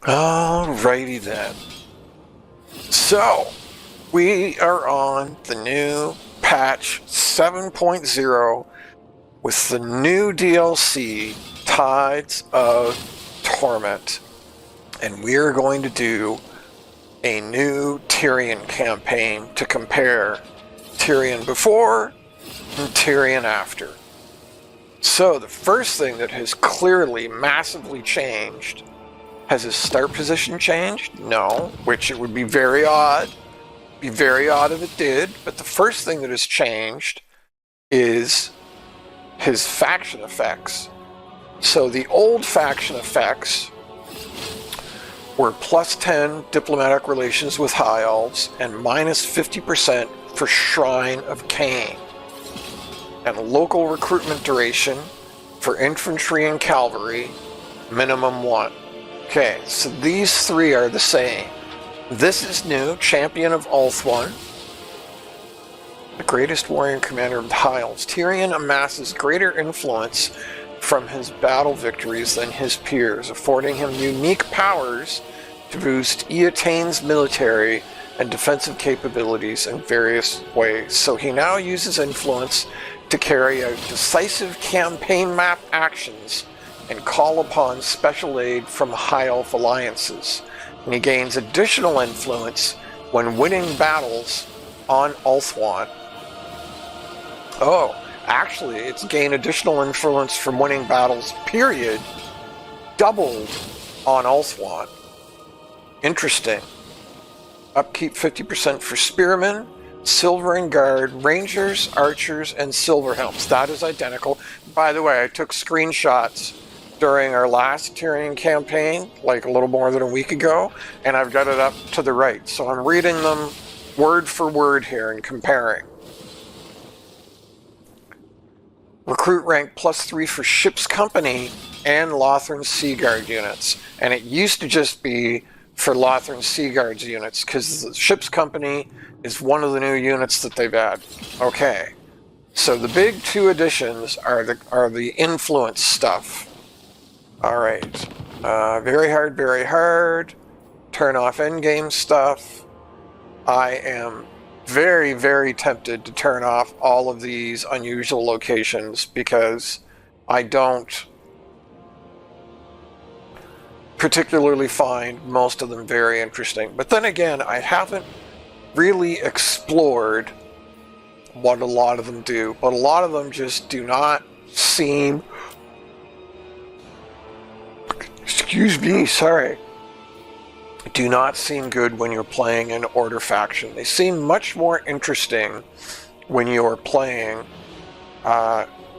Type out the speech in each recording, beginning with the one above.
Alrighty then. So, we are on the new patch 7.0 with the new DLC, Tides of Torment. And we are going to do a new Tyrion campaign to compare Tyrion before and Tyrion after. So, the first thing that has clearly massively changed. Has his start position changed? No, which it would be very odd. Be very odd if it did, but the first thing that has changed is his faction effects. So the old faction effects were plus 10 diplomatic relations with High Elves and minus 50% for Shrine of Cain. And local recruitment duration for infantry and cavalry, minimum 1. Okay, so these three are the same. This is new, Champion of Ulthuan, the greatest warrior commander of the High Elves. Tyrion amasses greater influence from his battle victories than his peers, affording him unique powers to boost Eatane's military and defensive capabilities in various ways. So he now uses influence to carry out decisive campaign map actions and call upon special aid from High Elf alliances. And he gains additional influence when winning battles on Ulthuan. Oh, actually, it's gained additional influence from winning battles, period, doubled on Ulthuan. Interesting. Upkeep 50% for Spearmen, Silver and Guard, Rangers, Archers, and Silver Helms. That is identical. By the way, I took screenshots during our last Tyrion campaign, like a little more than a week ago, and I've got it up to the right. So I'm reading them word for word here and comparing. Recruit rank plus 3 for Ship's Company and Lothran Seaguard units. And it used to just be for Lothran Seaguard's units, because the Ship's Company is one of the new units that they've added. Okay. So the big two additions are the influence stuff. Alright, very hard, turn off endgame stuff. I am very, very tempted to turn off all of these unusual locations because I don't particularly find most of them very interesting. But then again, I haven't really explored what a lot of them do, but a lot of them just do not seem... Excuse me, sorry. Do not seem good when you're playing an Order faction. They seem much more interesting when you're playing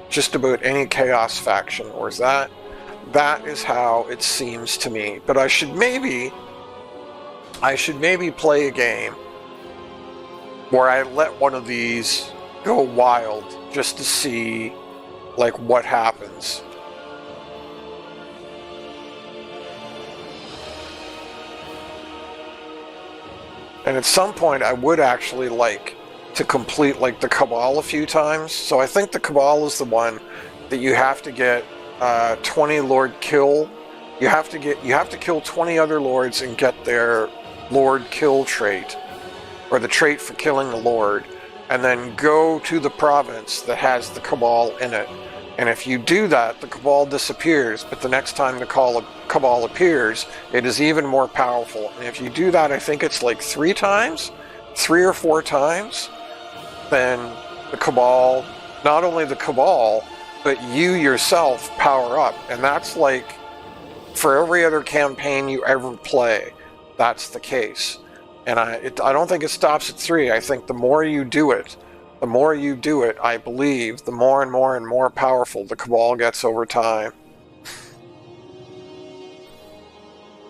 just about any Chaos faction, or is that is how it seems to me. But I should maybe play a game where I let one of these go wild just to see like what happens. And at some point, I would actually like to complete like the Cabal a few times. So I think the Cabal is the one that you have to get 20 Lord kill. You have to kill 20 other Lords and get their Lord kill trait, or the trait for killing the Lord, and then go to the province that has the Cabal in it. And if you do that, the Cabal disappears, but the next time the Cabal appears, it is even more powerful. And if you do that, I think it's like 3 or 4 times, then the Cabal, not only the Cabal, but you yourself power up. And that's like, for every other campaign you ever play, that's the case. And I don't think it stops at 3. I think the more you do it, I believe, the more and more powerful the Cabal gets over time.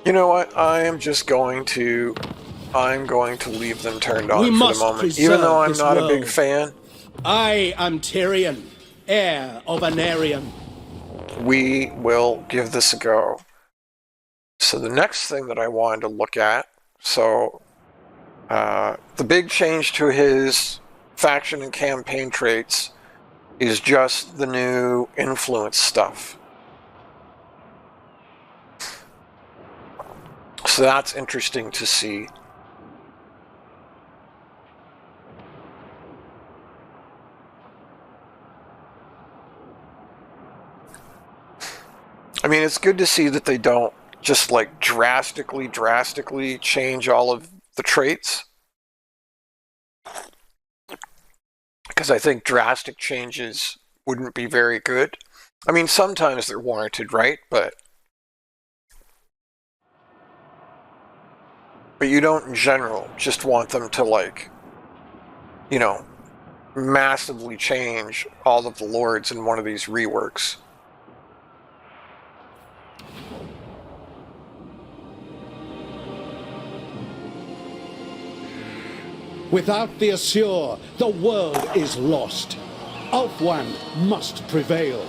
You know what? I'm going to leave them turned on for the moment, even though I'm not a big fan. I am Tyrion, heir of Anarion. We will give this a go. So the next thing that I wanted to look at, the big change to his faction and campaign traits is just the new influence stuff. So that's interesting to see. I mean, it's good to see that they don't just like drastically change all of the traits. Because I think drastic changes wouldn't be very good. I mean, sometimes they're warranted, right? But you don't in general just want them to, like, you know, massively change all of the lords in one of these reworks. Without the Assure, the world is lost. Ulthuan must prevail.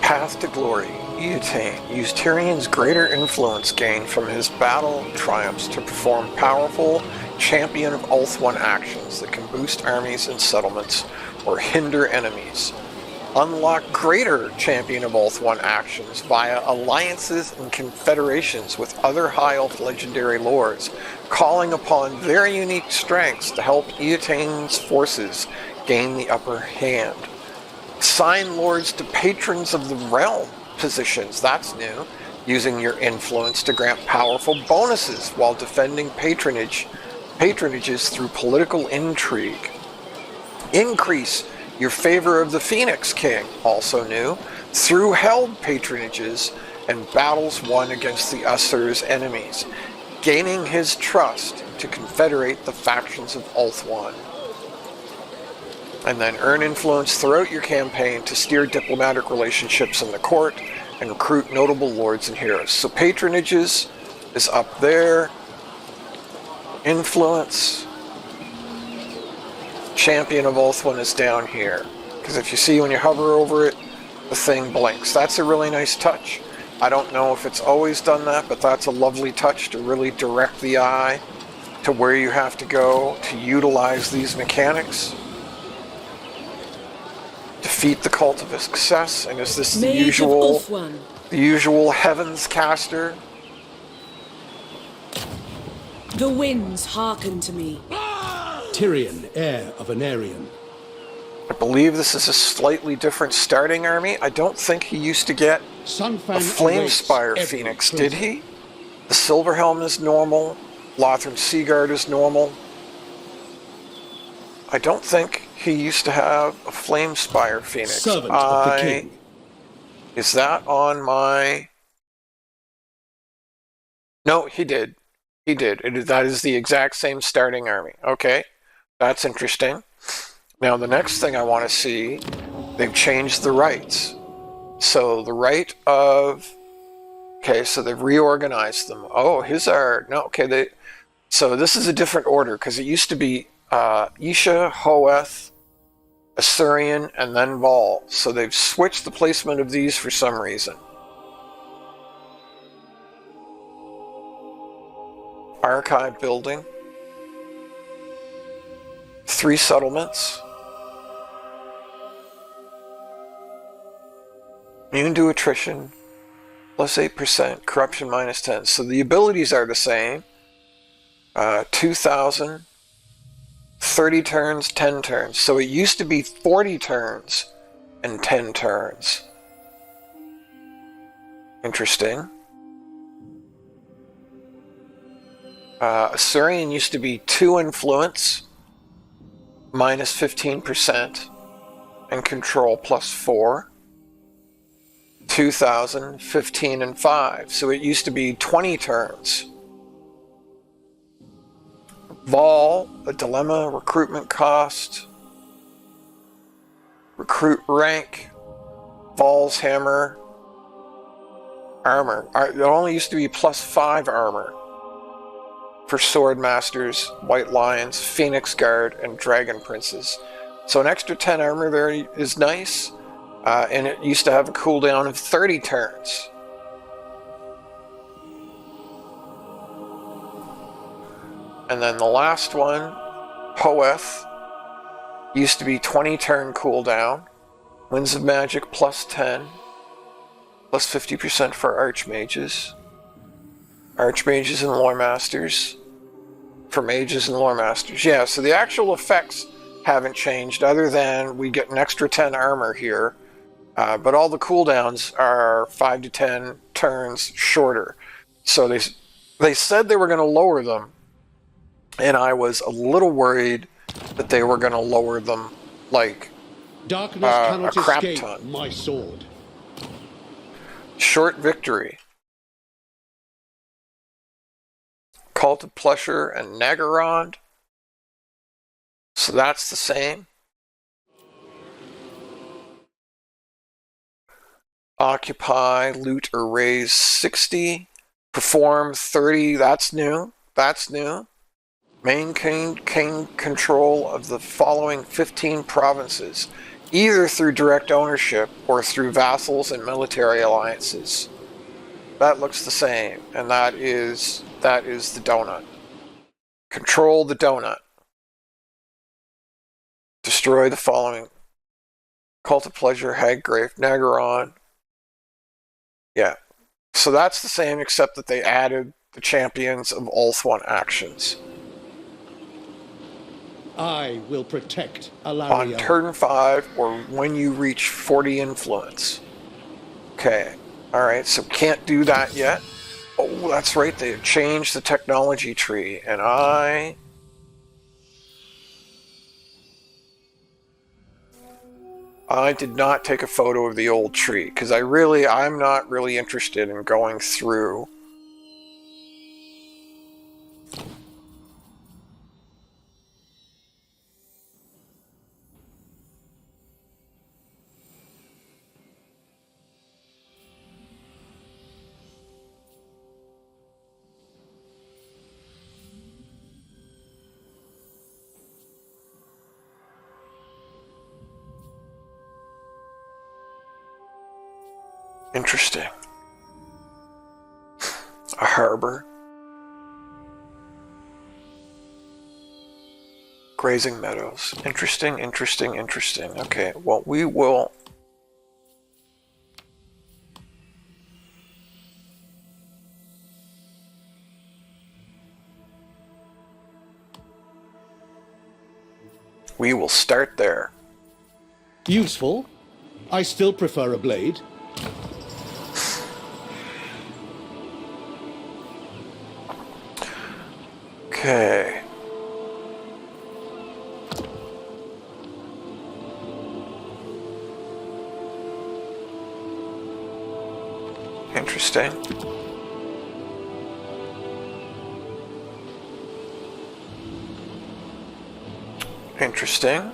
Path to Glory. Eutane used Tyrion's greater influence gained from his battle triumphs to perform powerful Champion of Ulthuan actions that can boost armies and settlements or hinder enemies. Unlock greater Champion of Ulthuan actions via alliances and confederations with other High Elf legendary lords, calling upon their unique strengths to help Eutane's forces gain the upper hand. Assign lords to Patrons of the Realm positions, that's new, using your influence to grant powerful bonuses while defending patronages through political intrigue. Increase your favor of the Phoenix King, also new, through held patronages and battles won against the Ussur's enemies, gaining his trust to confederate the factions of Ulthuan. And then earn influence throughout your campaign to steer diplomatic relationships in the court and recruit notable lords and heroes. So patronages is up there. Influence. Champion of Ulthuan is down here. Because if you see when you hover over it, the thing blinks. That's a really nice touch. I don't know if it's always done that, but that's a lovely touch to really direct the eye to where you have to go to utilize these mechanics. Defeat the Cult of Success, and is this the usual Heavens caster? The winds hearken to me. Tyrion, heir of an Aryan. I believe this is a slightly different starting army. I don't think he used to get a Flamespire Phoenix, did he? The Silverhelm is normal. Lothran Seaguard is normal. I don't think he used to have a Flamespire Phoenix. Servant of the King. Is that on my... No, he did. He did. That is the exact same starting army. Okay, that's interesting. Now, the next thing I want to see, they've changed the rights. So the right of... Okay, so they've reorganized them. Oh, his are... No, okay, so this is a different order, because it used to be Isha, Hoeth, Assyrian, and then Vol. So they've switched the placement of these for some reason. Archive building. 3 settlements. Immune to attrition. Plus 8%. Corruption minus 10. So the abilities are the same. 2,000. 30 turns, 10 turns. So it used to be 40 turns and 10 turns. Interesting. Assyrian used to be 2 influence, minus 15%, and control plus 4. 2,000, 15, and 5. So it used to be 20 turns. Vol, a dilemma, recruitment cost, recruit rank, Vol's hammer, armor. It only used to be plus 5 armor for sword masters, white lions, phoenix guard, and dragon princes. So an extra 10 armor there is nice, and it used to have a cooldown of 30 turns. And then the last one, Hoeth, used to be 20 turn cooldown, Winds of Magic plus 10. Plus 50% for Archmages. Archmages and Lore Masters. For Mages and Lore Masters. Yeah, so the actual effects haven't changed other than we get an extra 10 armor here. But all the cooldowns are 5 to 10 turns shorter. So they said they were going to lower them. And I was a little worried that they were going to lower them like Darkness a cannot crap escape ton. my sword. Short Victory. Cult of Pleasure and Nagarond. So that's the same. Occupy, loot, or raise 60. Perform 30. That's new. That's new. Maintain control of the following 15 provinces, either through direct ownership or through vassals and military alliances. That looks the same, and that is the donut. Control the donut. Destroy the following: Cult of Pleasure, Haggrave, Nagaron. Yeah. So that's the same, except that they added the Champions of Ulthuan actions. I will protect Alaria. On turn 5, or when you reach 40 influence. Okay. Alright, so can't do that yet. Oh, that's right, they changed the technology tree, and I did not take a photo of the old tree, because I'm not really interested in going through. Interesting. A harbor. Grazing meadows. Interesting, interesting, interesting. Okay, well, we will... We will start there. Useful. I still prefer a blade. Okay. Interesting. Interesting.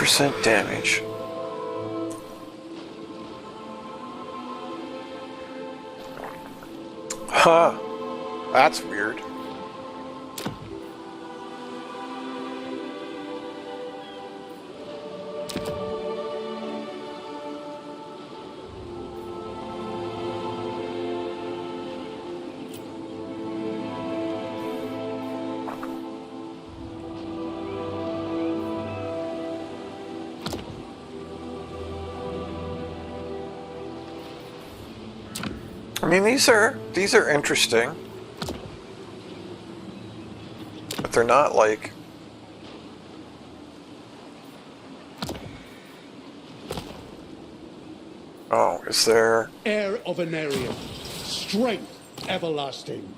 %50 damage. Huh. That's weird. I mean, these are interesting, but they're not like... Oh, is there... Heir of Anarian. Strength everlasting.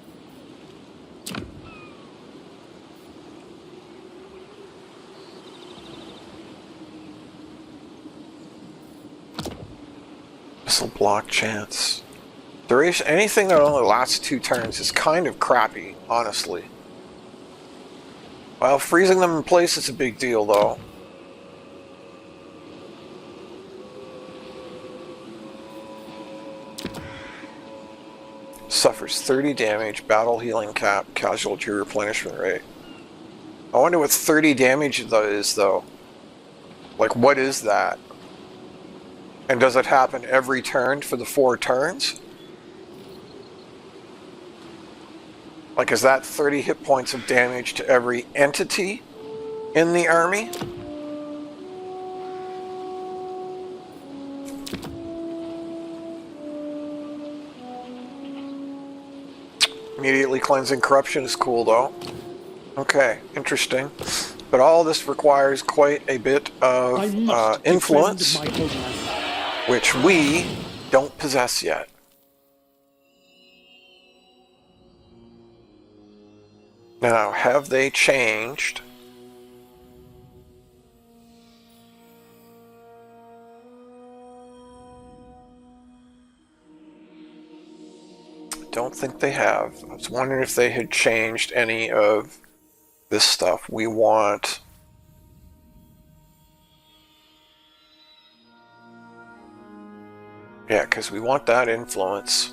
Missile block chance. Duration, anything that only lasts 2 turns is kind of crappy, honestly. Well, freezing them in place is a big deal, though. suffers 30 damage, battle healing cap, casualty replenishment rate. I wonder what 30 damage is, though. Like, what is that? And does it happen every turn for the 4 turns? Like, is that 30 hit points of damage to every entity in the army? Immediately cleansing corruption is cool, though. Okay, interesting. But all this requires quite a bit of influence, which we don't possess yet. Now, have they changed? Don't think they have. I was wondering if they had changed any of this stuff. We want... Yeah, because we want that influence.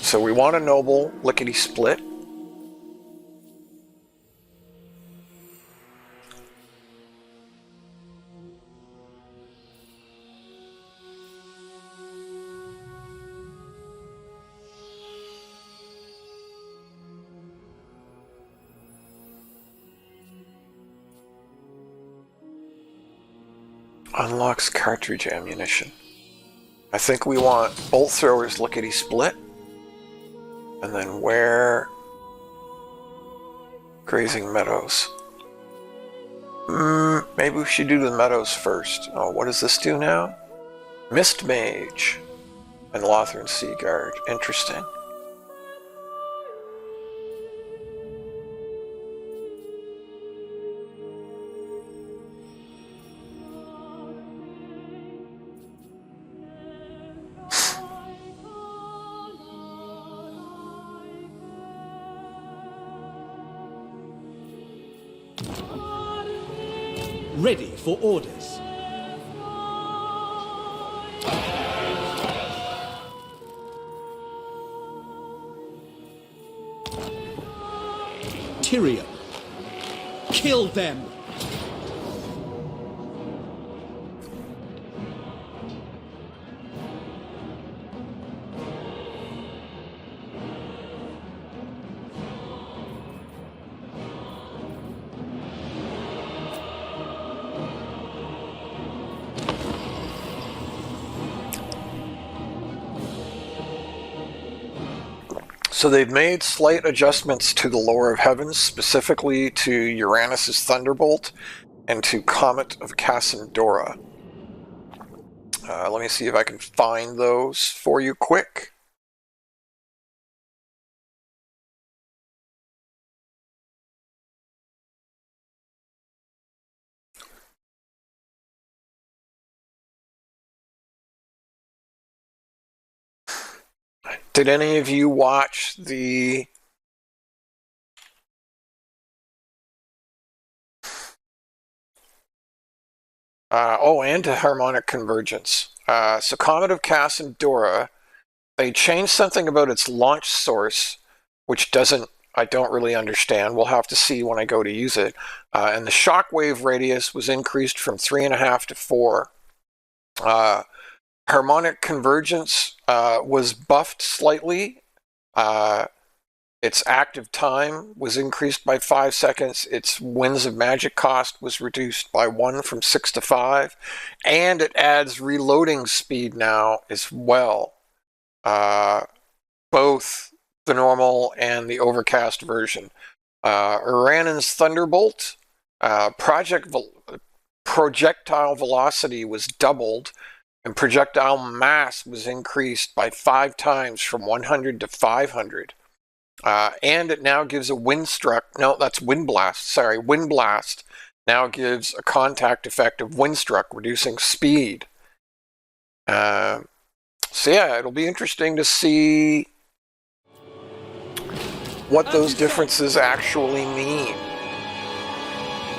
So we want a noble lickety-split. Unlocks cartridge ammunition. I think we want bolt throwers lickety-split. And then where? Grazing meadows. Maybe we should do the meadows first. Oh, what does this do now? Mist Mage and Lothran Sea Guard. Interesting. Ready for orders. Tyrion. Kill them. So they've made slight adjustments to the Lore of Heavens, specifically to Uranus's Thunderbolt and to Comet of Cassandora. Let me see if I can find those for you quick. Did any of you watch the and to Harmonic Convergence. So Comet of Cassandora, they changed something about its launch source, which I don't really understand. We'll have to see when I go to use it. And the shockwave radius was increased from 3.5 to 4. Harmonic Convergence was buffed slightly. Its active time was increased by 5 seconds. Its Winds of Magic cost was reduced by 1 from 6 to 5. And it adds reloading speed now as well. Both the normal and the overcast version. Uranan's Thunderbolt. Projectile velocity was doubled. And projectile mass was increased by 5 times from 100 to 500. And it now gives a Wind Blast now gives a contact effect of Windstruck, reducing speed. So yeah, it'll be interesting to see what those differences actually mean,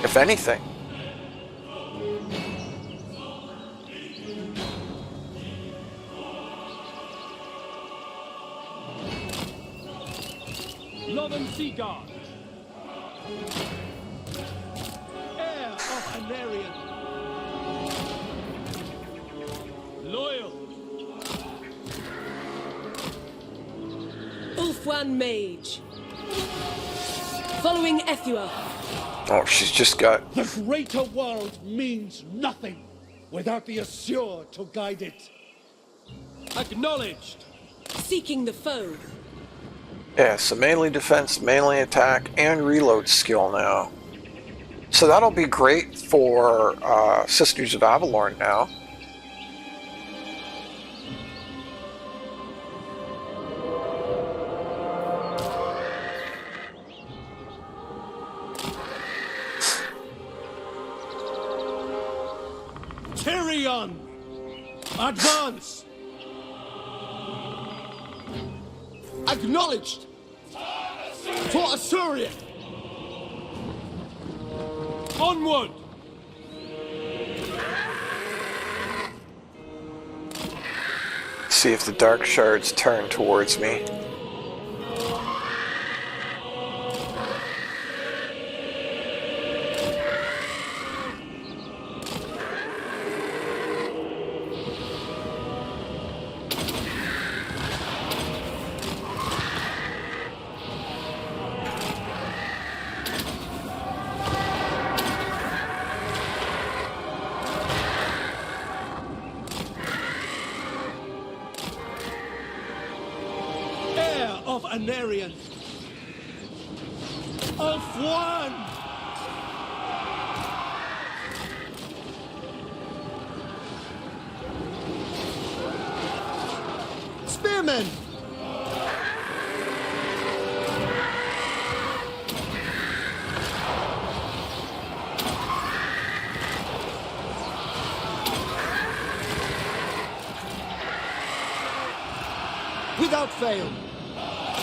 if anything. Love and Seaguard. Heir of Anarion. Loyal. Ulfwan Mage. Following Ethua. Oh, she's just got... The greater world means nothing without the Assure to guide it. Acknowledged. Seeking the foe. Yeah, so melee defense, melee attack, and reload skill now. So that'll be great for Sisters of Avalorn now. Tyrion! Advance! Acknowledged! For Assyria! Onward. See if the dark shards turn towards me. Heir of Anarion. Ulfwan! Spearmen! Without fail.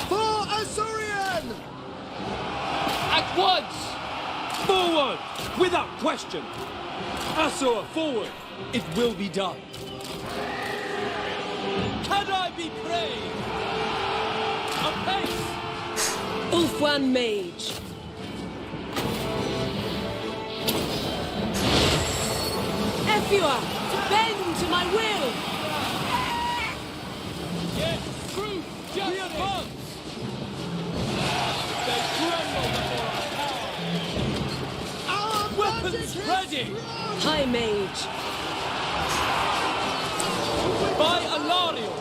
For Assyrian! At once. Forward. Without question. Assur, forward. It will be done. Can I be praised? Apace. Ulfwan Mage. Ethua, bend to my will. Yes, truth, justice. They tremble before our power. Our Weapons ready. High Mage. By Alarion.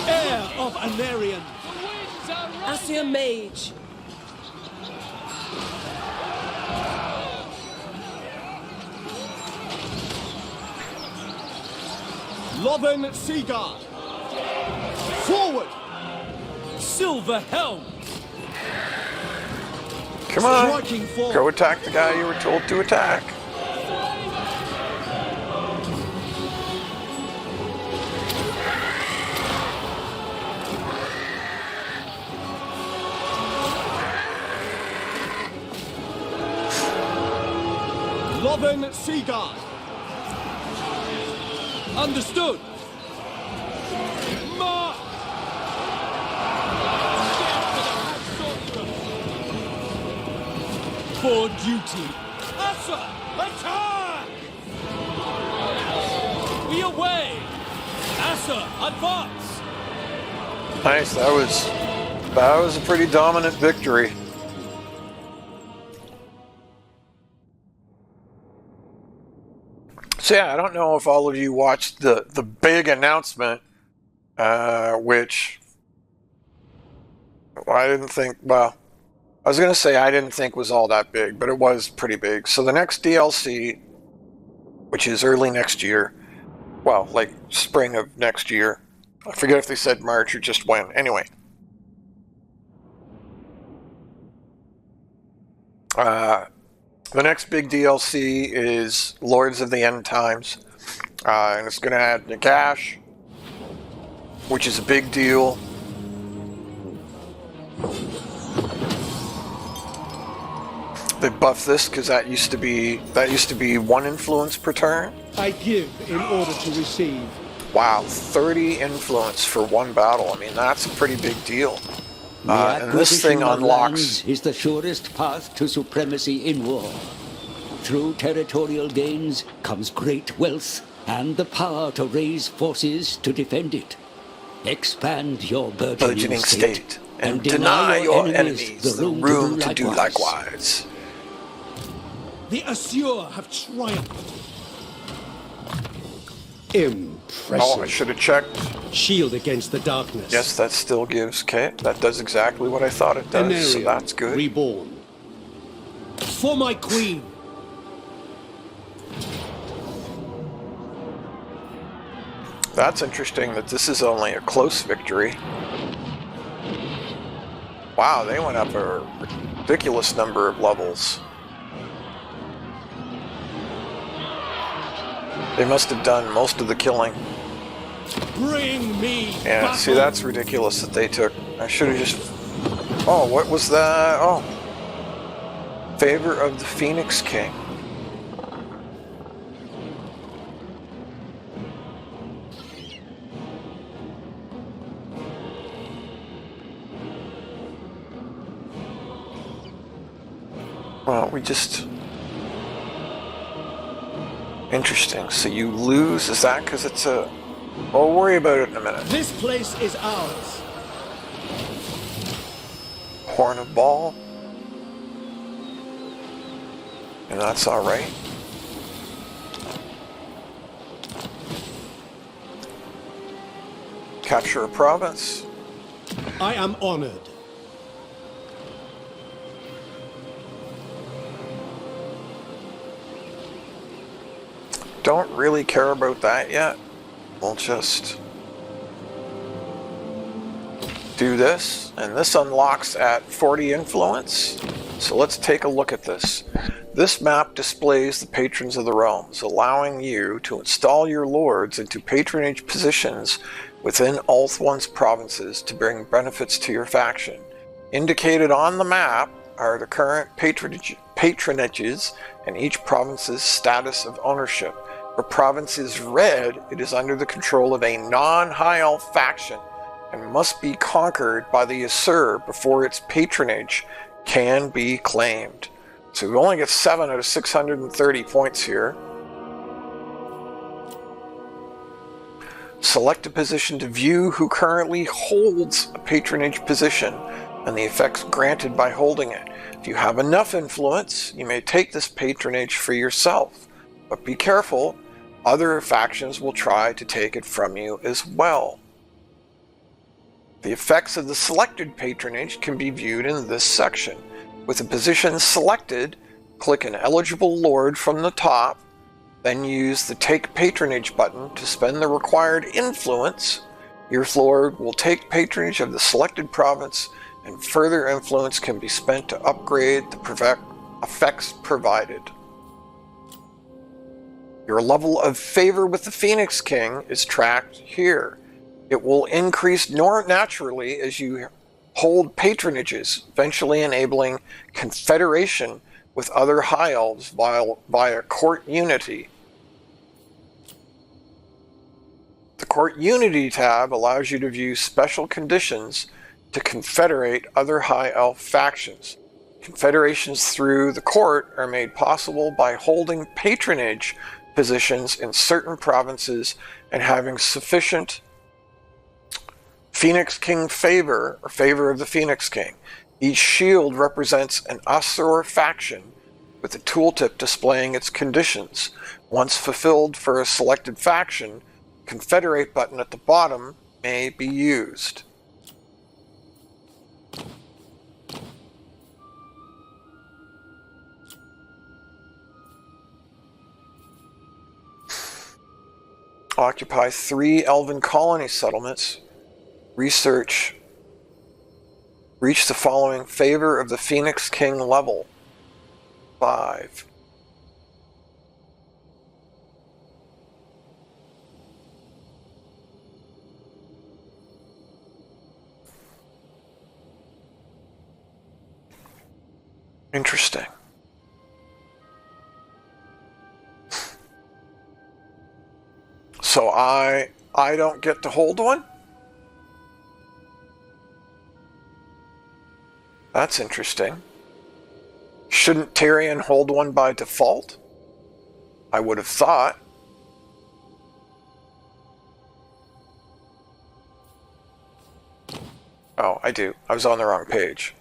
Heir of Anarion. The winds are rising. Asir Mage. Loven Seaguard. Forward! Silver helm. Come on, Striking forward. go attack the guy you were told to attack. Loven Seaguard. Understood. March. For duty. Assur, attack! We away. Assur, advance. Nice, that was a pretty dominant victory. So yeah, I don't know if all of you watched the big announcement, which I didn't think, well, I was going to say I didn't think was all that big, but it was pretty big. So the next DLC, which is early next year, well, like spring of next year, I forget if they said March or just when. Anyway. The next big DLC is Lords of the End Times. And it's going to add Nagash, which is a big deal. They buffed this because that used to be 1 influence per turn. I give in order to receive. Wow, 30 influence for 1 battle. I mean, that's a pretty big deal. And this thing unlocks. Is the surest path to supremacy in war. Through territorial gains comes great wealth and the power to raise forces to defend it. Expand your burgeoning state and deny your enemies the room to do likewise. The Assur have triumphed. Impressive. Oh, I should have checked. Shield against the darkness. Yes, that still gives. Okay, that does exactly what I thought it does. So that's good. Reborn. For my queen. That's interesting that this is only a close victory. Wow, they went up a ridiculous number of levels. They must have done most of the killing. Bring me Yeah, battle. see, that's ridiculous that they took. I should have just. Oh, what was that? Oh. Favor of the Phoenix King. Well, we just... Interesting. So you lose, is that because it's a... We'll worry about it in a minute. This place is ours. Horn of Ball. And that's alright. Capture a province. I am honored. Don't really care about that yet. We'll just do this, and this unlocks at 40 influence. So let's take a look at this. This map displays the patrons of the realms, allowing you to install your lords into patronage positions within Ulthuan's provinces to bring benefits to your faction. Indicated on the map are the current patronages and each province's status of ownership. If a province is red, it is under the control of a non-High Elf faction and must be conquered by the Assur before its patronage can be claimed. So we only get 7 out of 630 points here. Select a position to view who currently holds a patronage position and the effects granted by holding it. If you have enough influence, you may take this patronage for yourself. But be careful, other factions will try to take it from you as well. The effects of the selected patronage can be viewed in this section. With a position selected, click an eligible lord from the top, then use the Take Patronage button to spend the required influence. Your lord will take patronage of the selected province, and further influence can be spent to upgrade the effects provided. Your level of favor with the Phoenix King is tracked here. It will increase naturally as you hold patronages, eventually enabling confederation with other High Elves via court unity. The Court Unity tab allows you to view special conditions to confederate other High Elf factions. Confederations through the court are made possible by holding patronage positions in certain provinces and having sufficient Phoenix King favor, or favor of the Phoenix King. Each shield represents an Assur faction with a tooltip displaying its conditions. Once fulfilled for a selected faction, Confederate button at the bottom may be used. Occupy 3 elven colony settlements. Research. Reach the following favor of the Phoenix King level. 5. Interesting. So I don't get to hold one? That's interesting. Shouldn't Tyrion hold one by default? I would have thought. Oh, I do. I was on the wrong page.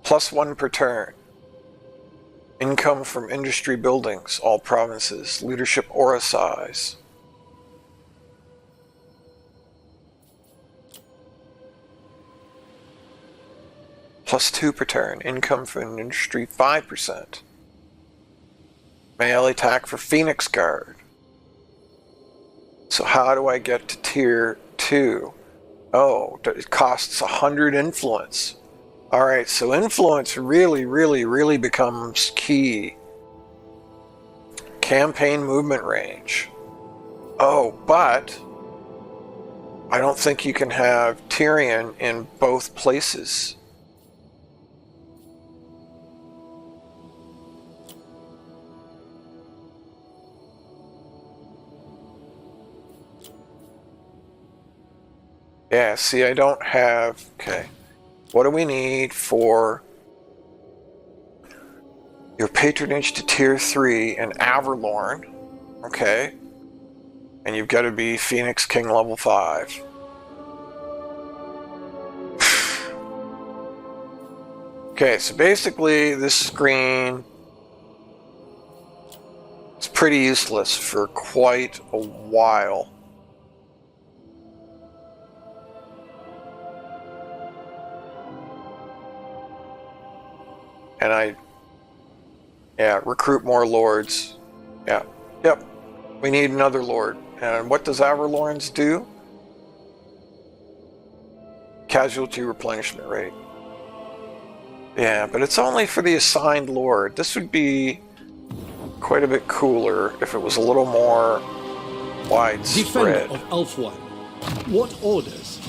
+1 per turn. Income from industry buildings, all provinces. Leadership aura size. +2 per turn. Income from industry 5%. Melee attack for Phoenix Guard. So how do I get to tier 2? Oh, it costs 100 influence. Alright, so influence really becomes key. Campaign movement range. Oh, but I don't think you can have Tyrion in both places. Yeah, see, I don't have... Okay. What do we need for your patronage to tier 3 in Averlorn? Okay. And you've got to be Phoenix King level 5. Okay, so basically this screen is pretty useless for quite a while. And recruit more lords. Yeah, yep. We need another lord. And what does Averlorn's do? Casualty replenishment rate. Yeah, but it's only for the assigned lord. This would be quite a bit cooler if it was a little more widespread. Defender of Ulfwan. What orders?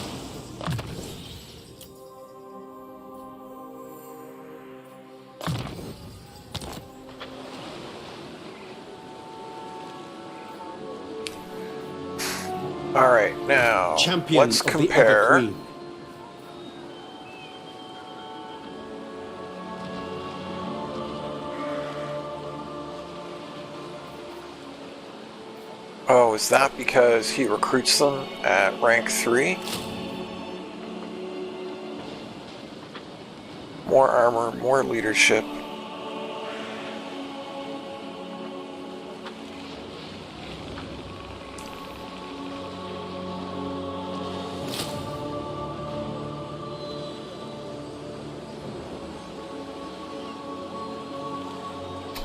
All right, now Champion let's of the compare. Ever Queen. Oh, is that because he recruits them at rank 3? More armor, more leadership.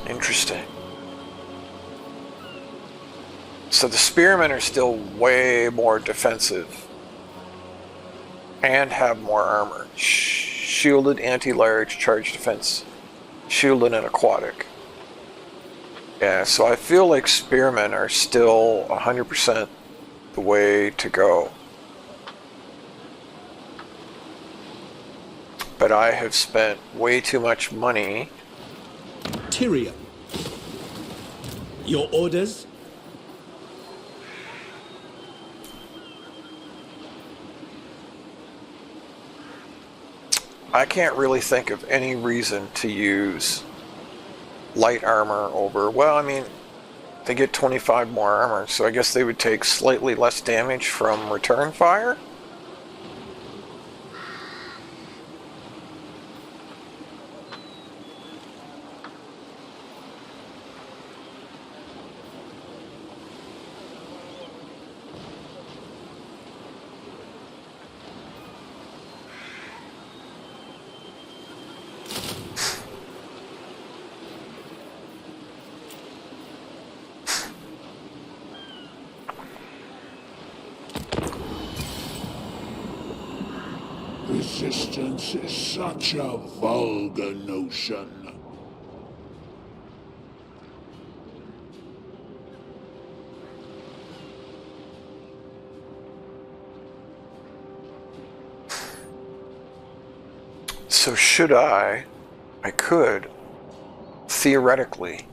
Interesting. So the spearmen are still way more defensive and have more armor. Shielded, anti-large, charge defense, shielded and aquatic. Yeah, so I feel like spearmen are still 100% the way to go. But I have spent way too much money. Tyrion. Your orders? I can't really think of any reason to use light armor over... Well, I mean, they get 25 more armor, so I guess they would take slightly less damage from return fire? Resistance is such a vulgar notion. So should I could, theoretically,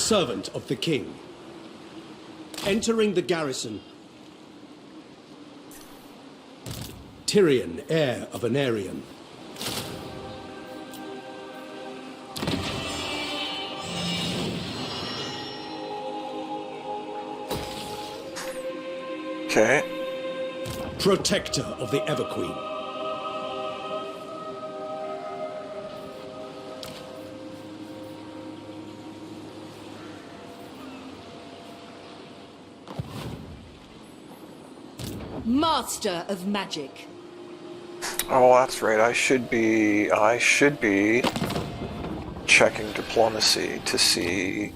servant of the king. Entering the garrison. Tyrion, heir of an Aryan. Okay. Protector of the Everqueen. Master of magic. Oh, that's right. I should be checking diplomacy to see.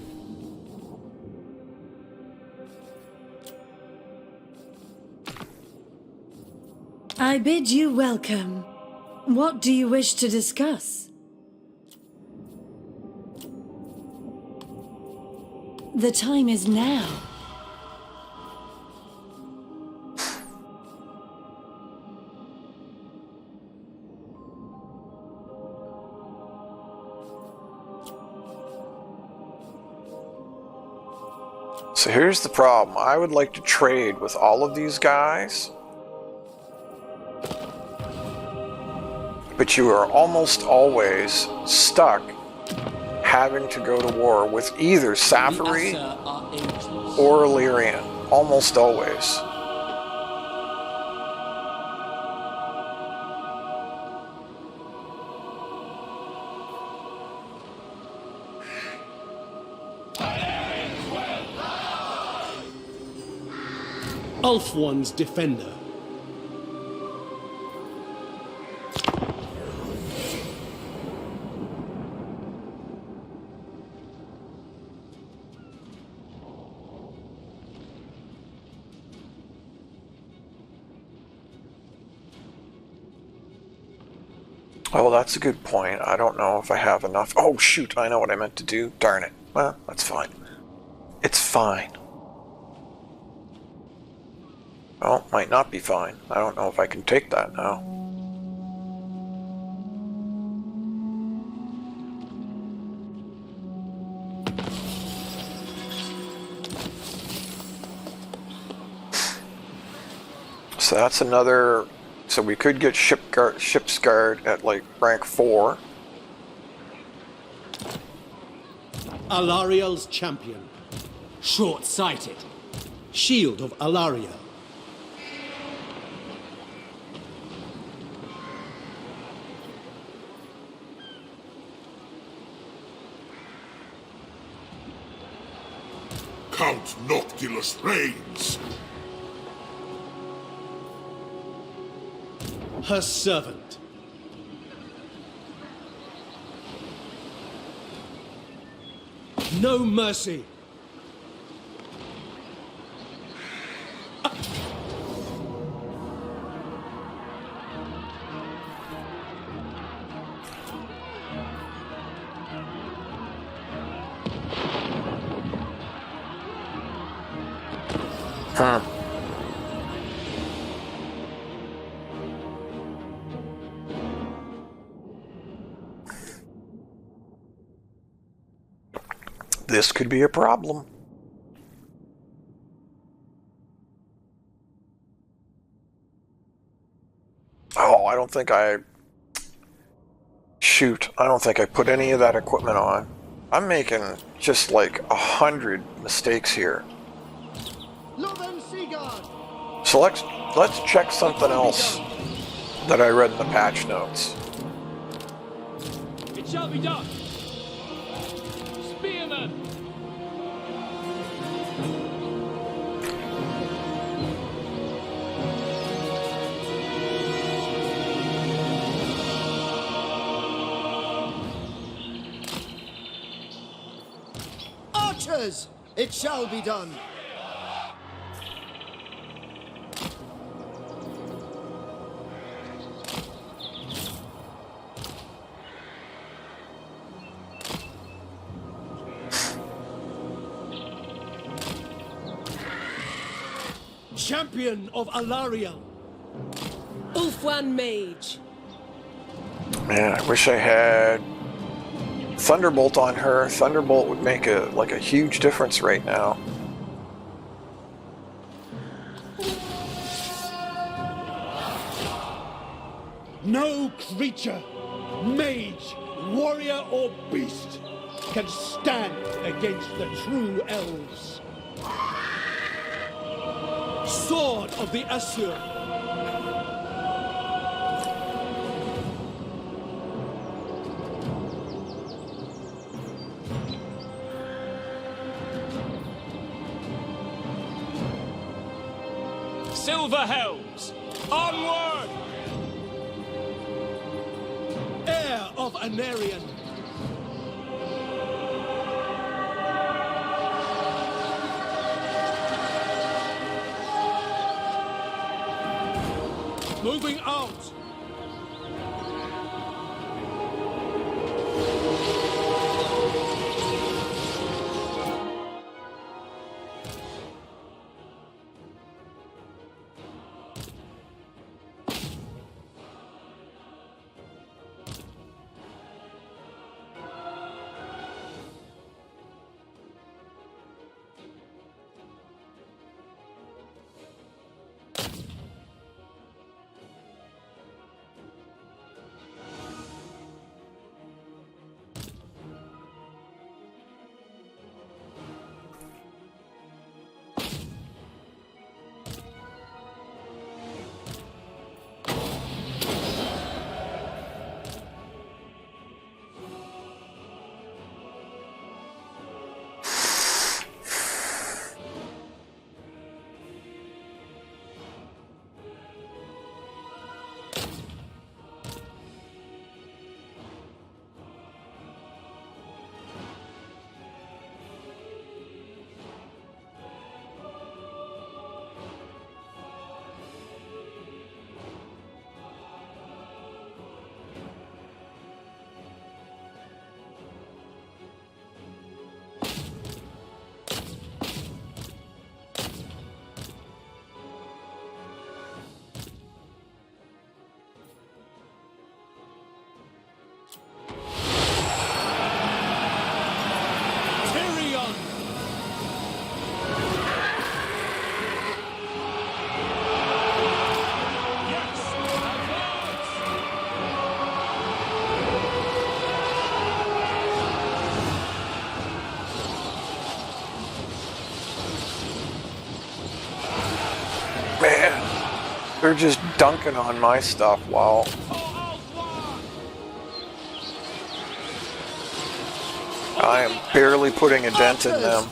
I bid you welcome. What do you wish to discuss? The time is now. So here's the problem. I would like to trade with all of these guys. But you are almost always stuck having to go to war with either Safari or Illyrian. Almost always. Ulthuan's defender. Oh, that's a good point. I don't know if I have enough. Oh, shoot. I know what I meant to do. Darn it. Well, that's fine. It's fine. Well, might not be fine. I don't know if I can take that now. So that's another... So we could get ship's guard at like rank 4. Alariel's champion. Short-sighted. Shield of Alariel. Count Noctilus reigns. Her servant. No mercy. Huh. This could be a problem. Oh, I don't think I... Shoot, I don't think I put any of that equipment on. I'm making just like 100 mistakes here. So let's check something else that I read in the patch notes. It shall be done. Spearman. Archers! It shall be done. Champion of Alariel. Ulthuan Mage. Man, I wish I had Thunderbolt on her. Thunderbolt would make a huge difference right now. No creature, mage, warrior, or beast can stand against the true elves. Sword of the Asur. Silver Helms, onward! Heir of Anarion. Moving out. Tyrion. Yes, advance! Man, they're just dunking on my stuff while I am barely putting a dent in them.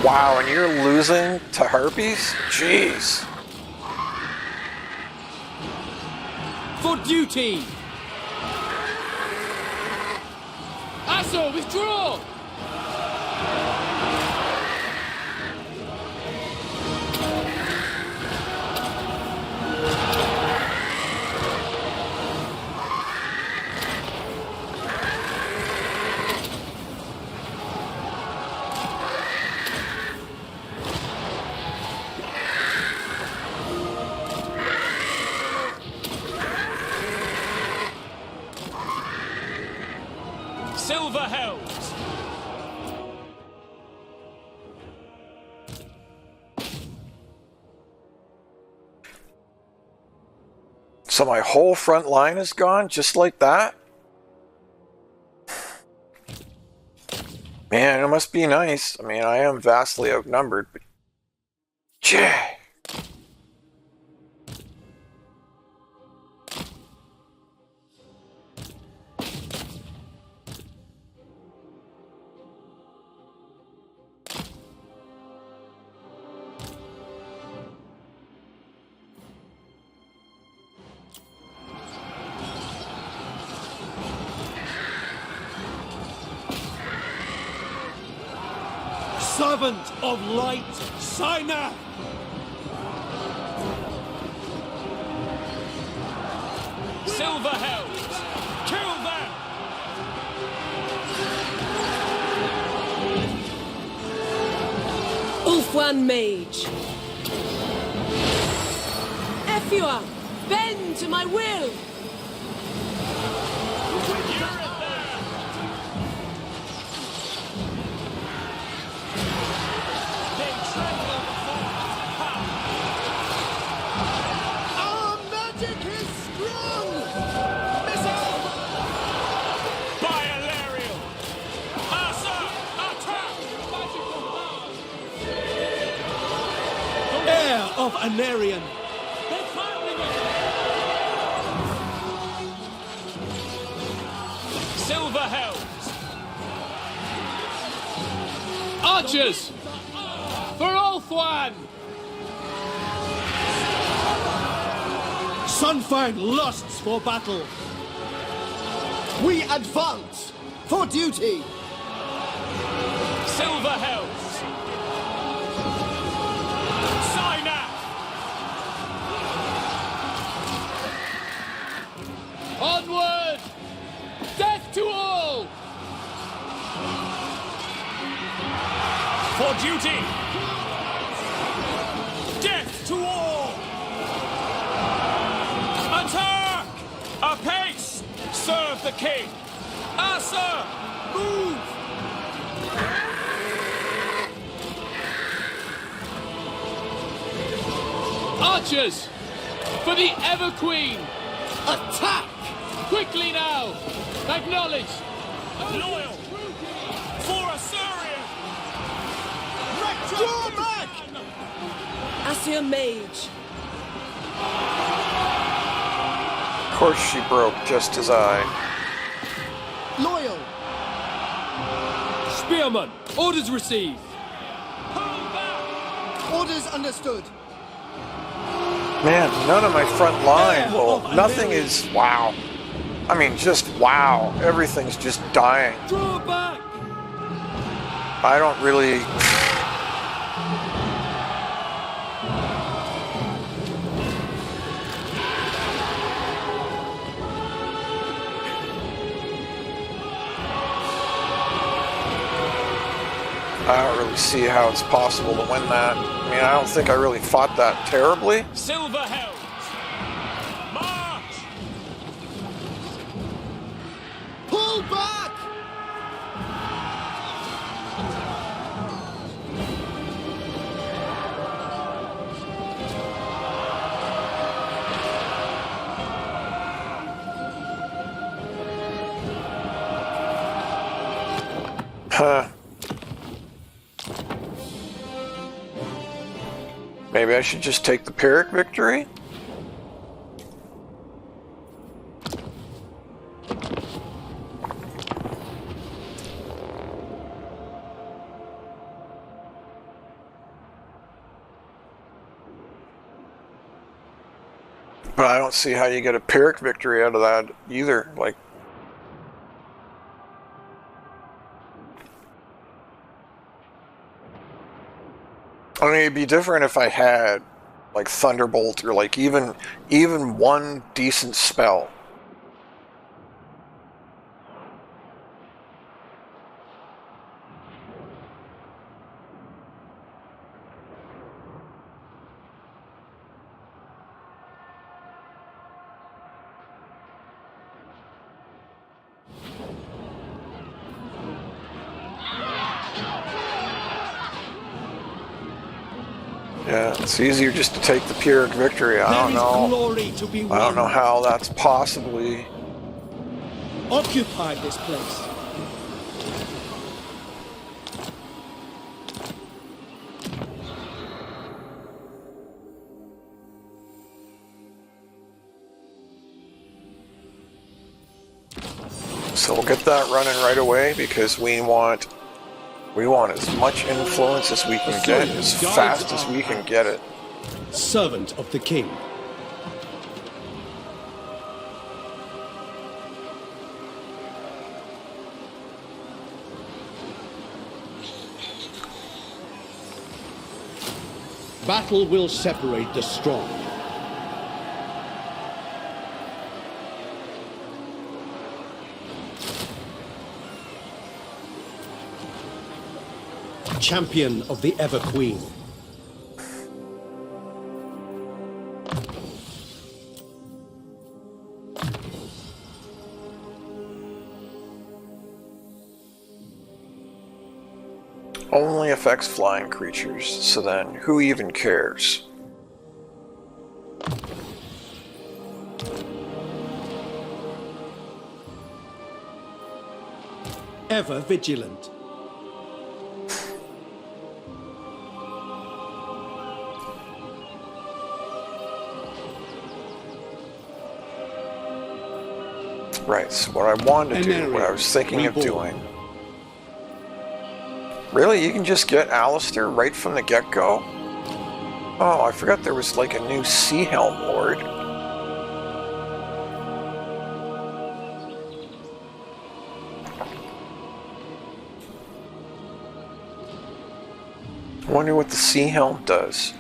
Wow, and you're losing to harpies? Jeez. For duty! Asur, withdraw! Silver Helms! So my whole front line is gone just like that? Man, it must be nice. I mean, I am vastly outnumbered, but... Jay! Servant of light, Sinah! Silver Helms! Kill them! Ulfwan Mage! Efua, bend to my will! of Anarion. They're firing it! Silver Helms! Archers! For Ulthuan! Sunfang lusts for battle. We advance for duty. Silver Helms! Sign up! Onward! Death to all! For duty! Death to all! Attack! Apace! Serve the king! Asa! Move! Archers! For the Ever Queen! Attack! Quickly now! Acknowledge! Loyal! For Assyrian! Draw back! Asir Mage! Of course she broke, just as I. Loyal! Spearman! Orders received! Orders understood. Man, none of my front line. Well, nothing is wow. I mean, just wow. Everything's just dying. Draw back! I don't really. I don't really see how it's possible to win that. I mean, I don't think I really fought that terribly. Silver Helms! March! Pull back! Huh. Maybe I should just take the Pyrrhic victory? But I don't see how you get a Pyrrhic victory out of that either. Like, I mean, it'd be different if I had like Thunderbolt or like even one decent spell. Yeah, it's easier just to take the Pyrrhic victory. I don't know. Glory to be won. I don't know how that's possibly. Occupy this place. So we'll get that running right away because we want as much influence as we can get, as fast as we can get it. Servant of the king. Battle will separate the strong. Champion of the Ever Queen. Only affects flying creatures, so then who even cares? Ever vigilant. Right, so what I wanted to do, what I was thinking of doing. Really? You can just get Alistair right from the get-go? Oh, I forgot there was like a new Sea Helm Lord. I wonder what the Sea Helm does.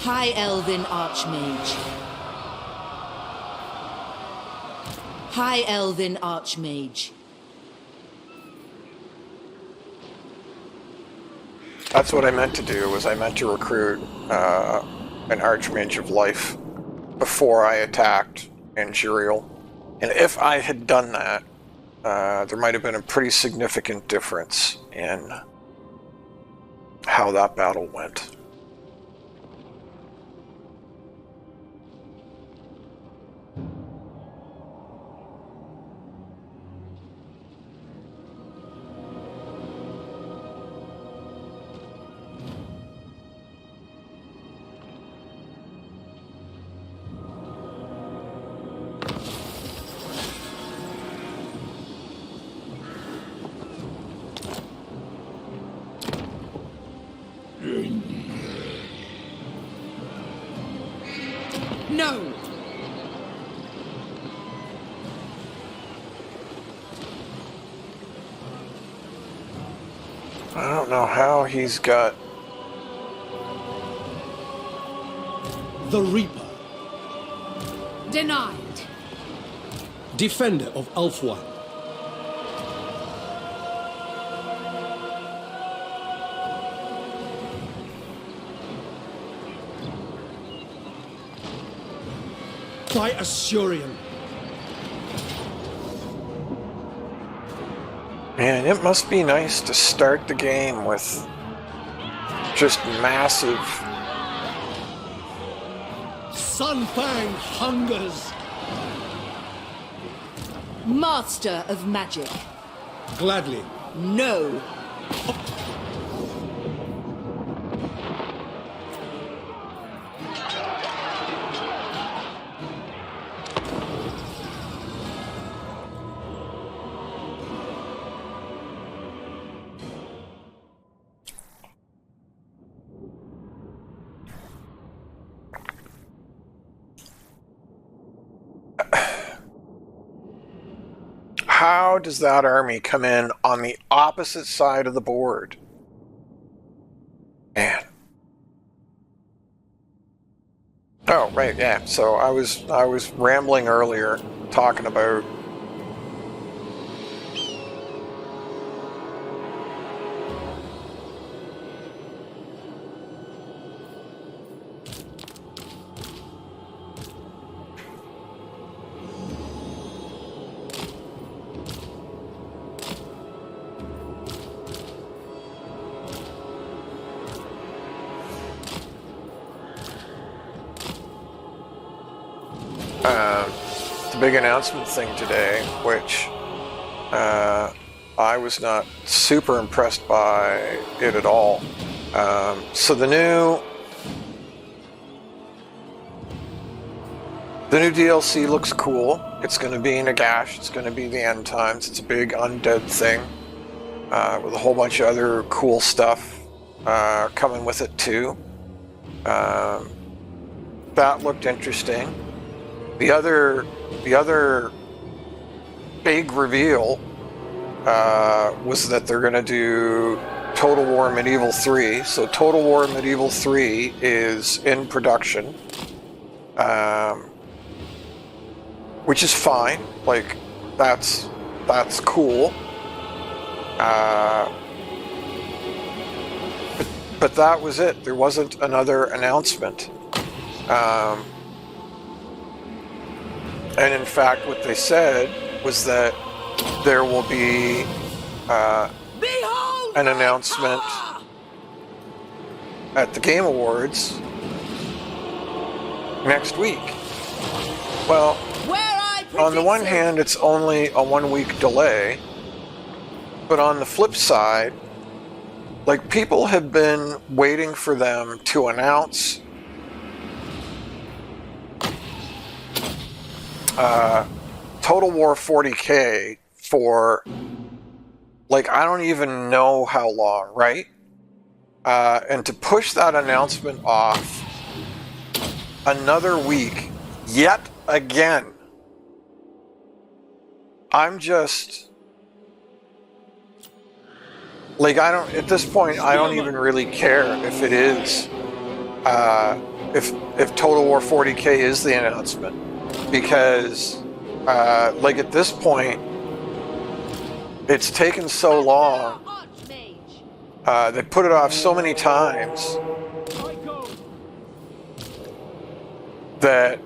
High Elven Archmage. High Elven Archmage. That's what I meant to do, was I meant to recruit an Archmage of Life before I attacked Angerial. And if I had done that, there might have been a pretty significant difference in how that battle went. No! I don't know how he's got... The Reaper, Denied. Defender of Ulfwan. By Asurion. Man, it must be nice to start the game with just massive... Sunfang hungers. Master of Magic. Gladly. No. How does that army come in on the opposite side of the board? Man. Oh, right, yeah. So I was rambling earlier, talking about the big announcement thing today, which I was not super impressed by it at all. So the new DLC looks cool. It's going to be Nagash. It's going to be the End Times. It's a big undead thing with a whole bunch of other cool stuff coming with it too. That looked interesting. The other big reveal was that they're going to do Total War Medieval 3. So Total War Medieval 3 is in production, which is fine. Like, that's cool. But that was it. There wasn't another announcement. And in fact, what they said was that there will be an announcement at the Game Awards next week. Well, on the one hand, it's only a 1-week delay, but on the flip side, like, people have been waiting for them to announce Total War 40K for, like, I don't even know how long, right? And to push that announcement off another week, yet again, I'm just, like, at this point, I don't even really care if it is, if Total War 40K is the announcement. Because, like, at this point, it's taken so long. They put it off so many times that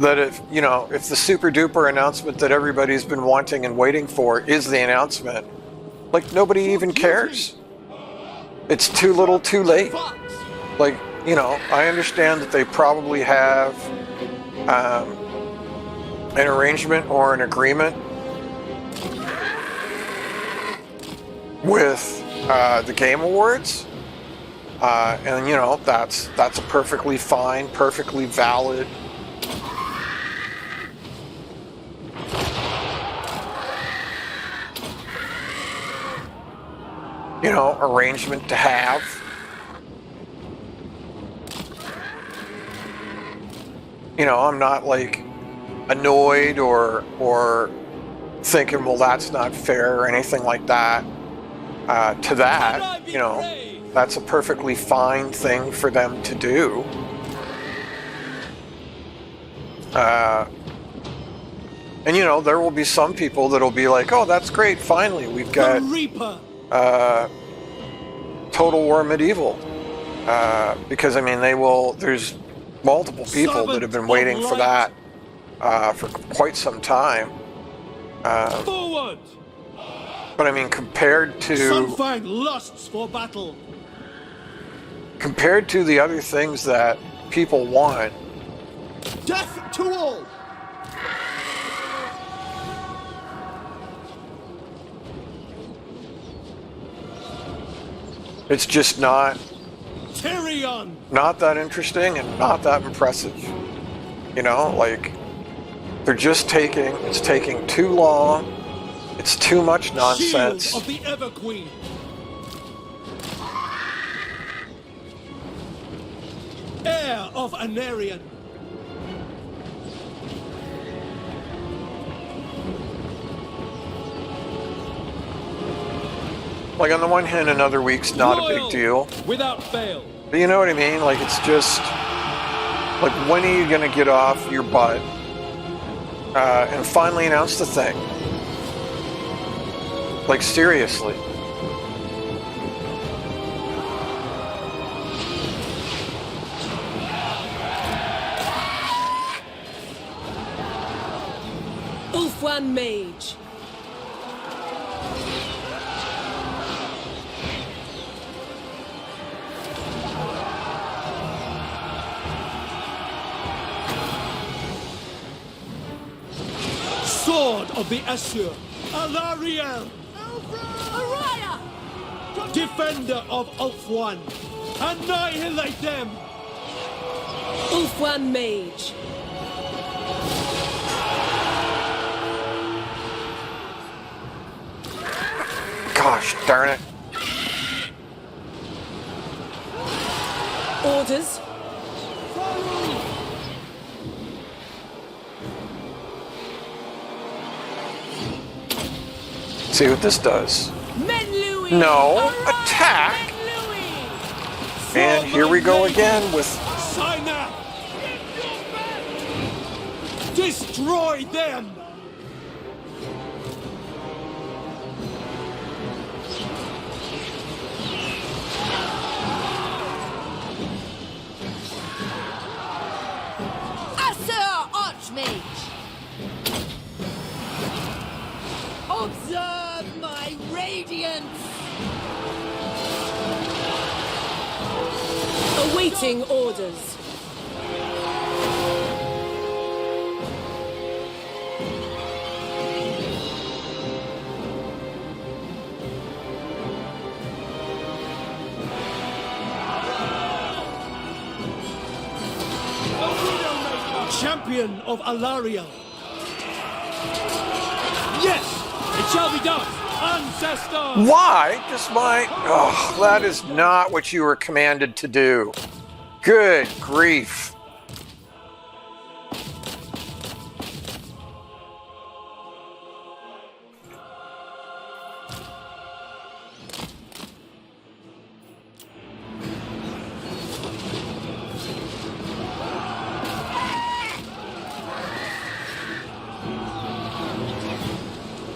if, you know, if the super duper announcement that everybody's been wanting and waiting for is the announcement, like, nobody even cares. It's too little too late. Like, you know, I understand that they probably have an arrangement or an agreement with the Game Awards, and, you know, that's a perfectly fine, perfectly valid arrangement to have. You know, I'm not, like, annoyed or thinking, well, that's not fair or anything like that. To that, you know, that's a perfectly fine thing for them to do. And, you know, there will be some people that'll be like, oh, that's great, finally, we've got Total War Medieval. Because, I mean, there's multiple people that have been waiting for that for quite some time. Forward! But, I mean, compared to lusts for battle. Compared to the other things that people want, Death to all! it's just not Tyrion! not that interesting and not that impressive. You know, like, it's taking too long. It's too much nonsense. Shield of the Ever Queen. Heir of Anarion. Like, on the one hand, another week's not a big deal. Without fail. But you know what I mean? Like, it's just, like, when are you going to get off your butt and finally announce the thing? Like, seriously. Ulfwan Mage. Sword of the Asur. Alariel. Araya! Defender of Ulfwan. Annihilate them. Ulfwan Mage. Gosh darn it. Orders. See what this does. Men Louis! No, Arise, attack! Men Louis! And here we go again with... Sign up! Destroy them! Sir Archmage! Observe my radiance! Awaiting orders. Champion of Alariel. Yes, it shall be done. Ancestor. Why does my... Oh, that is not what you were commanded to do. Good grief.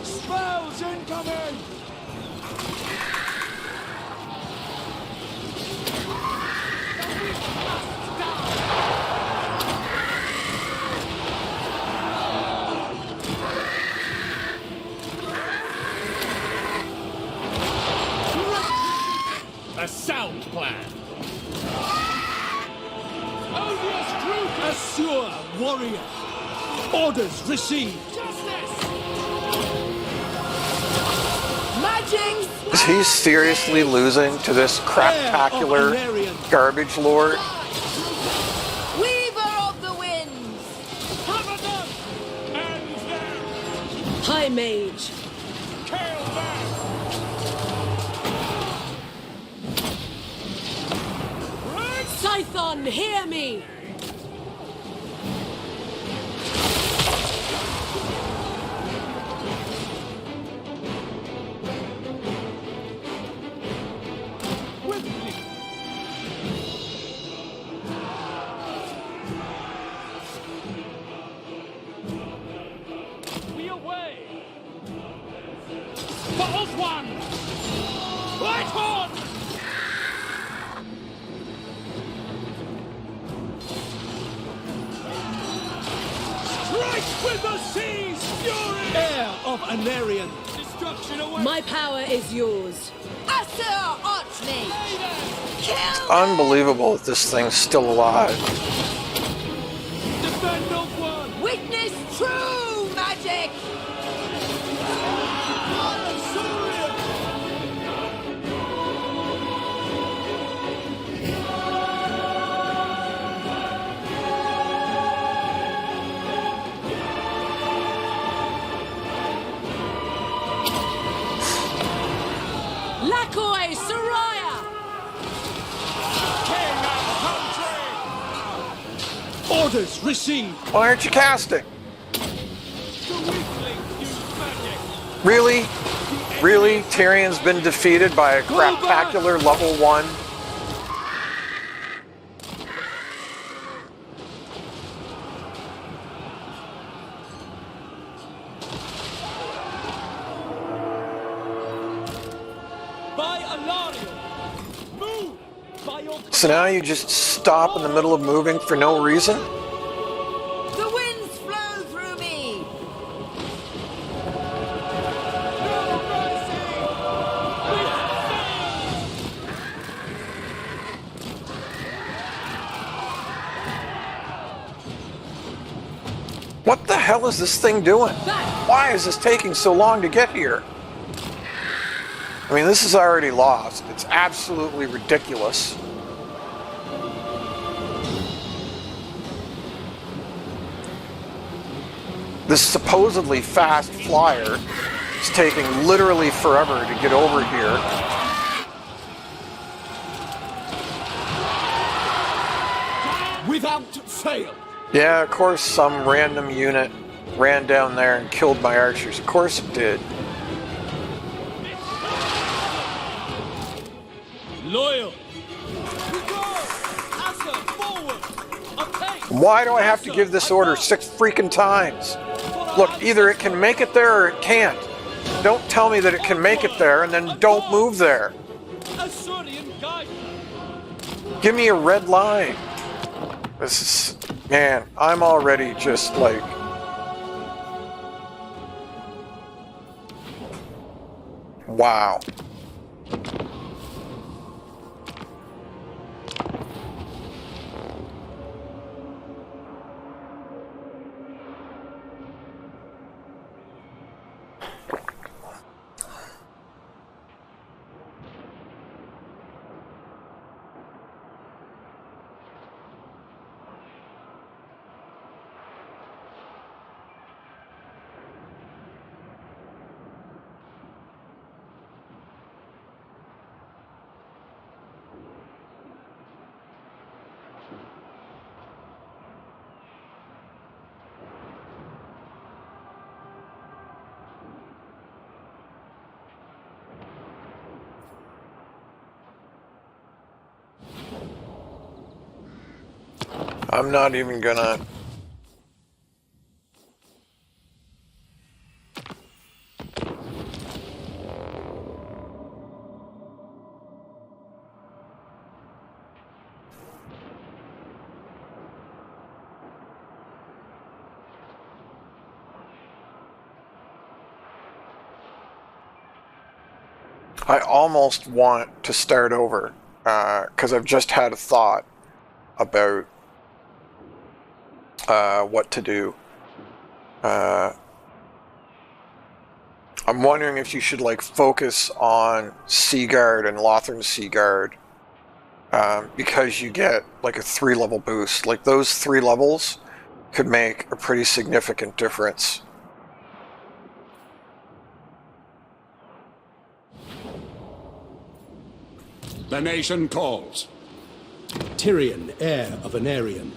Spells incoming. A sound plan. Odious truth. Assure warrior. Orders received. Magic! Is he seriously losing to this craptacular garbage lord? Weaver of the winds! Cover them. Hands down. High mage. Tail back. Scython, hear me. We away. For one. Right on. Strike with the sea's fury. Heir of Anarian. Destruction away. My power is yours. Sir Archmage! Kill! Unbelievable that this thing's still alive. Defend of one. Witness true magic! Lakoi, Soraya. King and country. Orders received. Why aren't you casting? The weaklings use magic. Really? Really? Tyrion's been defeated by a craptacular level 1? By Alariel. Move. By your So now you just stop in the middle of moving for no reason? The winds flow through me! What the hell is this thing doing? Why is this taking so long to get here? I mean, this is already lost. It's absolutely ridiculous. This supposedly fast flyer is taking literally forever to get over here. Without fail. Yeah, of course some random unit ran down there and killed my archers. Of course it did. Loyal. We go! Asa, forward! Attack! Why do I have to give this order 6 freaking times? Look, either it can make it there or it can't. Don't tell me that it can make it there and then don't move there. Assyrian guide. Give me a red line. This is... Man, I'm already just like... Wow. I'm not even gonna... I almost want to start over, because I've just had a thought about what to do. I'm wondering if you should like focus on Seaguard and Lothern Seaguard, because you get like a 3-level boost. Like those 3 levels could make a pretty significant difference. The nation calls. Tyrion, heir of Anarion.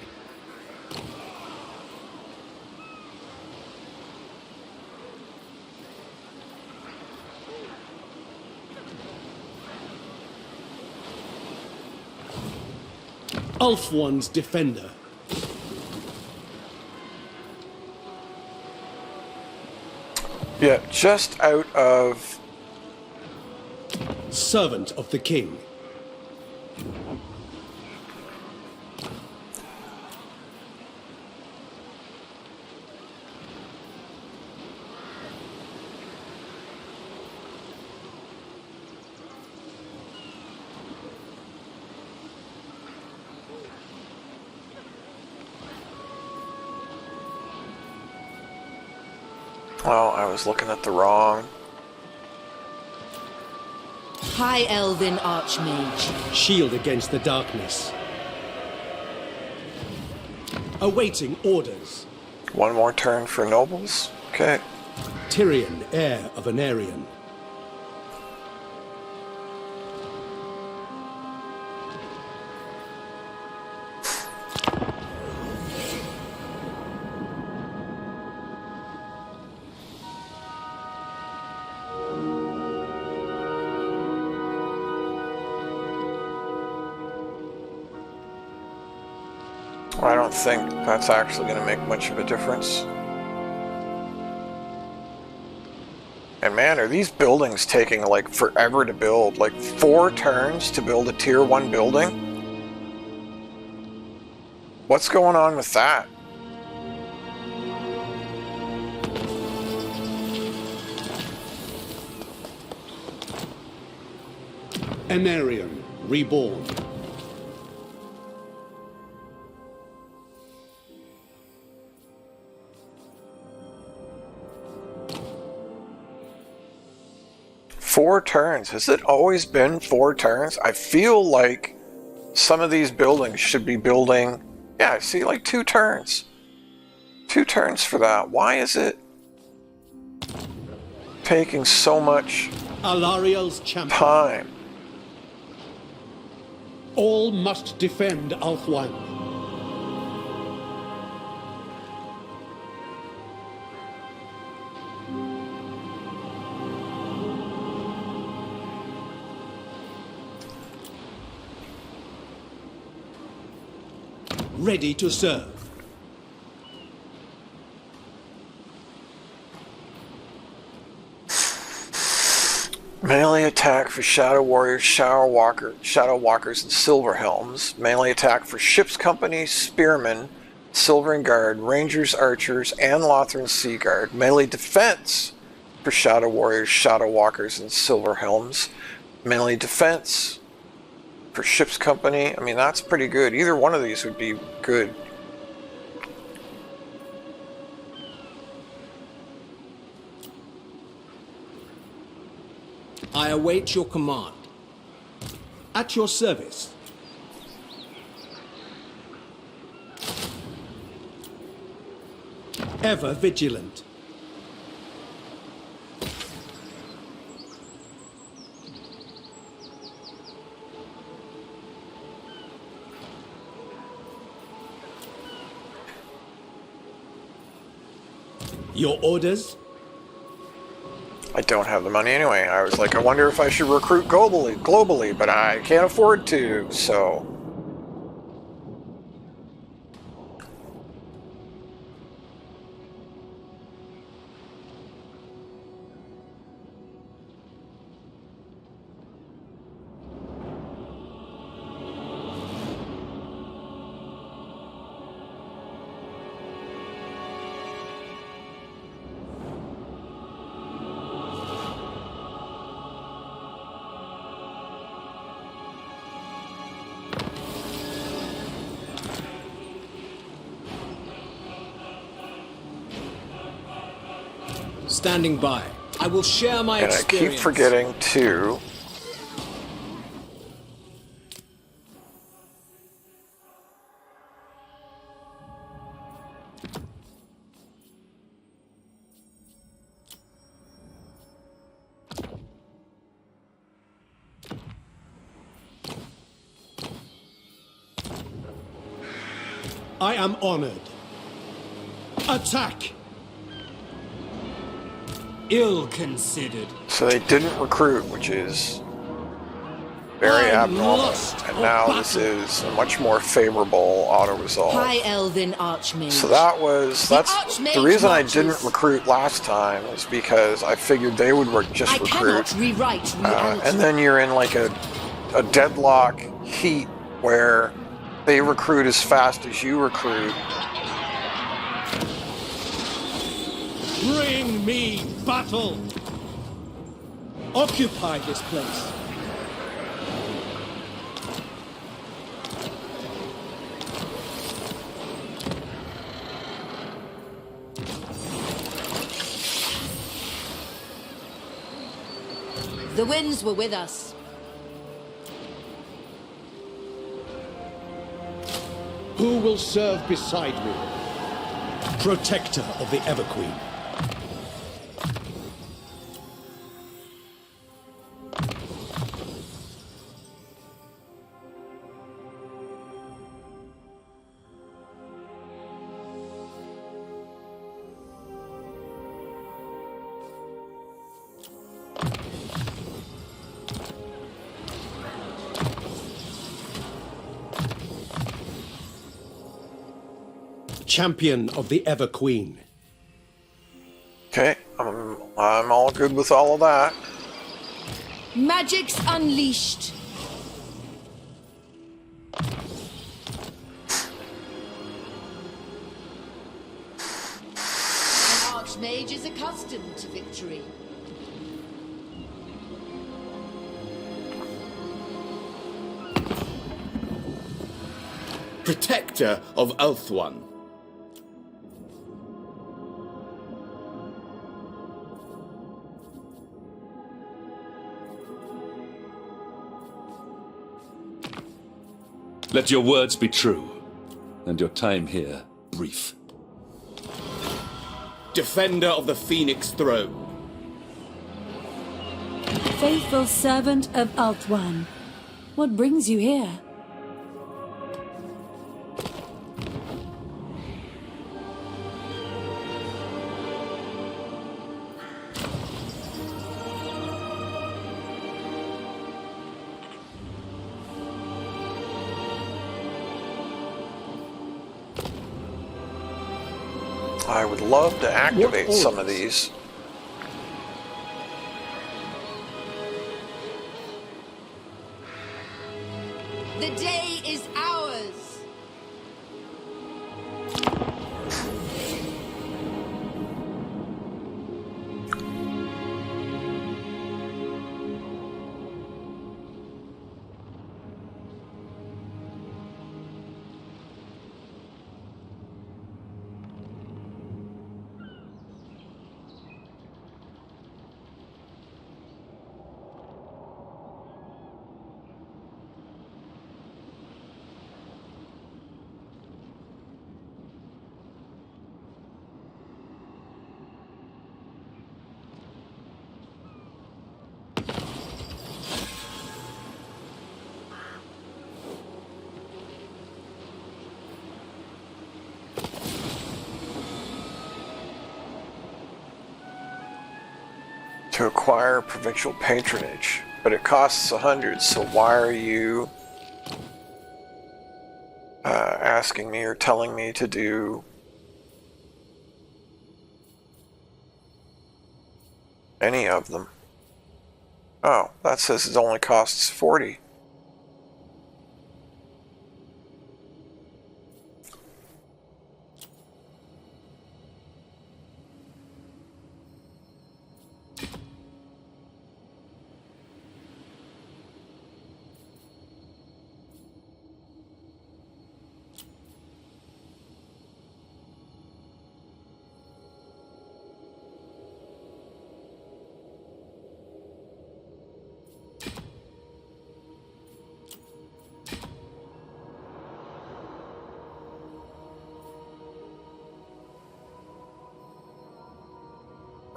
Ulfwan's defender. Yeah, just out of... Servant of the king. Oh, I was looking at the wrong... High Elven Archmage. Shield against the darkness. Awaiting orders. One more turn for nobles. Okay. Tyrion, heir of Anarion. I don't think that's actually going to make much of a difference. And man, are these buildings taking like forever to build? Like 4 turns to build a tier 1 building? What's going on with that? Anarion, reborn. Four turns. Has it always been 4 turns? I feel like some of these buildings should be building... Yeah, I see like 2 turns. 2 turns for that. Why is it taking so much Alariel's champion. time? All must defend Ulfwan. ready to serve. Melee attack for Shadow Warriors, Shadow Walkers, and Silver Helms. Melee attack for Ship's Company, Spearmen, Silvern Guard, Rangers, Archers, and Lothran Sea Guard. Melee defense for Shadow Warriors, Shadow Walkers, and Silver Helms. Melee defense for Ship's Company. I mean, that's pretty good. Either one of these would be good. I await your command. At your service. Ever vigilant. Your orders? I don't have the money anyway. I was like, I wonder if I should recruit globally, but I can't afford to, so... Standing by. I will share my experience. I keep forgetting to... I am honored. Attack! Ill-considered. So they didn't recruit, which is very abnormal. And now this is a much more favorable auto-resolve. High Elven Archmage. So that's the reason I didn't recruit last time is because I figured they would just recruit. Cannot rewrite reality. And then you're in like a deadlock heat where they recruit as fast as you recruit. Bring me battle! Occupy this place. The winds were with us. Who will serve beside me? Protector of the Everqueen. Champion of the Everqueen. Okay, I'm all good with all of that. Magic's unleashed. An Archmage is accustomed to victory. Protector of Ulthuan. Let your words be true, and your time here brief. Defender of the Phoenix Throne. Faithful servant of Ulthuan. What brings you here? I would love to activate some of orders? these. The day is ours. To acquire provincial patronage, but it costs 100, so why are you asking me or telling me to do any of them? Oh, that says it only costs 40.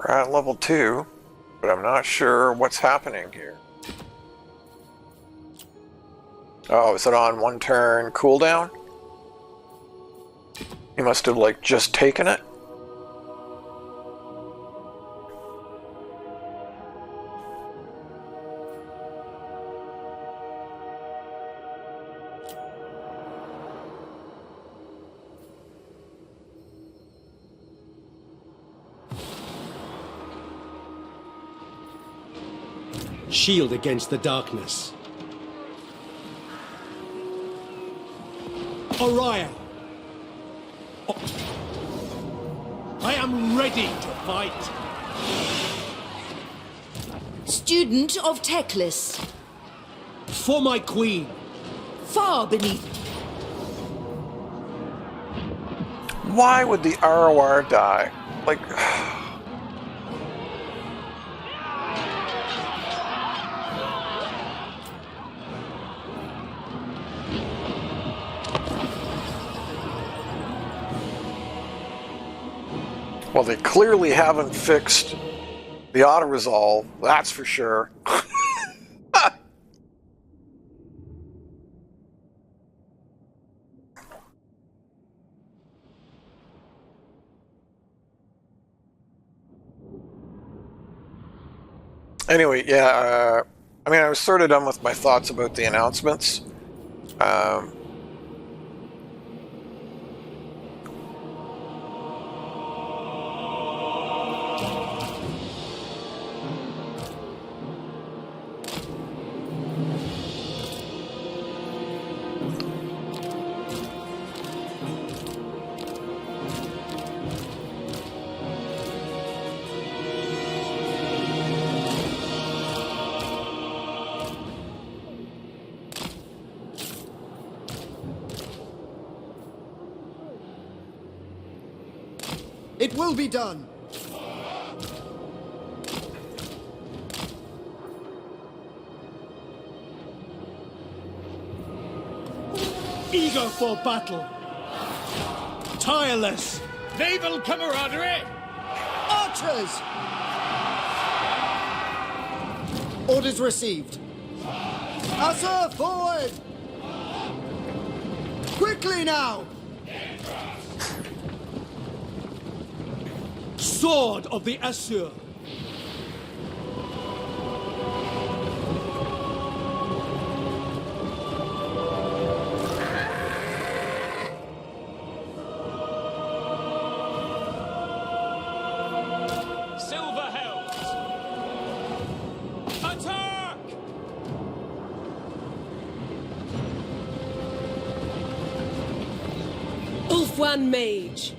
We're at level 2, but I'm not sure what's happening here. Oh, is it on 1 turn cooldown? He must have, like, just taken it? Shield against the darkness. Orion! I am ready to fight! Student of Teclis. For my queen! Far beneath. Why would the ROR die? Like... Well, they clearly haven't fixed the auto-resolve, that's for sure. Anyway, yeah, I mean, I was sort of done with my thoughts about the announcements. It will be done. Eager for battle! Tireless! Naval camaraderie! Archers! Orders received. Hussar, forward! Quickly now! Sword of the Assur! Ulfwan Mage.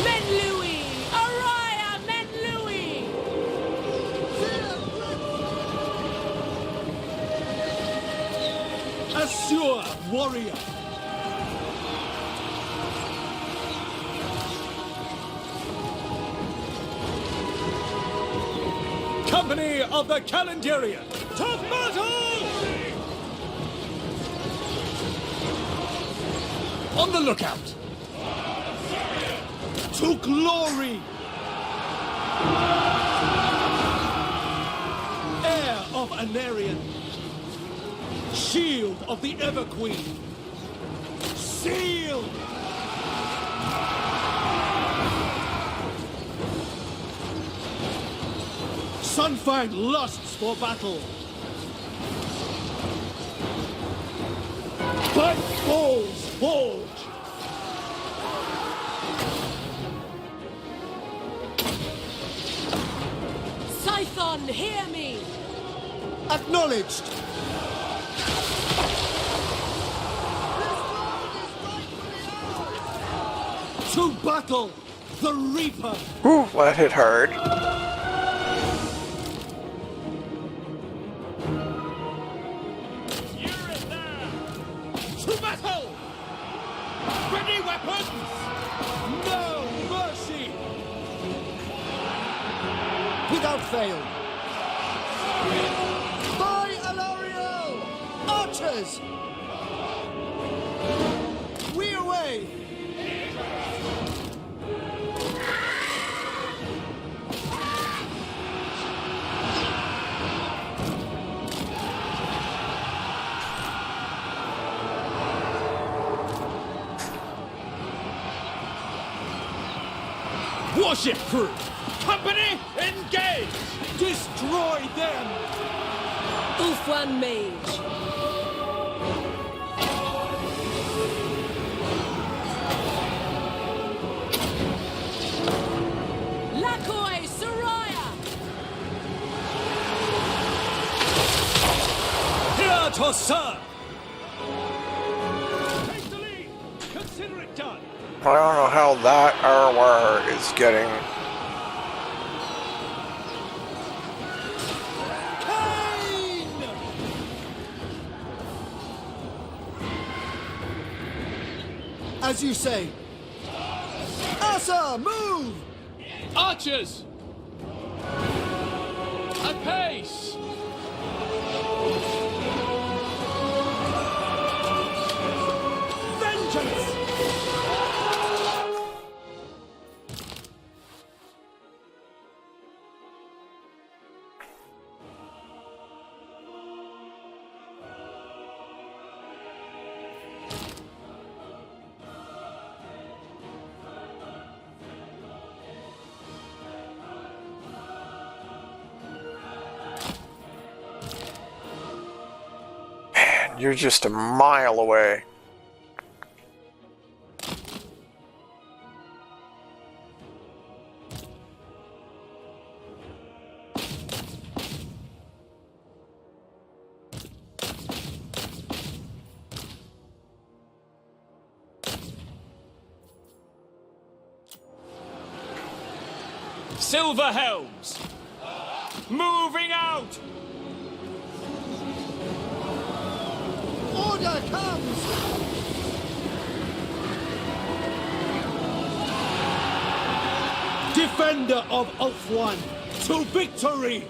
Menlui! Araya Menlui! Assure Warrior. Company of the Calendarian. To battle! On the lookout. To glory! Heir of Anarion. Shield of the Everqueen. Seal! Sunfang lusts for battle. But falls forge. Scython, hear me! Acknowledged. To battle! The Reaper! Ooh, that hit hard. You're in there! To battle! Ready weapons! No mercy! Without fail. By Alario! Archers! We away! Warship crew! Company, engage! Destroy them! Ulfwan Mage. Lakoi Soraya! Here to serve! Take the lead! Consider it done! I don't know how that RWR is getting. As you say. Asa, move! Archers! At pace! Vengeance! You're just a mile away. Silver helms! Moving out! Order comes! Defender of Ulfwan, to victory!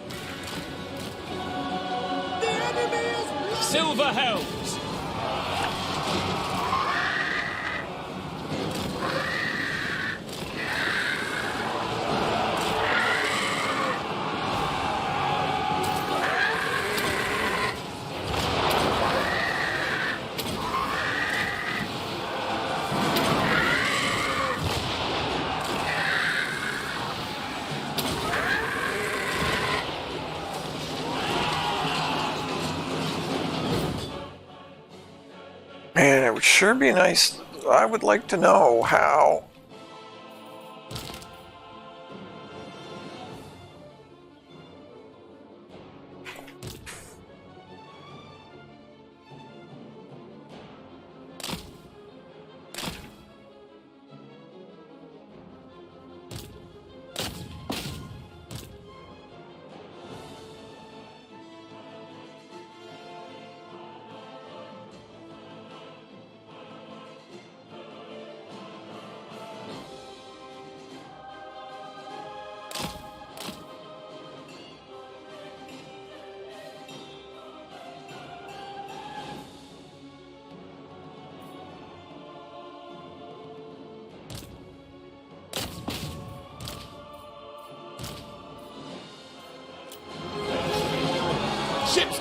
The enemy is Silver helms! Man, it would sure be nice. I would like to know how.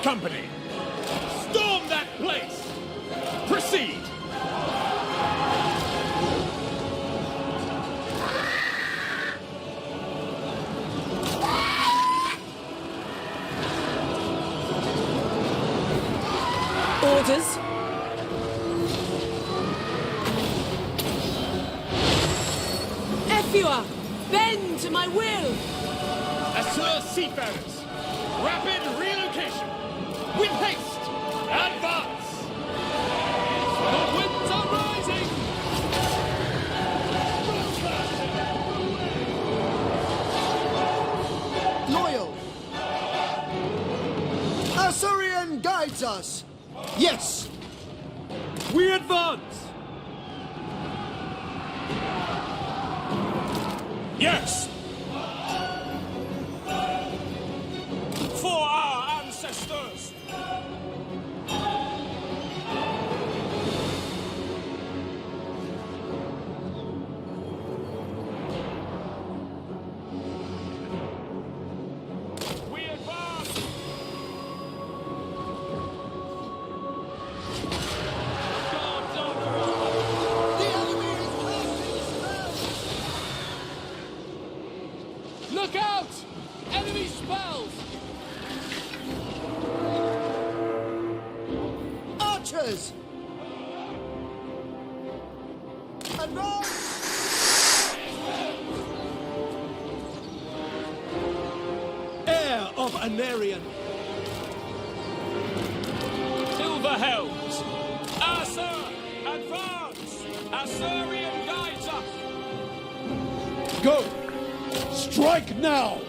company. Storm that place. Proceed. Orders. Efua, bend to my will. Assure seafarers. Rapid relocation. With haste. Advance. The winds are rising. Loyal. Assyrian guides us. Yes. We advance. Yes. For our ancestors. We advance. God's honor. The enemy is casting spells. Look out! Enemy spells! Archers. Advance. Heir of Anarion. Silver helms. Asa, advance. Assyrian guides us. Go! Strike now!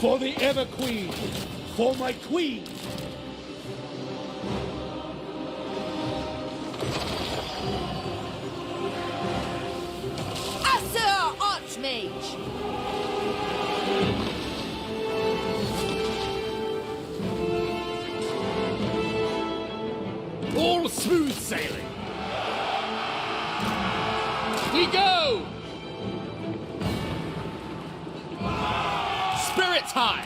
For the Ever Queen! For my queen! Assur Archmage. All smooth sailing. We go. Spirits high.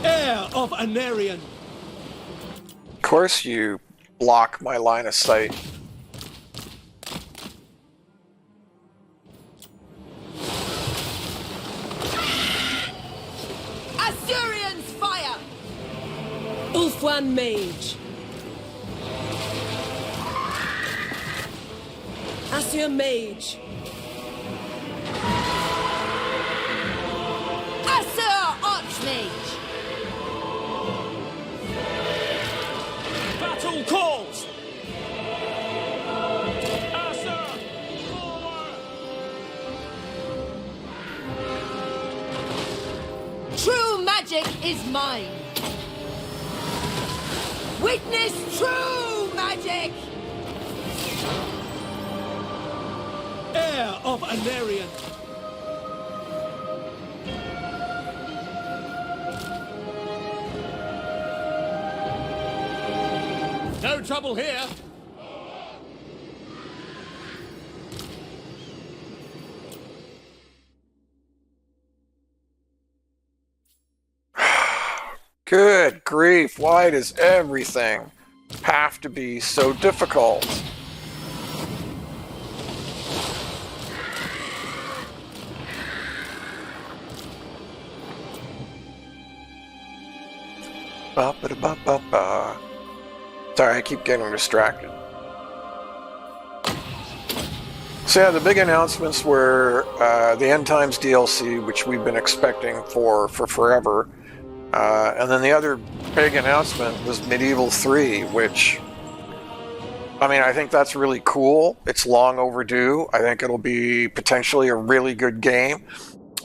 Heir of Anarion. Of course you block my line of sight. Assyrians fire. Ulfwan Mage. Assur Mage. Assur Archmage. Battle calls. Asa, forward. True magic is mine. Witness true magic. Heir of Anarion. No trouble here. Good grief, why does everything have to be so difficult? Ba-ba-da-ba-ba-ba. Sorry, I keep getting distracted. So yeah, the big announcements were the End Times DLC, which we've been expecting for forever. And then the other big announcement was Medieval 3, which, I mean, I think that's really cool. It's long overdue. I think it'll be potentially a really good game.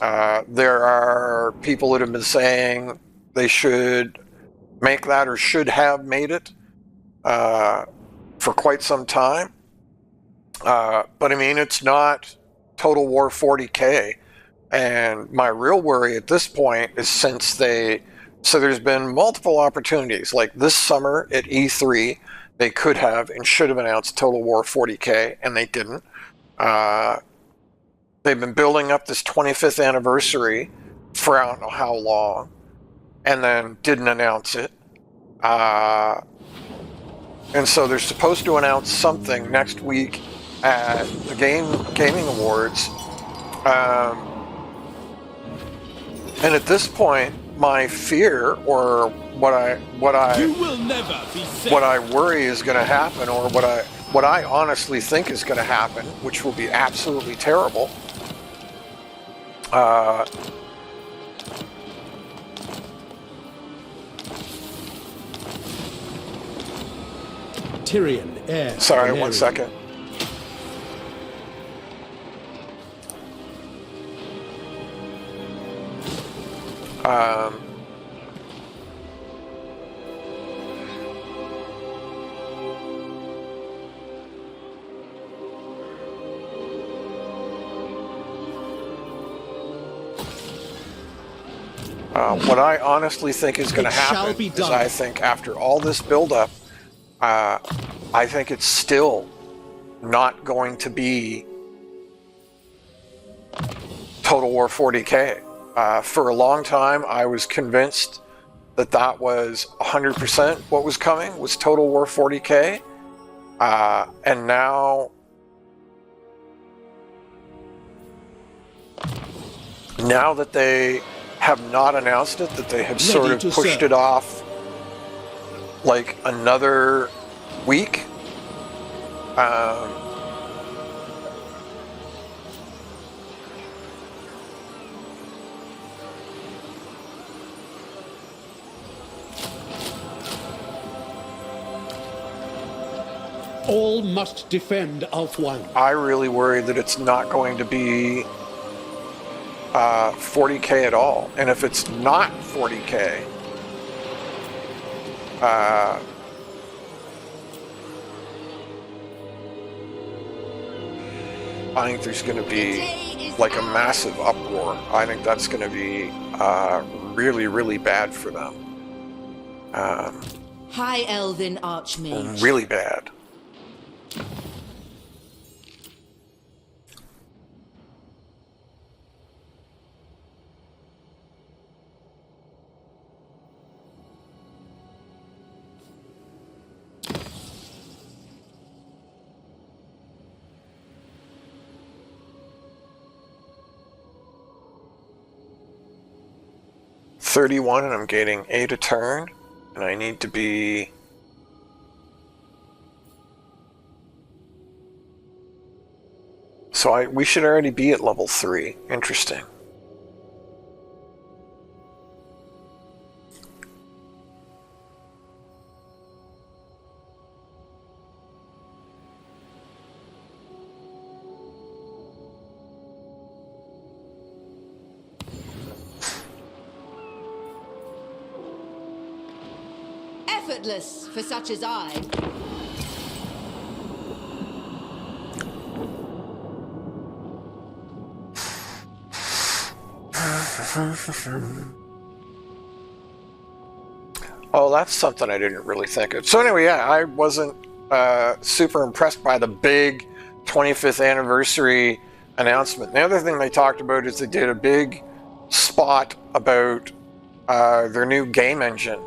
There are people that have been saying they should make that or should have made it for quite some time. But I mean, it's not Total War 40K. And my real worry at this point is so there's been multiple opportunities. Like this summer at E3, they could have and should have announced Total War 40K, and they didn't. They've been building up this 25th anniversary for I don't know how long, and then didn't announce it. And so they're supposed to announce something next week at the Gaming Awards. And at this point, my fear, or what I worry is going to happen, or what I honestly think is going to happen, which will be absolutely terrible. Tyrion, heir. Sorry, 1 second. What I honestly think is going to happen is I think after all this build-up, I think it's still not going to be Total War 40K. For a long time, I was convinced that was 100% what was coming, was Total War 40K. And now that they have not announced it, that they have sort of pushed it off like another week. All must defend Ulthuan. I really worry that it's not going to be 40K at all. And if it's not 40K, I think there's going to be like a massive uproar. I think that's going to be really, really bad for them. High Elven Archmage. Really bad. $31 and I'm gaining 8 a turn, and I need to be we should already be at level 3. Interesting. Effortless for such as I. Oh, that's something I didn't really think of. So anyway, yeah, I wasn't super impressed by the big 25th anniversary announcement. The other thing they talked about is they did a big spot about their new game engine.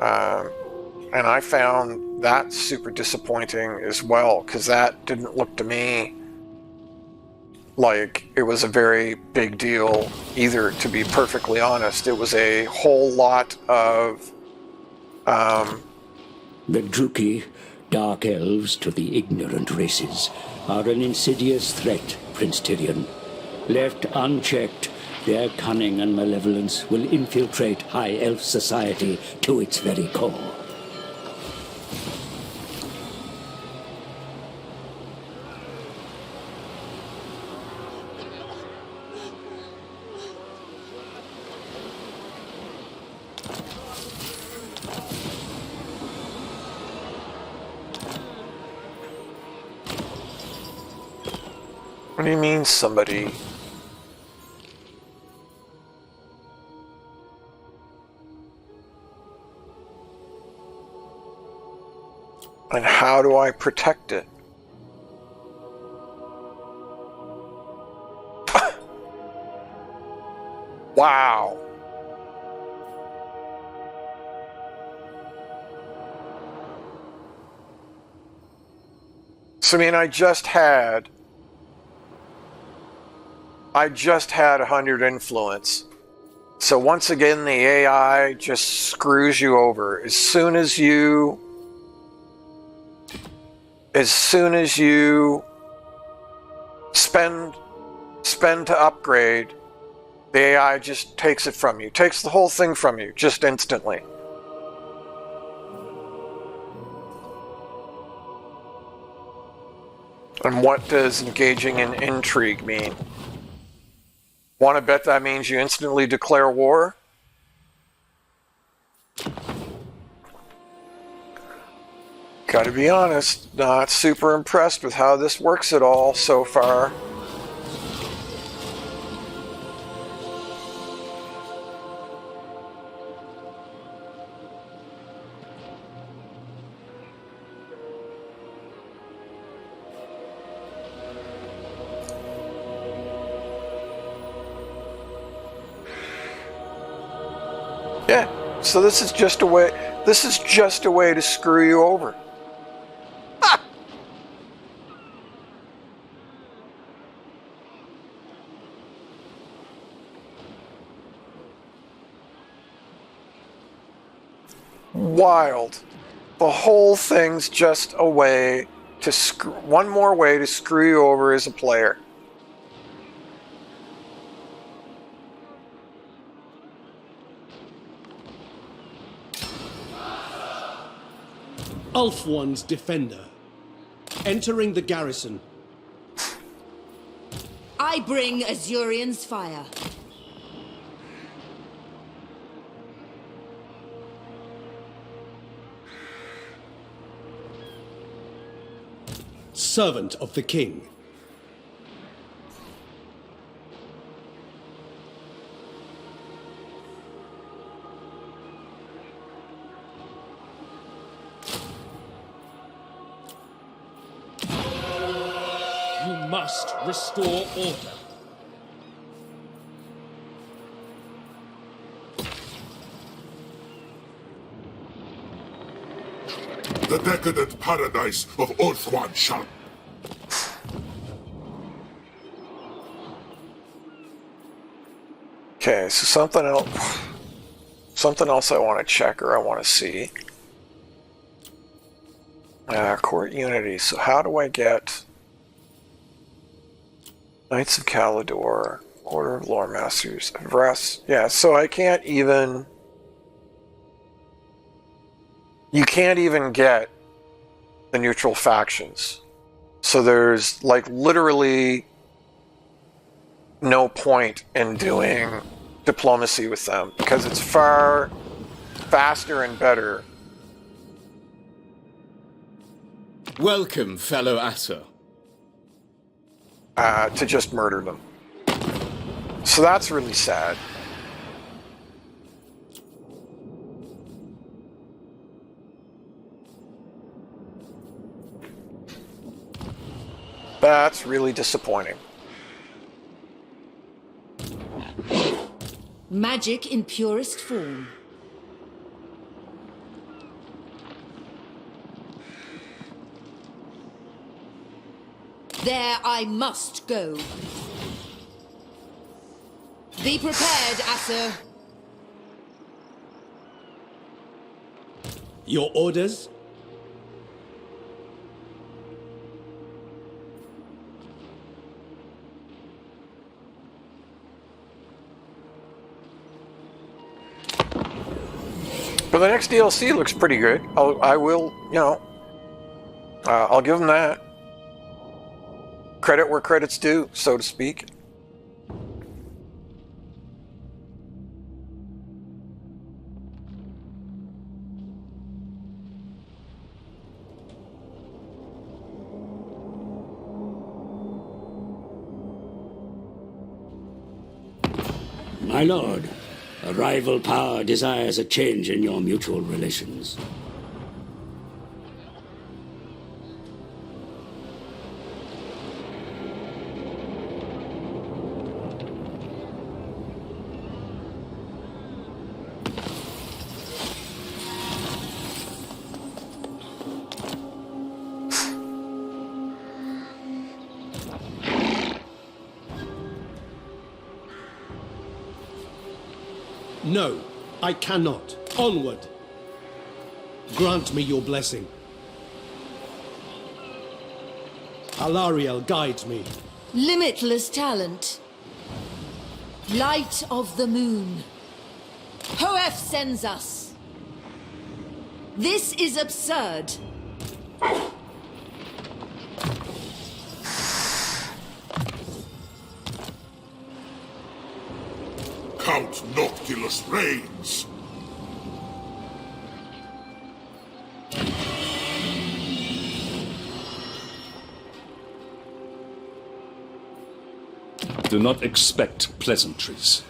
And I found that super disappointing as well, because that didn't look to me like it was a very big deal either, to be perfectly honest. It was a whole lot of The Druki, dark elves to the ignorant races, are an insidious threat, Prince Tyrion. Left unchecked, their cunning and malevolence will infiltrate High Elf society to its very core. What do you mean, somebody? And how do I protect it? Wow. So, I mean, I just had 100 influence. So once again, the AI just screws you over. As soon as you spend to upgrade, the AI just takes it from you. Takes the whole thing from you, just instantly. And what does engaging in intrigue mean? Want to bet that means you instantly declare war? Gotta be honest, not super impressed with how this works at all so far. Yeah, so this is just a way to screw you over. Ha! Wild. The whole thing's just a way to one more way to screw you over as a player. Ulf-One's defender. Entering the garrison. I bring Azurian's fire. Servant of the king. You must restore order. The decadent paradise of Ulthuan shall... Okay, so something else I want to check or I want to see. Court Unity. So how do I get Knights of Calidor, Order of Lore Masters, Vrest? Yeah, so I can't even... You can't even get the neutral factions. So there's, like, literally no point in doing diplomacy with them because it's far faster and better. Welcome, fellow Asser. To just murder them. So that's really sad. That's really disappointing. Magic in purest form. There I must go. Be prepared, Asser. Your orders? But the next DLC looks pretty good. I will, you know, I'll give them that. Credit where credit's due, so to speak. My lord, a rival power desires a change in your mutual relations. No, I cannot. Onward. Grant me your blessing. Alariel guides me. Limitless talent. Light of the moon. Hoef sends us. This is absurd. Count Noctilus reigns. Do not expect pleasantries.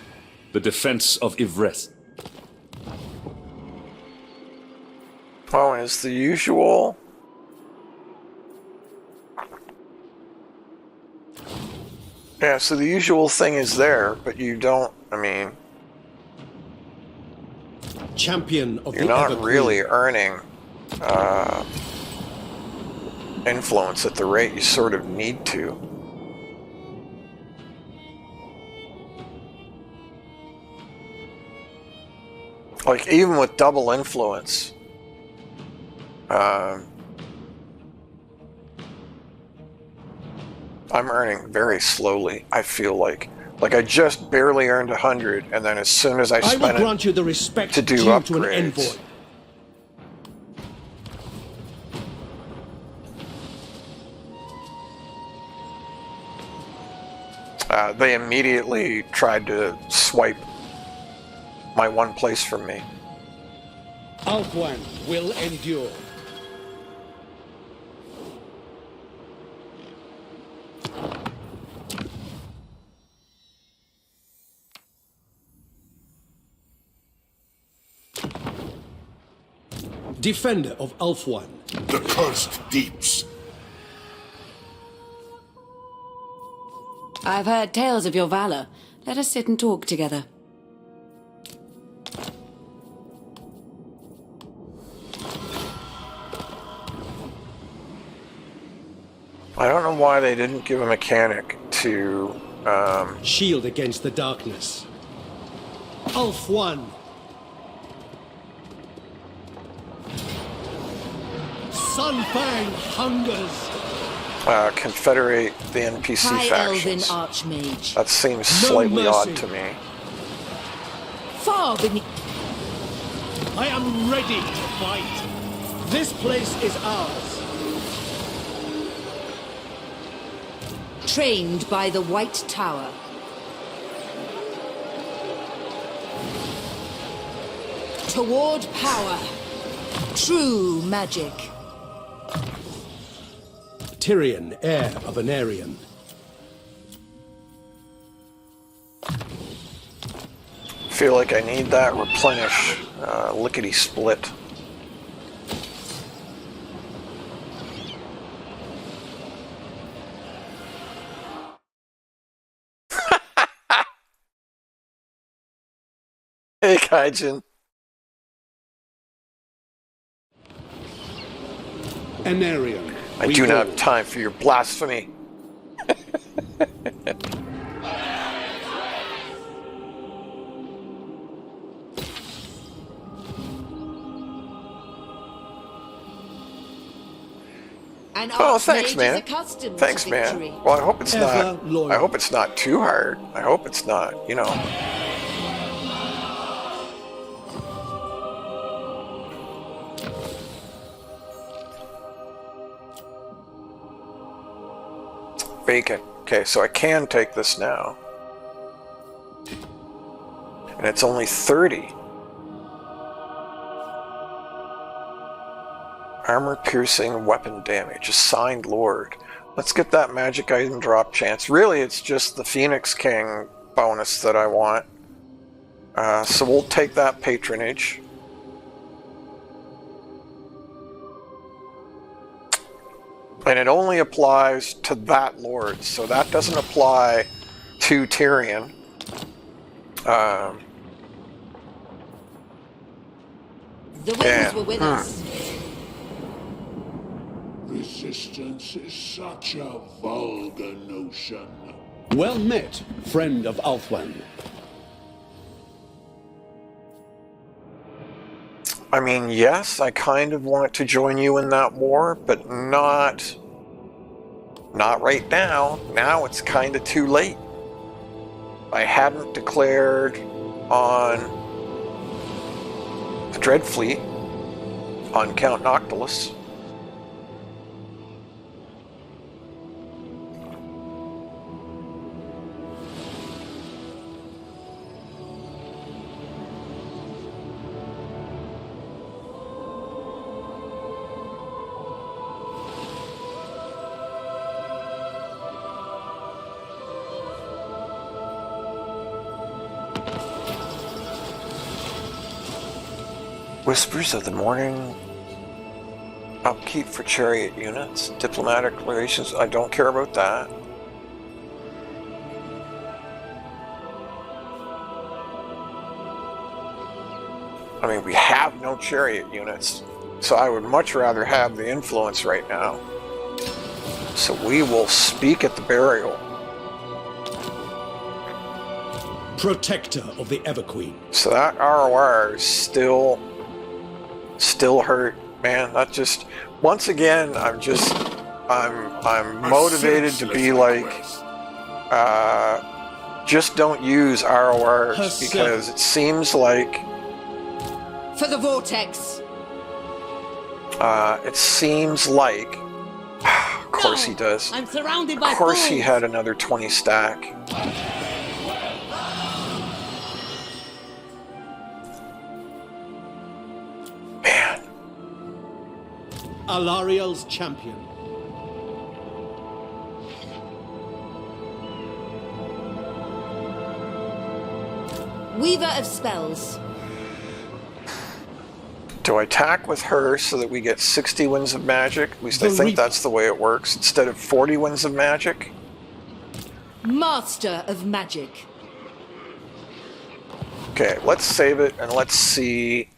The defense of Yvreth. Oh, and it's the usual. Yeah, so the usual thing is there, but you don't, I mean, Champion of you're the not Ever really Queen. earning influence at the rate you sort of need to. Like, even with double influence, I'm earning very slowly, I feel like. Like, I just barely earned 100, and then as soon as I I will spent grant it you the respect to do due upgrades, to an envoy. they immediately tried to swipe my one place from me. Alfwan will endure. Defender of Ulfwan. The cursed deeps. I've heard tales of your valor. Let us sit and talk together. I don't know why they didn't give a mechanic to Shield against the darkness. Ulfwan. Sunfang hungers. confederate the NPC High Elven factions. Archmage. That seems No slightly mercy. odd to me. Far beneath. I am ready to fight. This place is ours. Trained by the White Tower. Toward power. True magic. Tyrion, heir of an Aryan. Feel like I need that replenish lickety split. Hey, Kaijin. An Aryan. I do not have time for your blasphemy. An Oh, thanks, Archmage man. is accustomed Thanks, to man. victory. Well, I hope it's Ever not. loyal. I hope it's not too hard. I hope it's not. You know. Vacant. Okay, so I can take this now. And it's only 30. Armor-piercing weapon damage. Assigned Lord. Let's get that magic item drop chance. Really, it's just the Phoenix King bonus that I want. So we'll take that patronage. And it only applies to that Lord, so that doesn't apply to Tyrion. The winds were with us. Resistance is such a vulgar notion. Well met, friend of Ulthuan. I mean, yes, I kind of want to join you in that war, but not right now. Now it's kind of too late. I hadn't declared on the Dread Fleet, on Count Noctilus. Whispers of the Morning. Upkeep for chariot units. Diplomatic relations. I don't care about that. I mean, we have no chariot units, so I would much rather have the influence right now. So we will speak at the burial. Protector of the Everqueen. So that ROR is still hurt, man. That just, once again, I'm motivated to be like, just don't use RORs because it seems like For the vortex. it seems like, of course he does. I'm surrounded by Of course fools. he had another 20 stack. Man. Alariel's champion. Weaver of spells. Do I attack with her so that we get 60 winds of magic? At least I think that's the way it works. Instead of 40 winds of magic? Master of magic. Okay, let's save it and let's see.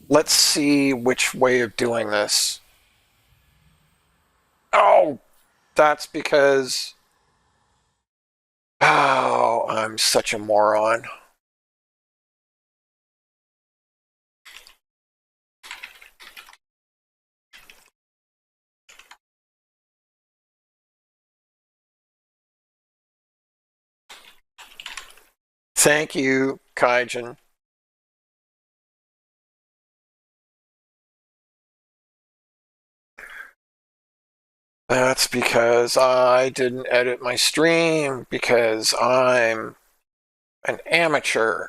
Let's see which way of doing this. Oh, that's because... Oh, I'm such a moron. Thank you, Kaijin. That's because I didn't edit my stream because I'm an amateur.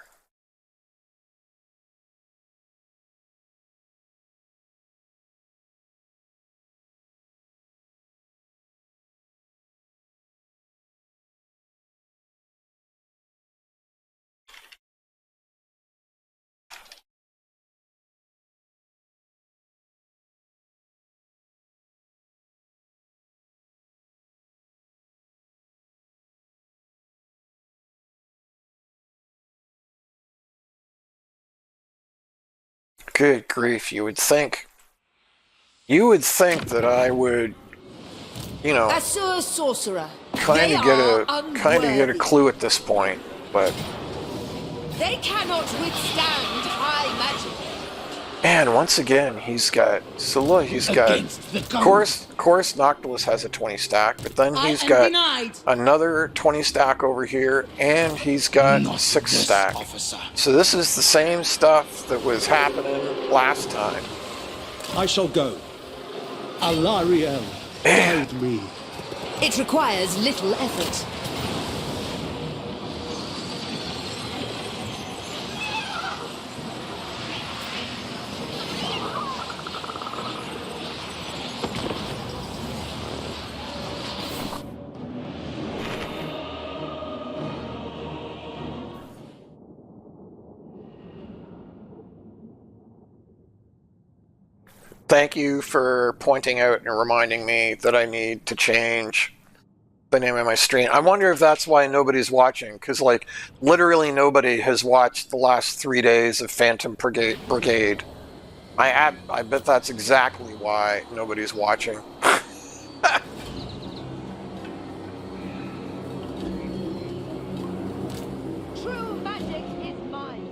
Good grief, you would think that I would, you know, Assur sorcerer. kind They of get are a unworthy. clue at this point, but They cannot withstand high magic. man, once again, he's got, so look, he's got, of course Noctilus has a 20 stack, but then he's got another 20 stack over here, and he's got 6 stack. So this is the same stuff that was happening last time. I shall go. Alariel Guide me. It requires little effort. Thank you for pointing out and reminding me that I need to change the name of my stream. I wonder if that's why nobody's watching, because like literally nobody has watched the last 3 days of Phantom Brigade. I bet that's exactly why nobody's watching. True magic is mine.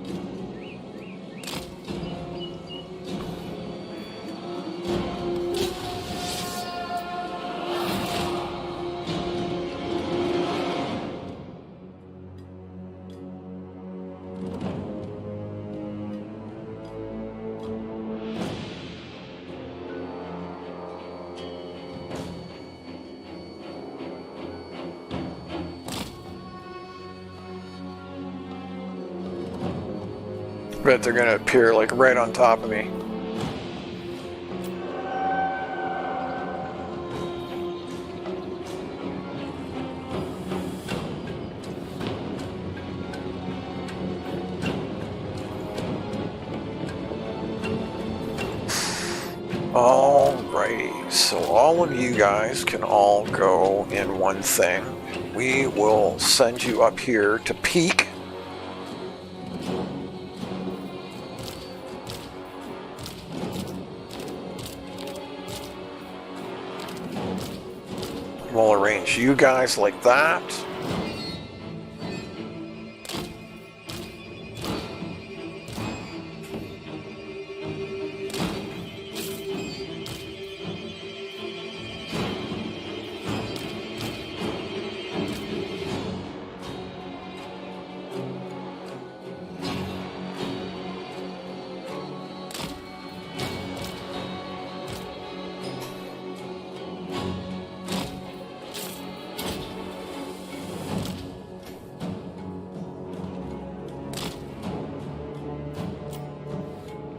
Bet they're gonna appear like right on top of me. Alrighty, so all of you guys can all go in one thing. We will send you up here to peek. We'll arrange you guys like that.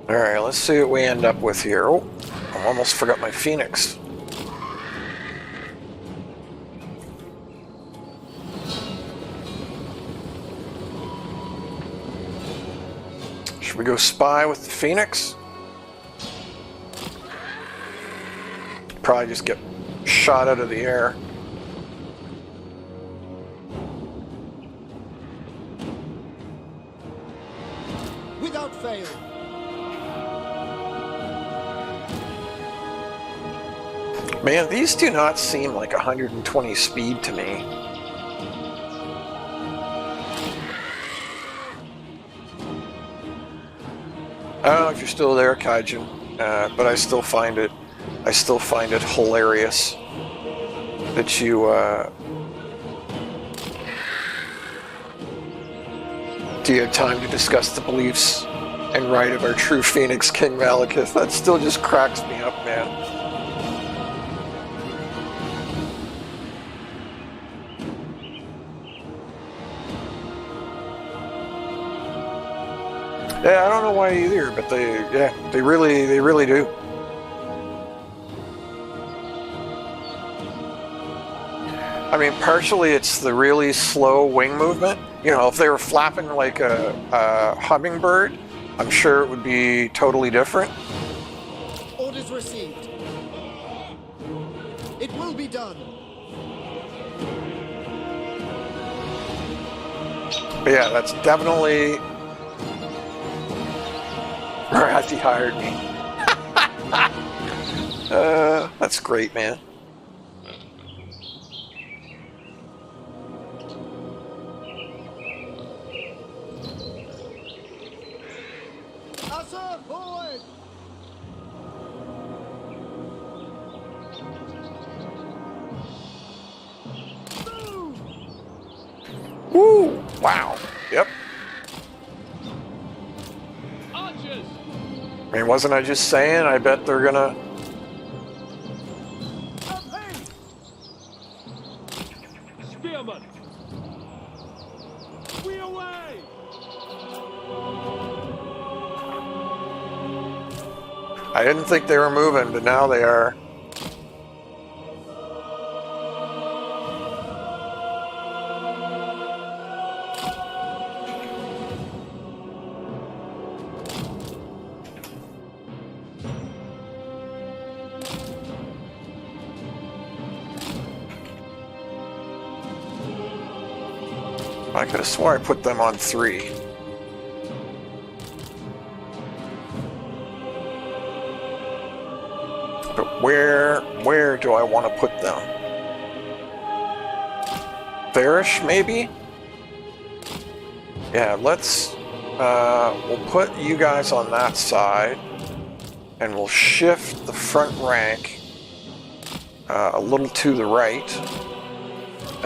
Alright, let's see what we end up with here. Oh, I almost forgot my Phoenix. Should we go spy with the Phoenix? Probably just get shot out of the air. Without fail. Man, these do not seem like 120 speed to me. I don't know if you're still there, Kaijin, but I still find it hilarious that you do you have time to discuss the beliefs and right of our true Phoenix King Malekith? That still just cracks me up, man. Yeah, I don't know why either, but they really do. I mean, partially it's the really slow wing movement. You know, if they were flapping like a hummingbird, I'm sure it would be totally different. Orders received. It will be done. But yeah, that's definitely... Rathy hired me. That's great, man. Asa, forward! Woo! Wow. Yep. Archers! I mean, wasn't I just saying? I bet they're gonna... Prepare! we away! I didn't think they were moving, but now they are. I could have swore I put them on 3. But where do I want to put them? There-ish, maybe? Yeah, let's, we'll put you guys on that side, and we'll shift the front rank a little to the right,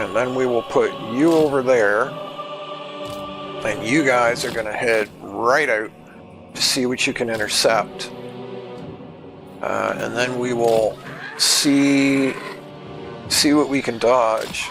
and then we will put you over there, and you guys are going to head right out to see what you can intercept. And then we will see what we can dodge.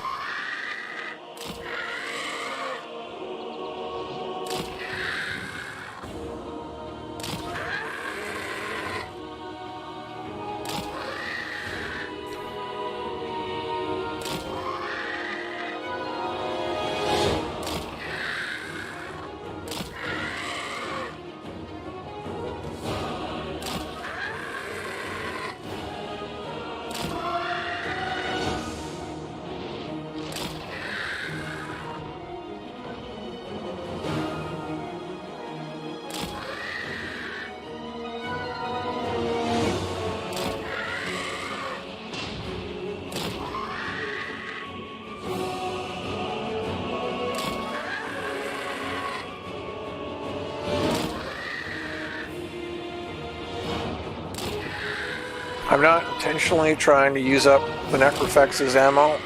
I'm not intentionally trying to use up the Necrofex's ammo,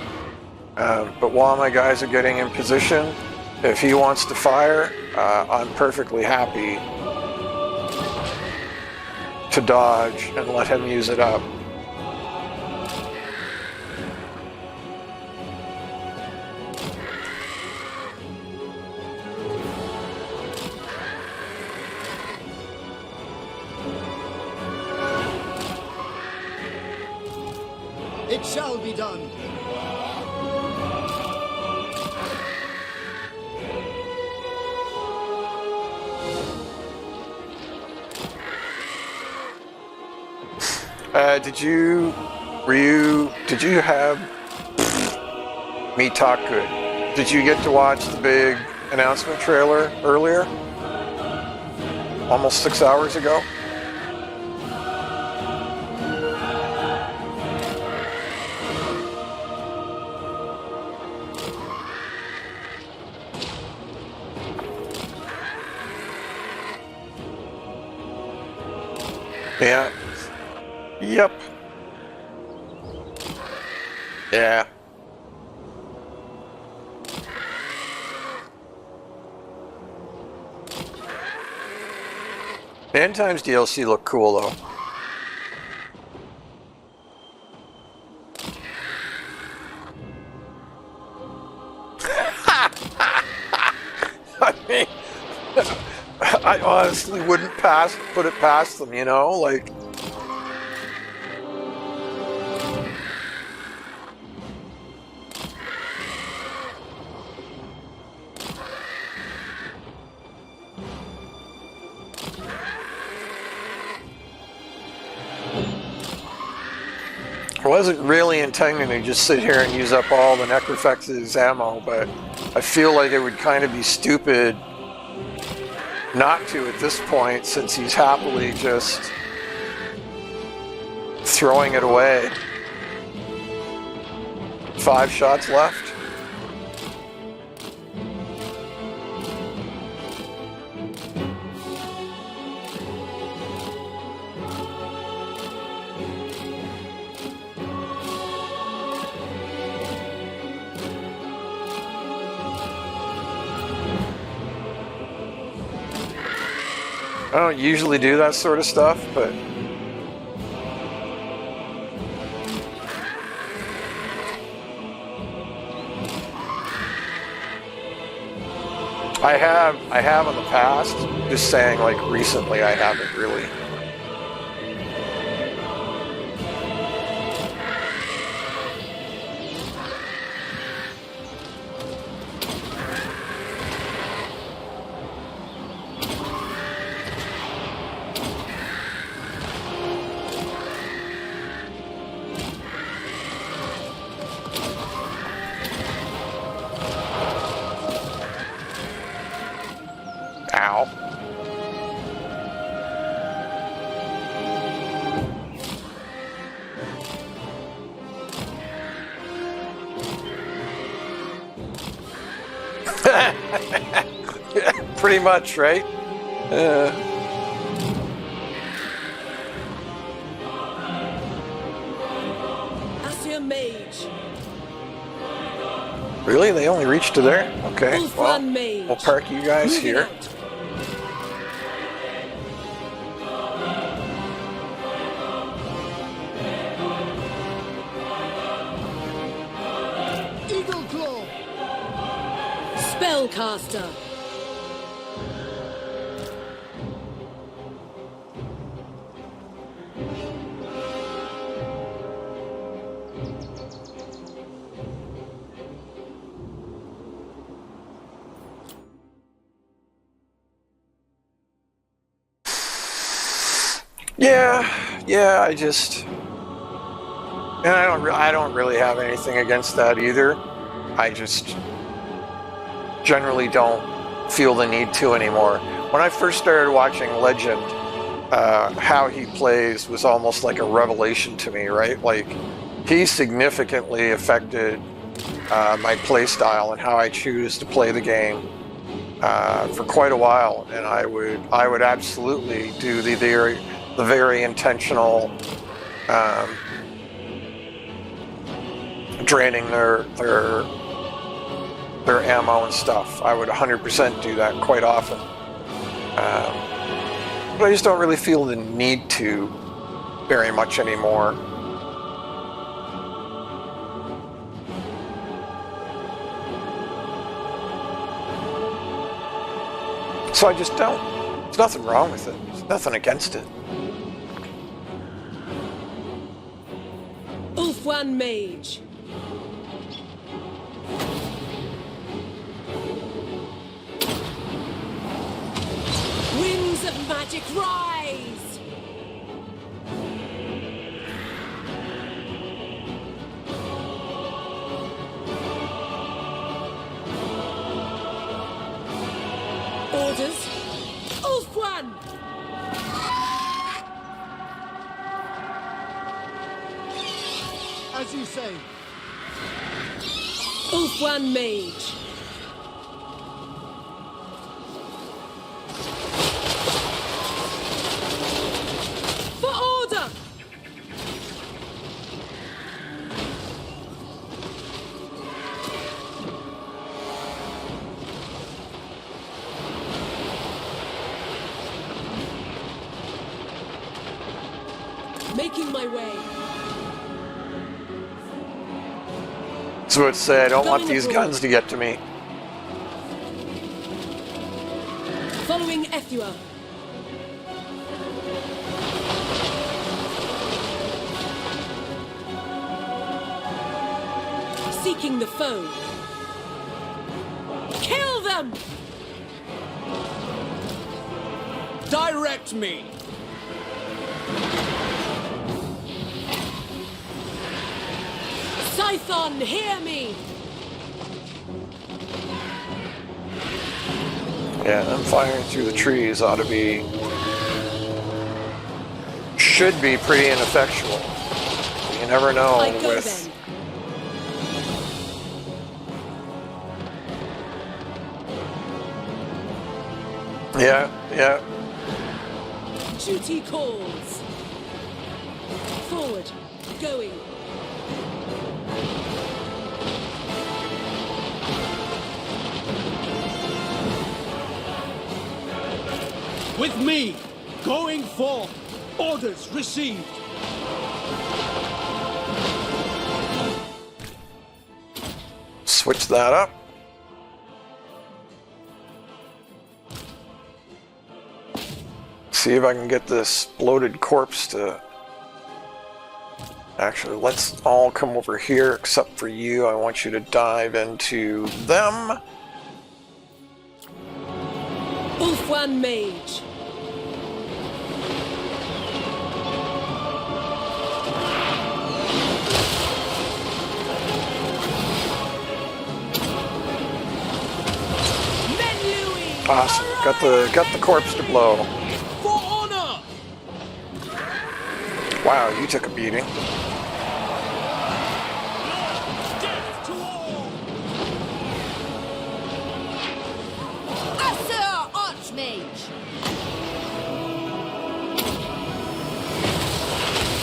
but while my guys are getting in position, if he wants to fire, I'm perfectly happy to dodge and let him use it up. It shall be done. Did you have me talk good? Did you get to watch the big announcement trailer earlier? Almost 6 hours ago? Yeah. Yep. Yeah. The End Times DLC looked cool though. I mean, I honestly wouldn't put it past them, you know, like. I wasn't really intending to just sit here and use up all the Necrofex's ammo, but I feel like it would kind of be stupid not to at this point, since he's happily just throwing it away. 5 shots left. I don't usually do that sort of stuff, but I have in the past. Just saying, like recently, I haven't really. Ow. Pretty much, right? Assia Mage. Really? They only reach to there? Okay. Wolf Well, Run Mage. we'll park you guys Moving here. out. Eagle Claw. Spellcaster. Yeah, I just, and I don't really have anything against that either. I just generally don't feel the need to anymore. When I first started watching Legend, how he plays was almost like a revelation to me, right? Like, he significantly affected my play style and how I choose to play the game for quite a while, and I would absolutely do the very intentional draining their ammo and stuff. I would 100% do that quite often, but I just don't really feel the need to very much anymore. So I just don't. There's nothing wrong with it. There's nothing against it. Ulfwan Mage. Winds of magic rise! Orders. Ulfwan! As you say. Ulfwan Mage. For order! Making my way. So I'd say I don't want these guns to get to me. Following Ethua. Seeking the foe. Kill them! Direct me! Scython, hear me! Yeah, them firing through the trees ought to be... should be pretty ineffectual. You never know I go with... then. Yeah. Duty calls. Forward. Going. With me! Going forth! Orders received! Switch that up. see if I can get this bloated corpse to... Actually, let's all come over here except for you. I want you to dive into them. Ulfwan Mage. Awesome. Got the corpse to blow. For honor! Wow, you took a beating. Death to all! Asur Archmage.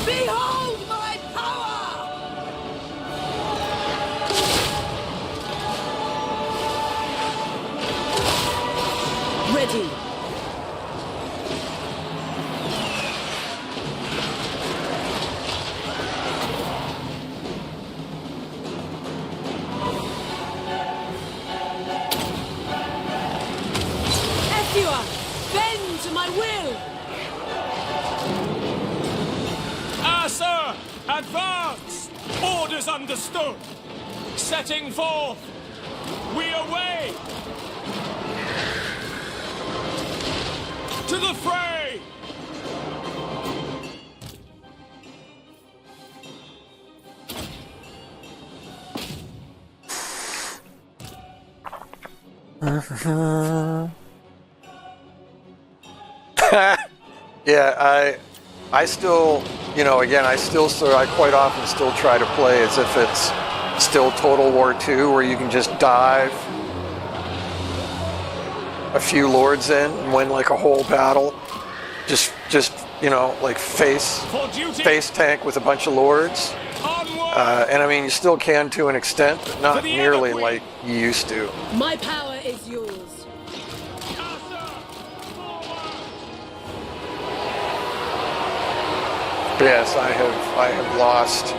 Behold my power! Ready. Ethua, bend to my will. Asur, advance! Orders understood. Setting forth. We away! To the fray! Yeah, I still, you know, again, I quite often still try to play as if it's still Total War II, where you can just dive a few lords in and win like a whole battle. Just you know, like face tank with a bunch of lords. And I mean, you still can to an extent, but not nearly like you used to. My power is yours. Yes, I have lost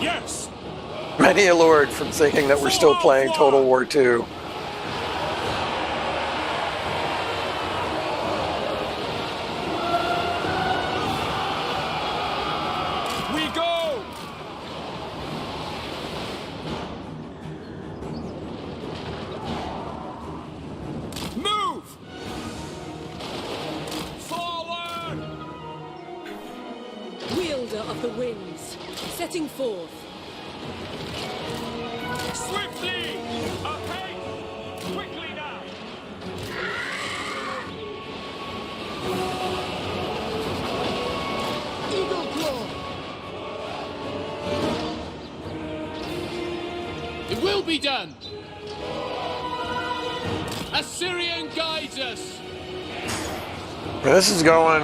Yes. many a lord from thinking that we're still playing Total War II. We go. Move. Forward. Wielder of the winds, setting forth. Swiftly. Apace. Quickly now. Eagle Claw! It will be done. Assyrian guides us. This is going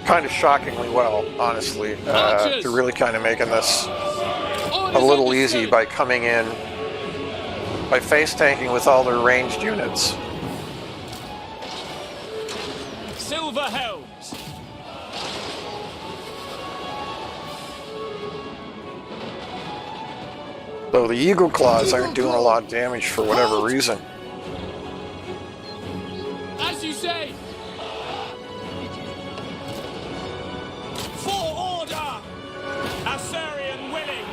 kind of shockingly well, honestly. They're really kind of making this a little easy by coming in, by face tanking with all their ranged units. Silver helms. Though the Eagle Claws aren't doing a lot of damage for whatever reason. As you say. For order. Assyrian willing.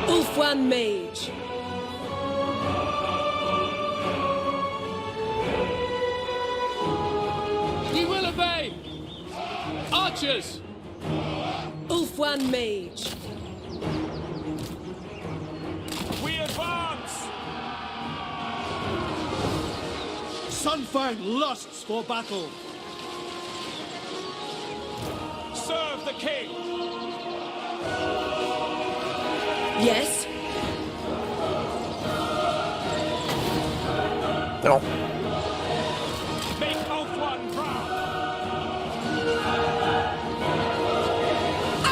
Ulfwan Mage. We will obey. Archers. Ulfwan Mage. We advance. Sunfang lusts for battle. Serve the king. Yes. No. Make Ulfwan proud.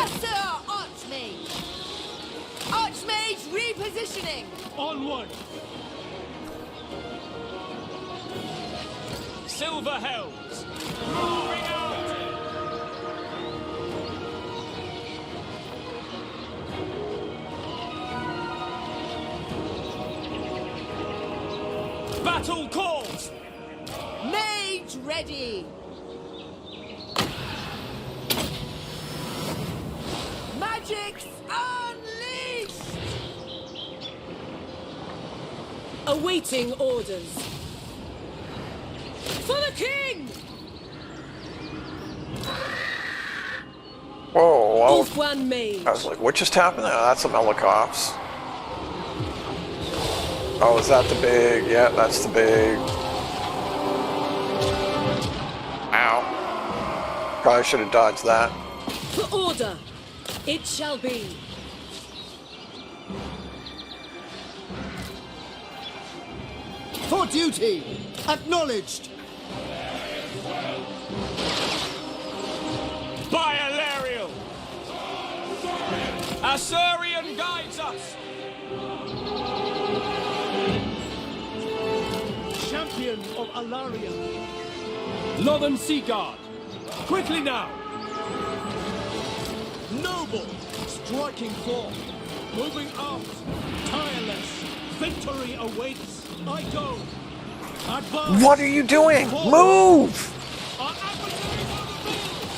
Asur Archmage. Archmage repositioning. Onward. Silver helms. Moving out. Battle calls. Mage Get ready! Magic's unleashed! Awaiting orders. For the king! Whoa, well, One mage. I was like, what just happened? Oh, that's a Melikoff's. Oh, is that the big? Yeah, that's the big. Ow. Probably should have dodged that. For order, it shall be. For duty! Acknowledged! By Alariel! Assyrian guides us! Champion of Alaria! Northern Sea Guard! Quickly now! Noble! Striking forth! Moving out! Tireless! Victory awaits! I go! Advance! What are you doing? Move!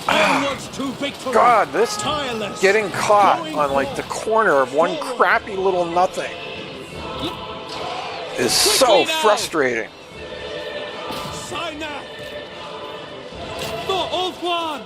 Onwards to victory! God, this Tireless! getting caught Going on like the corner of one crappy little nothing is so frustrating. Sign up! For Oath One!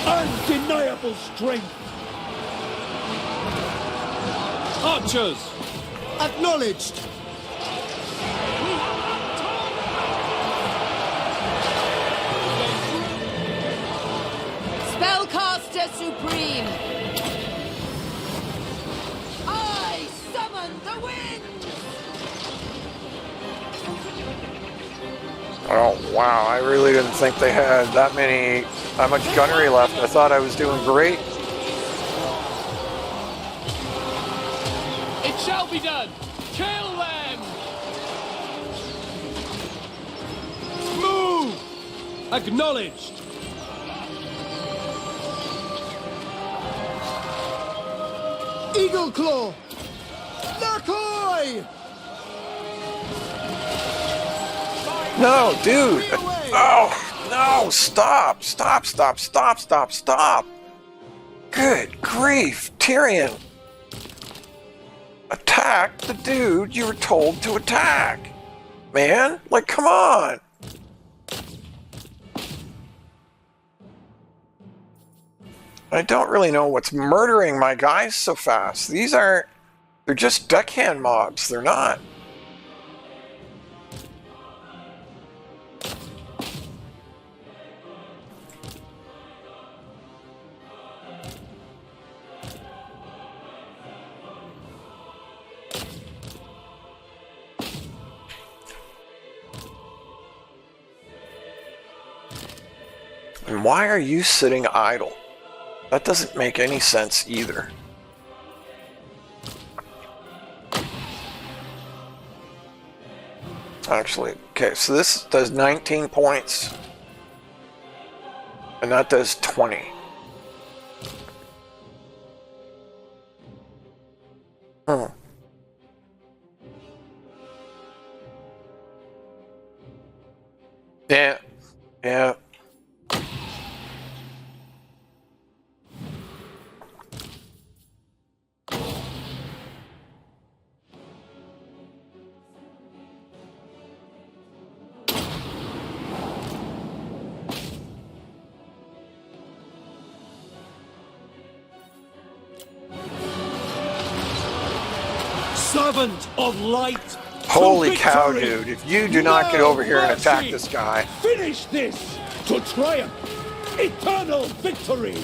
Undeniable strength! Archers! Acknowledged! Spellcaster Supreme! I summon the winds! Oh wow, I really didn't think they had that much gunnery left. I thought I was doing great. It shall be done! Kill them! Move! Acknowledged! Eagle Claw! Narkoi! No, dude! Oh, no! Stop! Stop, stop, stop, stop, stop! Good grief, Tyrion! Attack the dude you were told to attack! Man, like, come on! I don't really know what's murdering my guys so fast. They're just deckhand mobs, they're not. And why are you sitting idle? That doesn't make any sense either. Actually, okay, so this does 19 points. And that does 20. Hmm. Yeah. Yeah. Servant of light! Holy cow, dude. If you do not get over here and attack this guy. Finish this! To triumph! Eternal victory!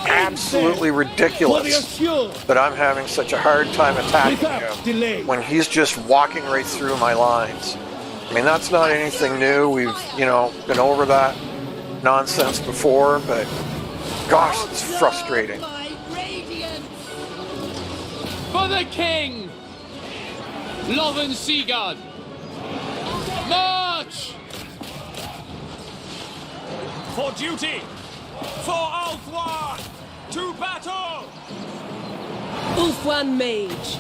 absolutely ridiculous that I'm having such a hard time attacking him when he's just walking right through my lines. I mean, that's not anything new. We've, been over that nonsense before, but gosh, it's frustrating. For the king! Loven Seagard! March! For duty! For Althwan! To battle! Ulfwan Mage.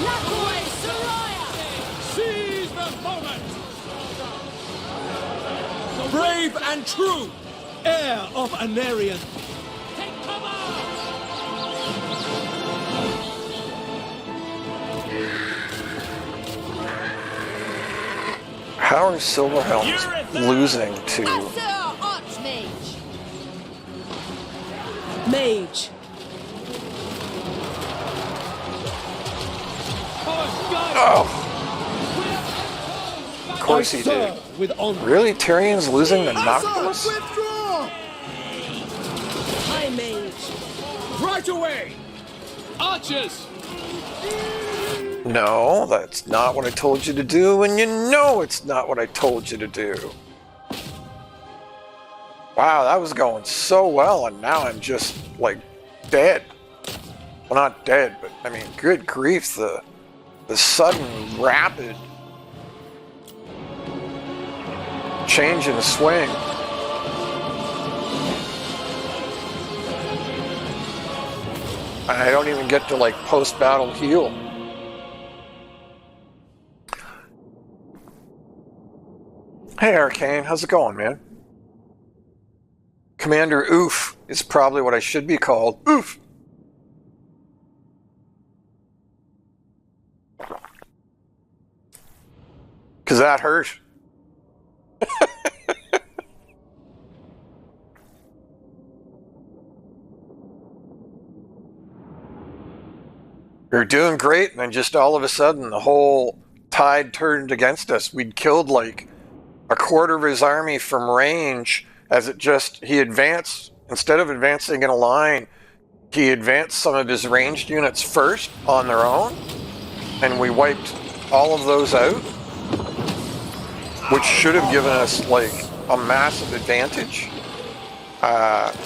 Lakoi Soraya! Seize the moment! Brave and true! Heir of Anarion! Take cover! How are Silverhelms losing to... Sir Archmage! Mage. Oh! Of course he did. Really? Tyrion's losing to Noctilus? High Mage. Right away! Archers! No, that's not what I told you to do, and you know it's not what I told you to do. Wow, that was going so well, and now I'm just, like, dead. Well, not dead, but, I mean, good grief, the sudden, rapid change in swing. I don't even get to, like, post-battle heal. Hey, Arcane, how's it going, man? Commander Oof is probably what I should be called. Oof! Because that hurt. You're doing great, and then just all of a sudden the whole tide turned against us. We'd killed like a quarter of his army from range as he advanced. Instead of advancing in a line, he advanced some of his ranged units first on their own, and we wiped all of those out, which should have given us like a massive advantage. And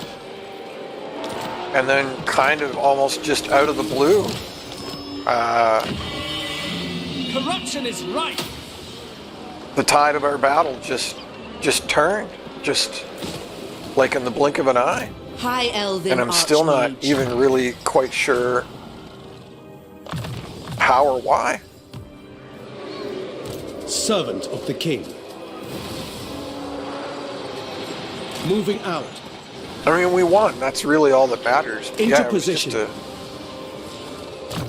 then kind of almost just out of the blue, Corruption is right! the tide of our battle just turned, just like in the blink of an eye. High Elven And I'm still not Archmage. even really quite sure how or why. Servant of the king. Moving out. I mean, we won. That's really all that matters. But Into yeah, it was just position.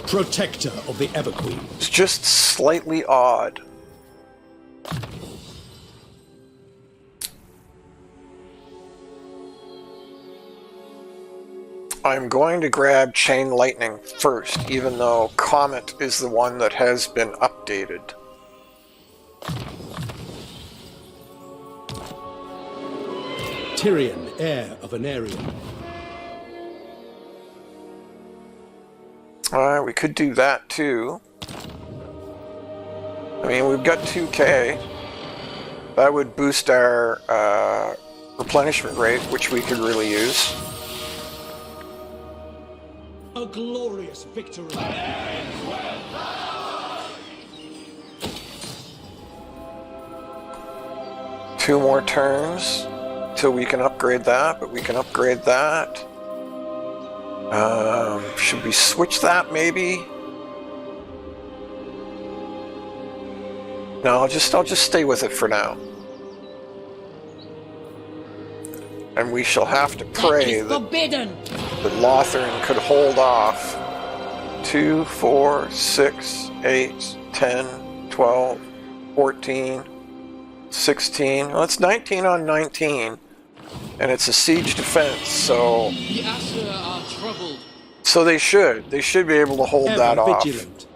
Protector of the Everqueen. it's just slightly odd. I'm going to grab Chain Lightning first, even though Comet is the one that has been updated. Tyrion, heir of Anarion. Alright, we could do that too. I mean, we've got 2k. That would boost our replenishment rate, which we could really use. A glorious victory. 2 more turns till we can upgrade that, but we can upgrade that. Should we switch that maybe? No, I'll just stay with it for now. And we shall have to pray that Lothern could hold off. 2, 4, 6, 8, 10, 12, 14, 16. Well, it's 19 on 19. And it's a siege defense, so... The Asher are troubled. So they should be able to hold that off. Vigilant.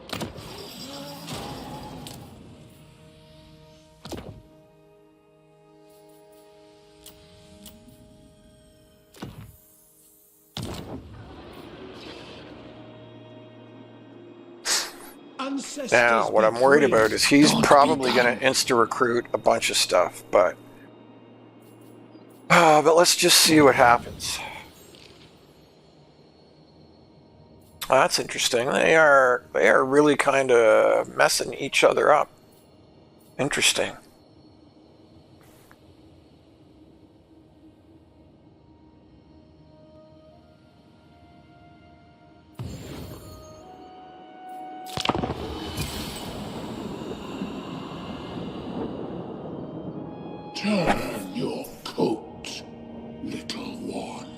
ancestors Now, what be I'm worried praised. about is he's Don't probably be going to insta-recruit a bunch of stuff, but let's just see what happens. That's interesting. They are really kind of messing each other up. Interesting. Turn your coat, little one.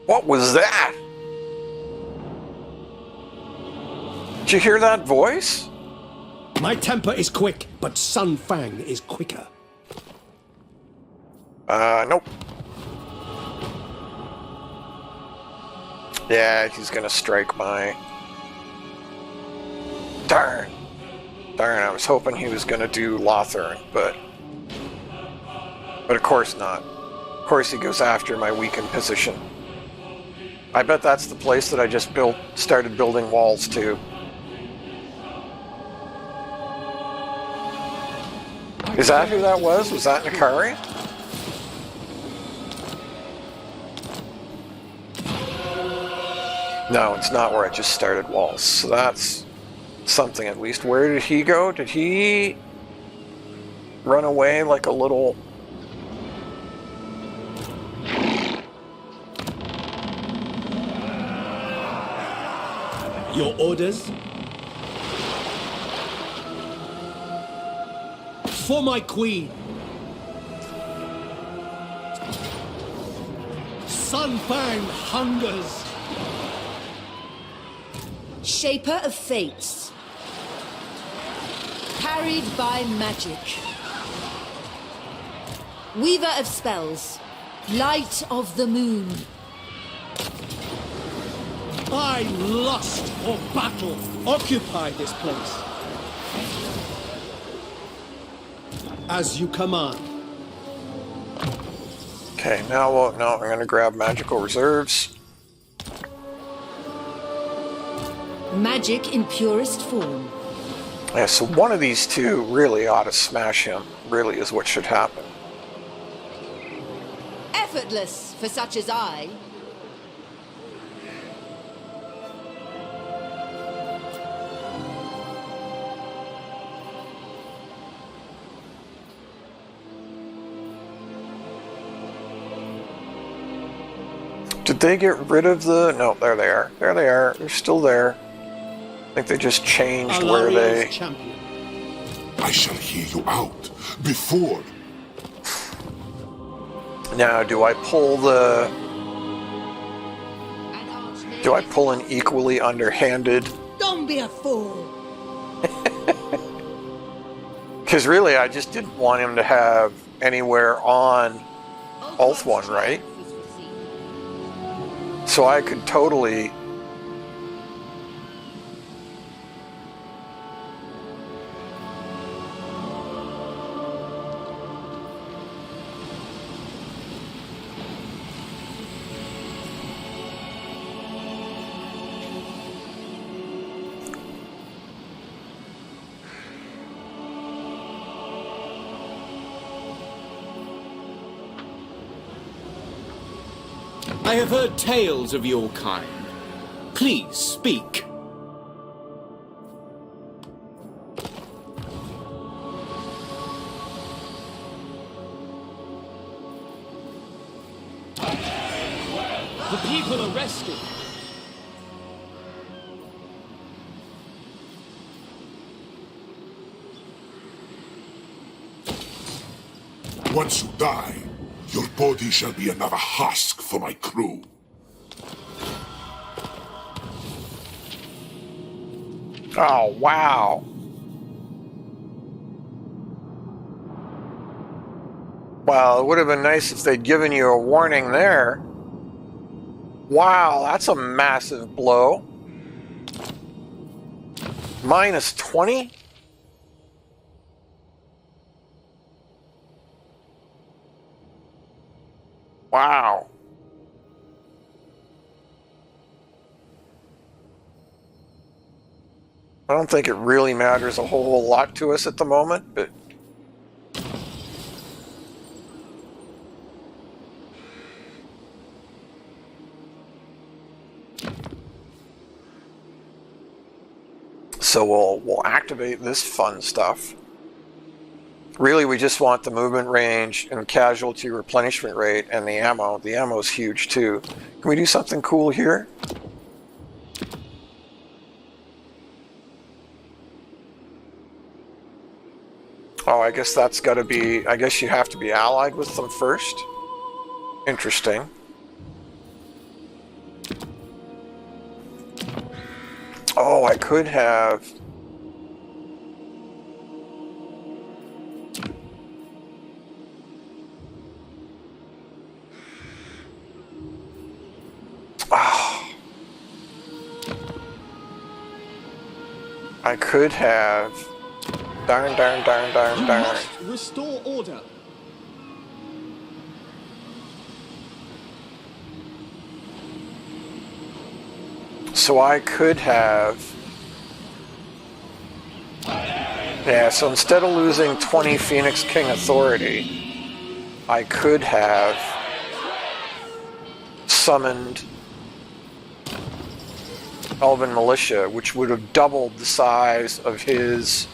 What was that? Did you hear that voice? My temper is quick, but Sun Fang is quicker. Nope. Yeah, he's gonna strike my... Darn. Darn, I was hoping he was gonna do Lothern, but of course not. Of course he goes after my weakened position. I bet that's the place that I just started building walls to. Is that who that was? Was that Nakari? No, it's not where I just started walls. So that's something at least. Where did he go? Did he run away like a little... Your orders? For my queen. Sun Fang hungers. Shaper of fates. Carried by magic. Weaver of spells. Light of the moon. I lust for battle. Occupy this place. As you command. Okay, now I'm going to grab magical reserves. Magic in purest form. Yeah, so one of these two really ought to smash him, really is what should happen. Effortless for such as I. Did they get rid of the... No, there they are. There they are. They're still there. I think they just changed where they... Champion. I shall hear you out before. Now, do I pull the... Do I pull an equally underhanded... Don't be a fool. Because really, I just didn't want him to have anywhere on Ulthuan, right? So I could totally... I have heard tales of your kind. Please speak. The people arrested. Once you die, your body shall be another husk for my crew. Oh, wow. Well, it would have been nice if they'd given you a warning there. Wow, that's a massive blow. Minus 20? Wow. I don't think it really matters a whole lot to us at the moment, but... So we'll activate this fun stuff. Really, we just want the movement range and casualty replenishment rate and the ammo. The ammo is huge too. Can we do something cool here? Oh, I guess that's got to be... I guess you have to be allied with them first. Interesting. Oh, I could have... Oh. I could have... Darn. You must restore order. So I could have... Yeah, so instead of losing 20 Phoenix King authority, I could have summoned Elven Militia, which would have doubled the size of his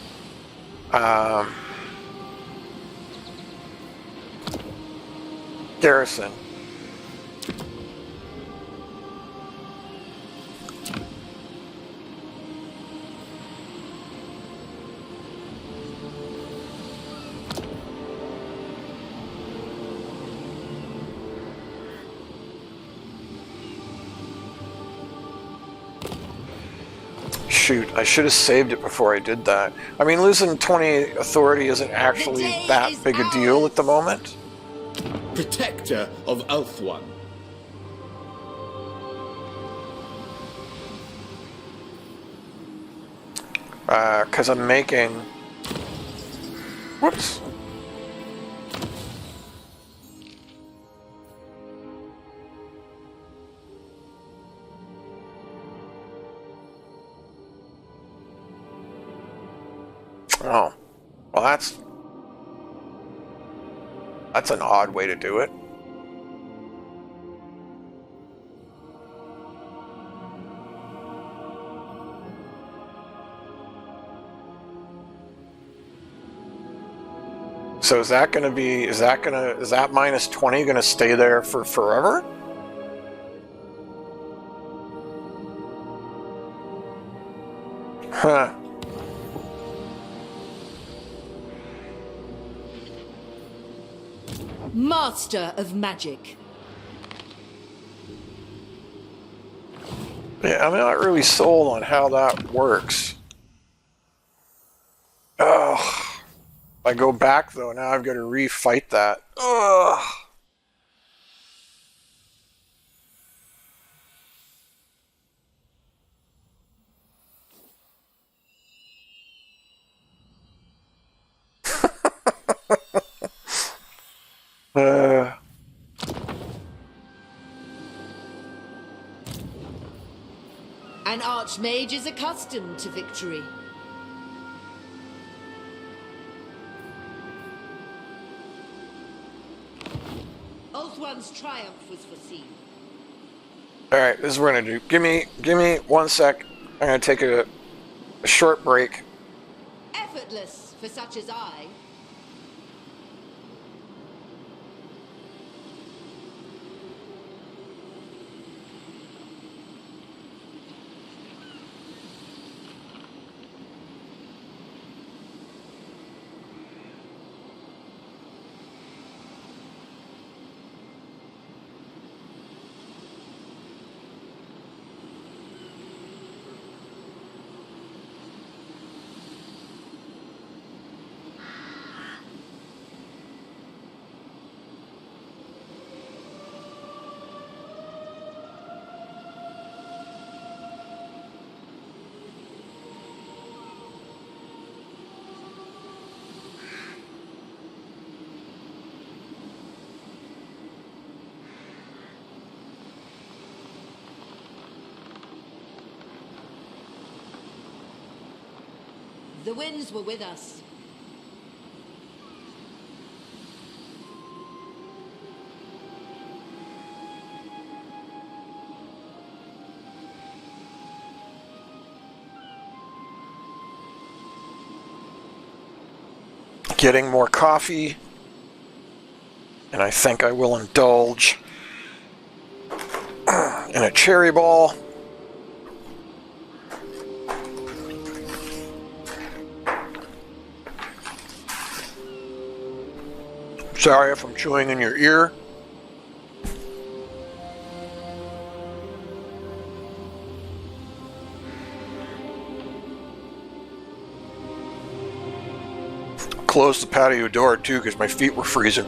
garrison. Shoot, I should have saved it before I did that. I mean, losing 20 authority isn't actually that big a deal at the moment. Protector of Ulthuan. Because I'm making... Whoops. Oh, well that's an odd way to do it. So is that minus 20 gonna stay there for forever? Huh. Master of Magic. Yeah, I'm not really sold on how that works. Ugh. If I go back though, now I've got to refight that. Ugh. An archmage is accustomed to victory. Ulthuan's triumph was foreseen. Alright, this is what we're gonna do. Give me 1 sec. I'm gonna take a short break. Effortless for such as I. The winds were with us. Getting more coffee, and I think I will indulge in a cherry ball. Sorry if I'm chewing in your ear. Closed the patio door too because my feet were freezing.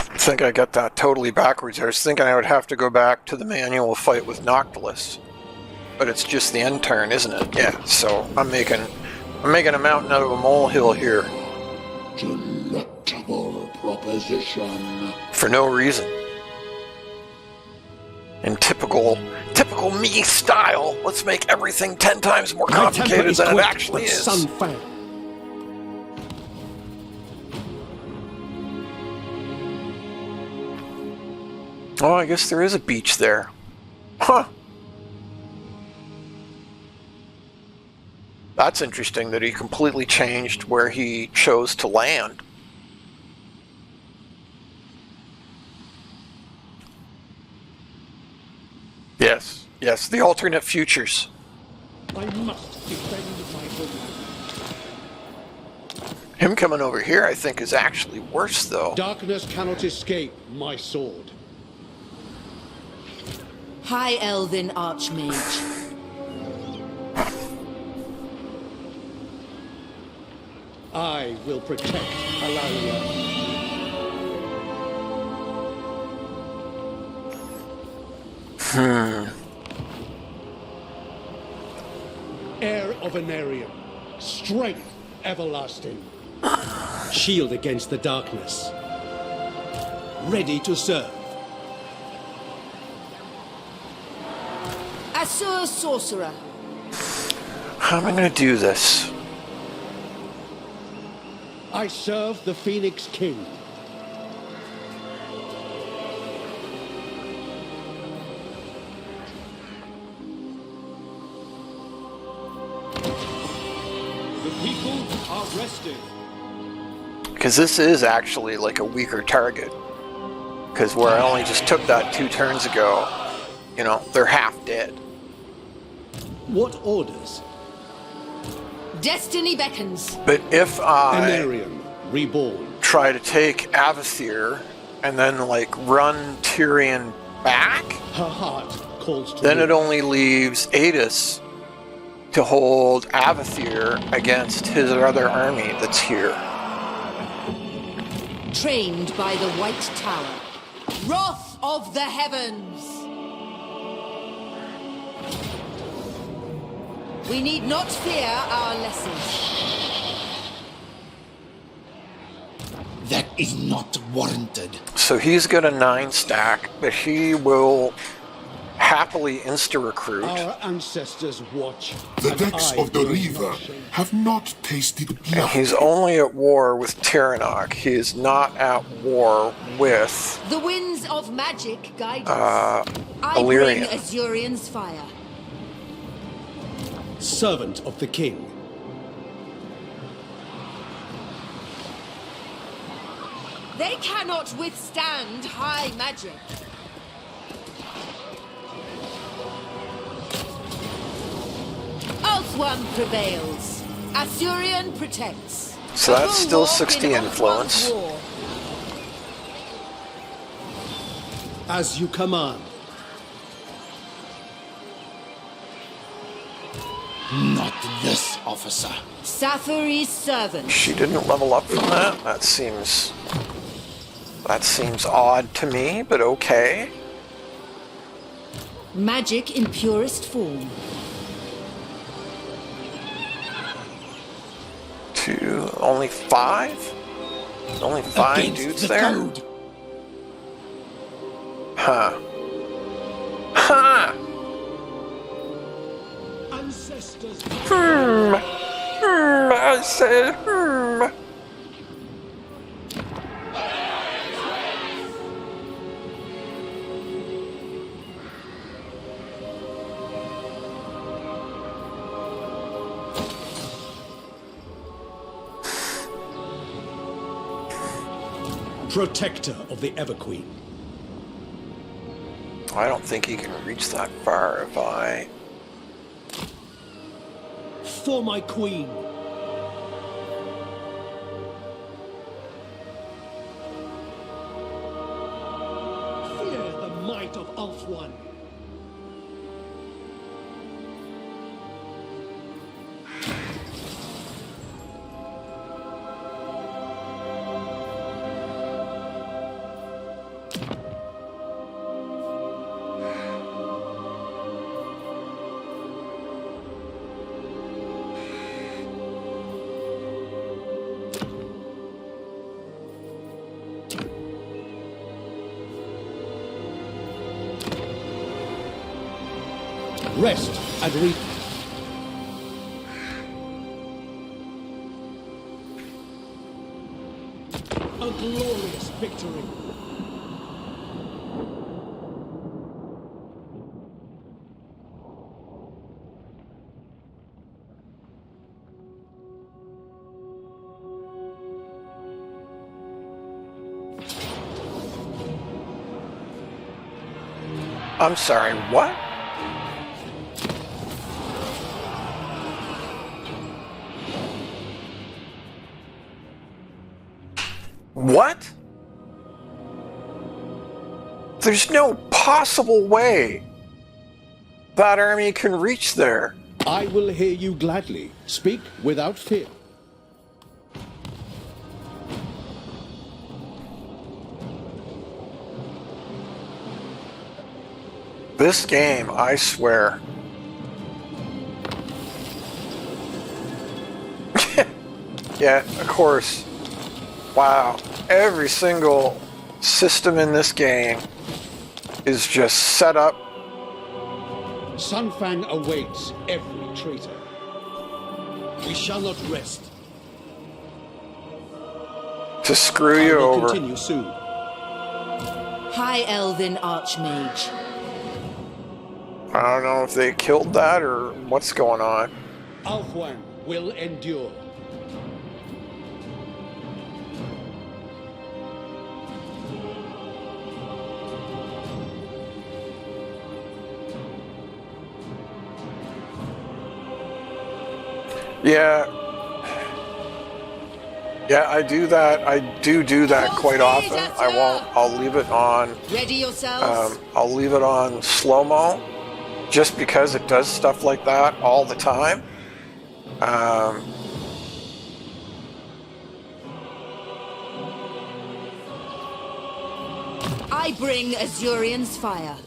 I think I got that totally backwards. I was thinking I would have to go back to the manual fight with Noctilus, but it's just the end turn, isn't it? Yeah. So I'm making a mountain out of a molehill here. Delectable proposition. For no reason. In typical me style, let's make everything 10 times more complicated than it actually is. Sun Fan. Oh, I guess there is a beach there. Huh. That's interesting that he completely changed where he chose to land. Yes, the alternate futures. I must defend my homeland. Him coming over here, I think, is actually worse, though. Darkness cannot escape my sword. High Elven Archmage. I will protect Alaria. Heir of Anarium, strength everlasting. Shield against the darkness. Ready to serve. Assur Sorcerer. How am I going to do this? I serve the Phoenix King. The people are resting. Because this is actually like a weaker target. Because where I only just took that 2 turns ago, you know, they're half dead. What orders? Destiny beckons. But if I Anarium, reborn. try to take Avathir and then like run Tyrion back, Her heart calls to then me. it only leaves Adis to hold Avathir against his other army that's here. Trained by the White Tower. Wrath of the Heavens. We need not fear our lessons. is not warranted. So he's got a 9 stack, but he will happily insta-recruit. Our ancestors watch. The and decks I of the will river not shame. have not tasted And blood. he's only at war with Tyrion. He is not at war with The winds of magic guide us. I bring Illyrian. Azurion's fire. Servant of the king. They cannot withstand high magic. Ulthuan prevails. Azurion protects. So that's Who still walk 60 in influence. Ulthuan's war. As you command. Not this, officer. Sathari's servant. She didn't level up from that. That seems odd to me, but okay. Magic in purest form. Only 5? Only 5 Against dudes the there? code. Huh. Huh! Ancestors. I said, Protector of the Everqueen. I don't think he can reach that far if I... For my queen. Fear the might of Ulthuan. Rest and reap. A glorious victory. I'm sorry, what? What? There's no possible way that army can reach there. I will hear you gladly. Speak without fear. This game, I swear. Yeah, of course. Wow. Every single system in this game is just set up. Sunfang awaits every traitor. We shall not rest. To screw you I will over. continue soon. High Elven Archmage. I don't know if they killed that or what's going on. Ulthuan will endure. Yeah, I do that. I do that quite often. I'll leave it on. Ready yourselves. I'll leave it on slow-mo, just because it does stuff like that all the time. I bring Azurion's fire.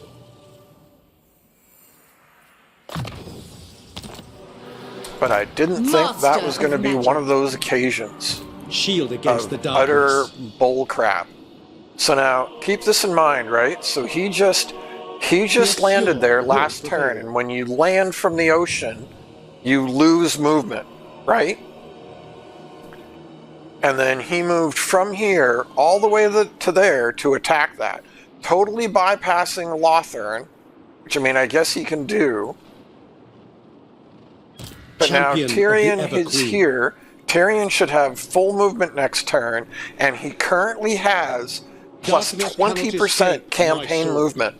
But I didn't think that was going to be one of those occasions. Shield against the utter darkness. bull crap. So now, keep this in mind, right? So he just landed there last turn, and when you land from the ocean, you lose movement, right? And then he moved from here all the way to there to attack that, totally bypassing Lothern, which, I mean, I guess he can do. But Champion now of the Tyrion Ever is Queen. here. Tyrion should have full movement next turn, and he currently has plus Darkness cannot 20% escape campaign my sword. movement.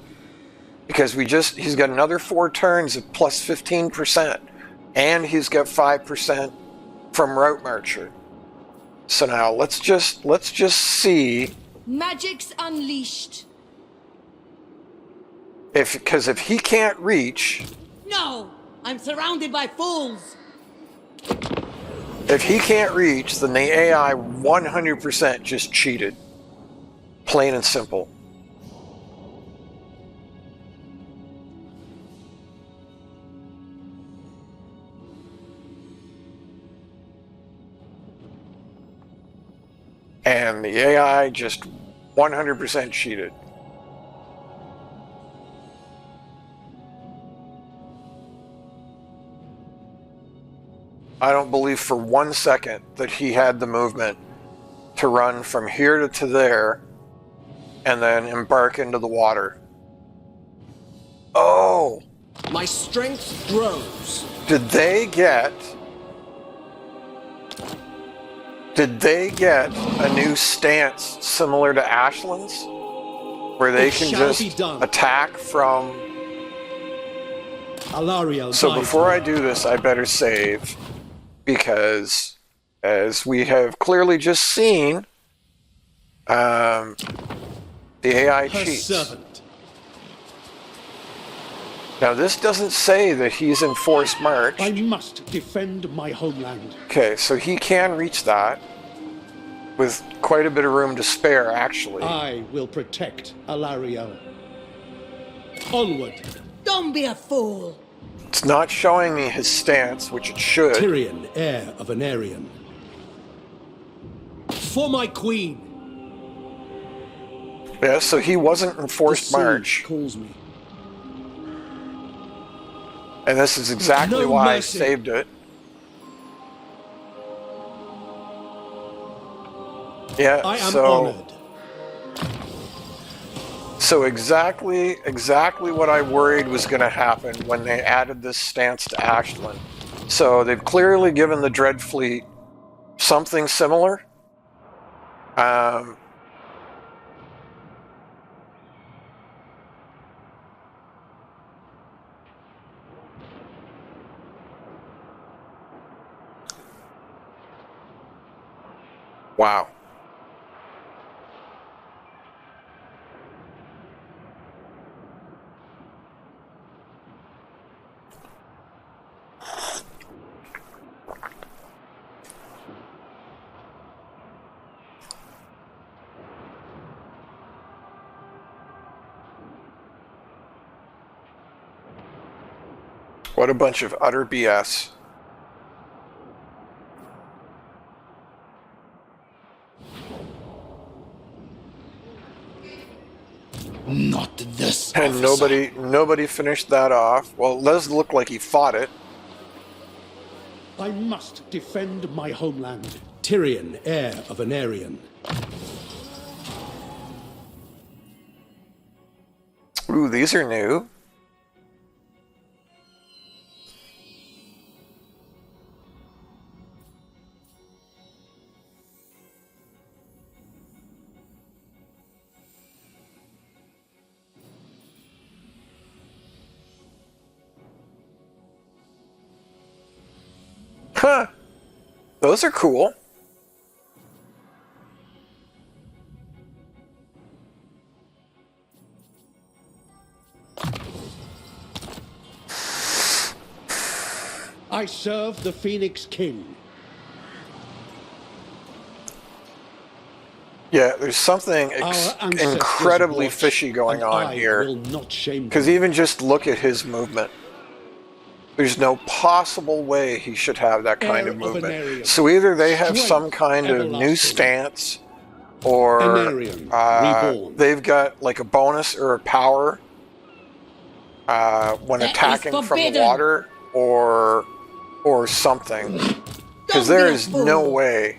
Because he's got another 4 turns of plus 15%. And he's got 5% from Route Marcher. So now let's just see Magic's unleashed. because if he can't reach, No! I'm surrounded by fools! if he can't reach, then the AI 100% just cheated. Plain and simple. And the AI just 100% cheated. I don't believe for 1 second that he had the movement to run from here to there and then embark into the water. Oh! My strength grows. Did they get a new stance similar to Ashland's? Where they It can shall be just done. attack from... Alariel So died. before I do this, I better save. Because, as we have clearly just seen, the AI Her cheats. servant. Now this doesn't say that he's in forced march. I must defend my homeland. Okay, so he can reach that with quite a bit of room to spare, actually. I will protect Alariel. Onward. Don't be a fool! It's not showing me his stance, which it should. Tyrion, heir of an Aryan. For my queen. Yeah, so he wasn't in forced The sea march. calls me. And this is exactly No why mercy. I saved it. Yeah, I am so... honored. So exactly what I worried was going to happen when they added this stance to Ashland. So they've clearly given the Dread Fleet something similar. Wow. What a bunch of utter BS. Not this. And officer. nobody finished that off. Well, it does look like he fought it. I must defend my homeland. Tyrion, heir of an Aryan. Ooh, these are new. Huh. Those are cool. I serve the Phoenix King. Yeah, there's something Our ancestors incredibly watch, fishy going and on I here. will not shame Because them. even just look at his movement. There's no possible way he should have that kind Heir of of movement. Anarion. So either they have Strength some kind of new everlasting. stance, or Anarion, reborn. they've got like a bonus or a power when That attacking is from the forbidden. water, or something. Because Don't there be a is no fool. way,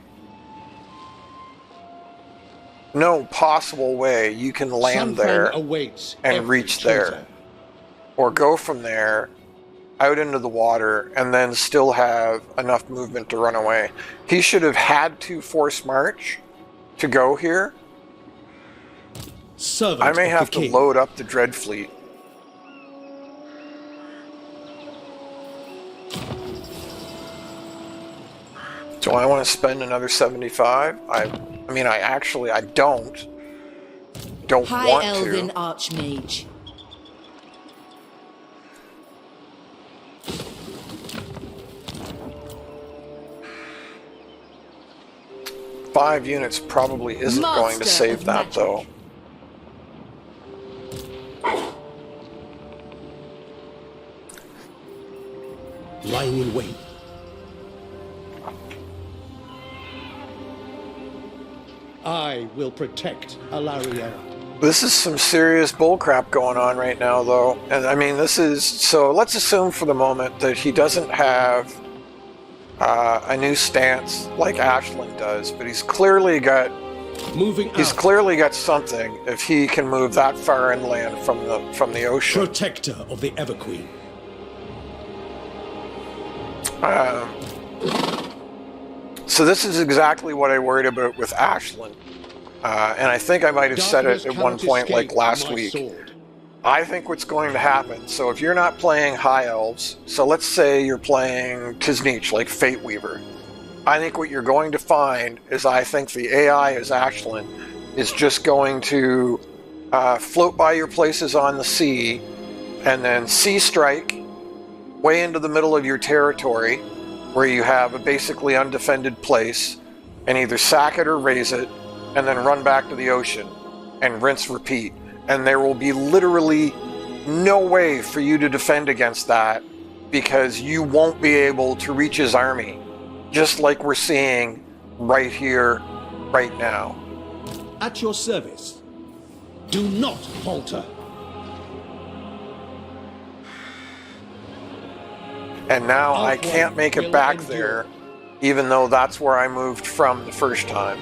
no possible way you can land Something there awaits and every reach traitor. there, or go from there out into the water and then still have enough movement to run away. He should have had to force march to go here. Servant I may of have the to king. load up the Dread Fleet. Do I want to spend another 75? I mean, I don't High want Elven to. Archmage. Five units probably isn't going to Master save of that, magic. though. Lying in wait. I will protect Alarielle. This is some serious bullcrap going on right now, though. And I mean, this is... So let's assume for the moment that he doesn't have a new stance like Ashland does, but he's clearly got... Moving He's out. clearly got something if he can move that far inland from the ocean. Protector of the Everqueen. So this is exactly what I worried about with Ashland. And I think I might have said it at one point like last week. I think what's going to happen, so if you're not playing High Elves, so let's say you're playing Tiznich, like Fate Weaver, I think what you're going to find is I think the AI as Ashland is just going to float by your places on the sea and then sea strike way into the middle of your territory where you have a basically undefended place and either sack it or raise it and then run back to the ocean and rinse repeat. And there will be literally no way for you to defend against that because you won't be able to reach his army, just like we're seeing right here, right now. At your service. Do not falter. And now I Outward can't make it will back endure. there, even though that's where I moved from the first time.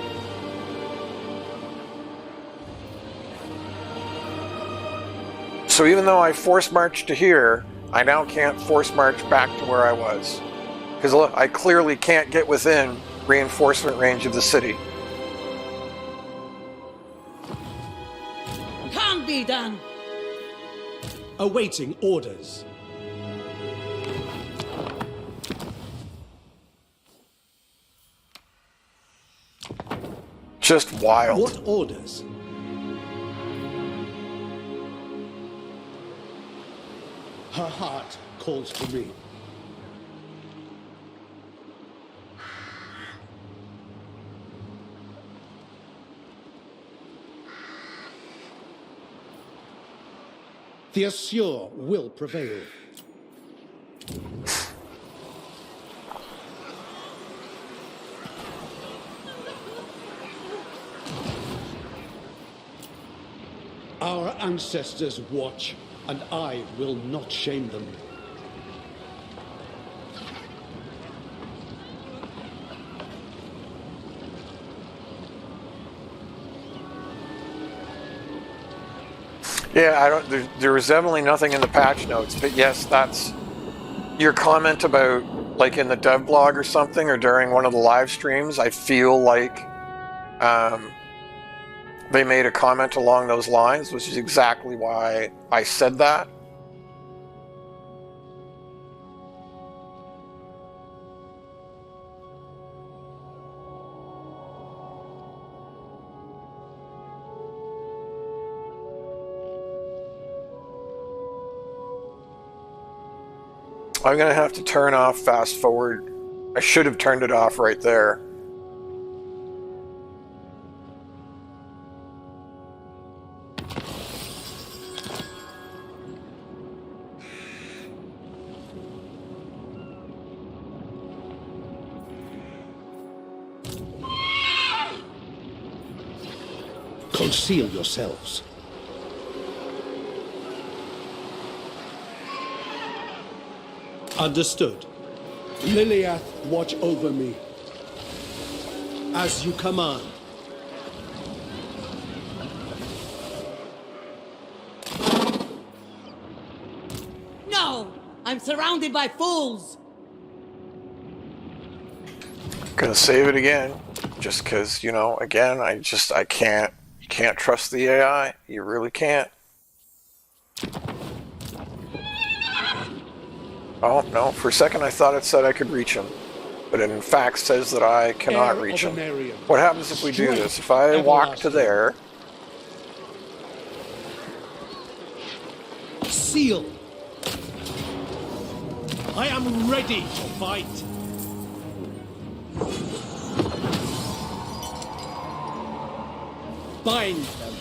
So even though I force marched to here, I now can't force march back to where I was. Because look, I clearly can't get within reinforcement range of the city. Can't be done. Awaiting orders. Just wild. What orders? Her heart calls for me. The Assure will prevail. Our ancestors watch, and I will not shame them. Yeah, I don't. There was definitely nothing in the patch notes, but yes, that's your comment about like in the dev blog or something, or during one of the live streams. I feel like they made a comment along those lines, which is exactly why I said that. I'm going to have to turn off fast forward. I should have turned it off right there. Conceal yourselves. Understood. Liliath, watch over me. As you command. No! I'm surrounded by fools! Gonna save it again. Just because, you know, again, I can't. You can't trust the AI. You really can't. Oh, no. For a second I thought it said I could reach him. But it in fact says that I cannot reach him. What happens if we do this? If I walk to there... Seal. I am ready to fight. Bind them.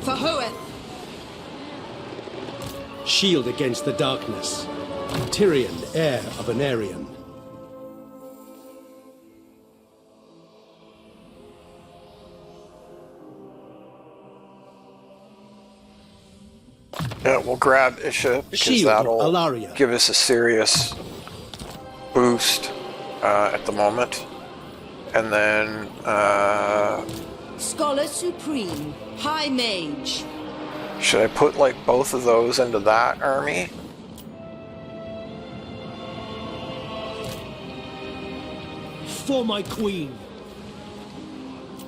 For Hoeth! Shield against the darkness. Tyrion, heir of an Aryan. Yeah, we'll grab Isha because Shield that'll Alaria. give us a serious boost at the moment. And then Scholar Supreme, High Mage. should I put like both of those into that army? For my queen.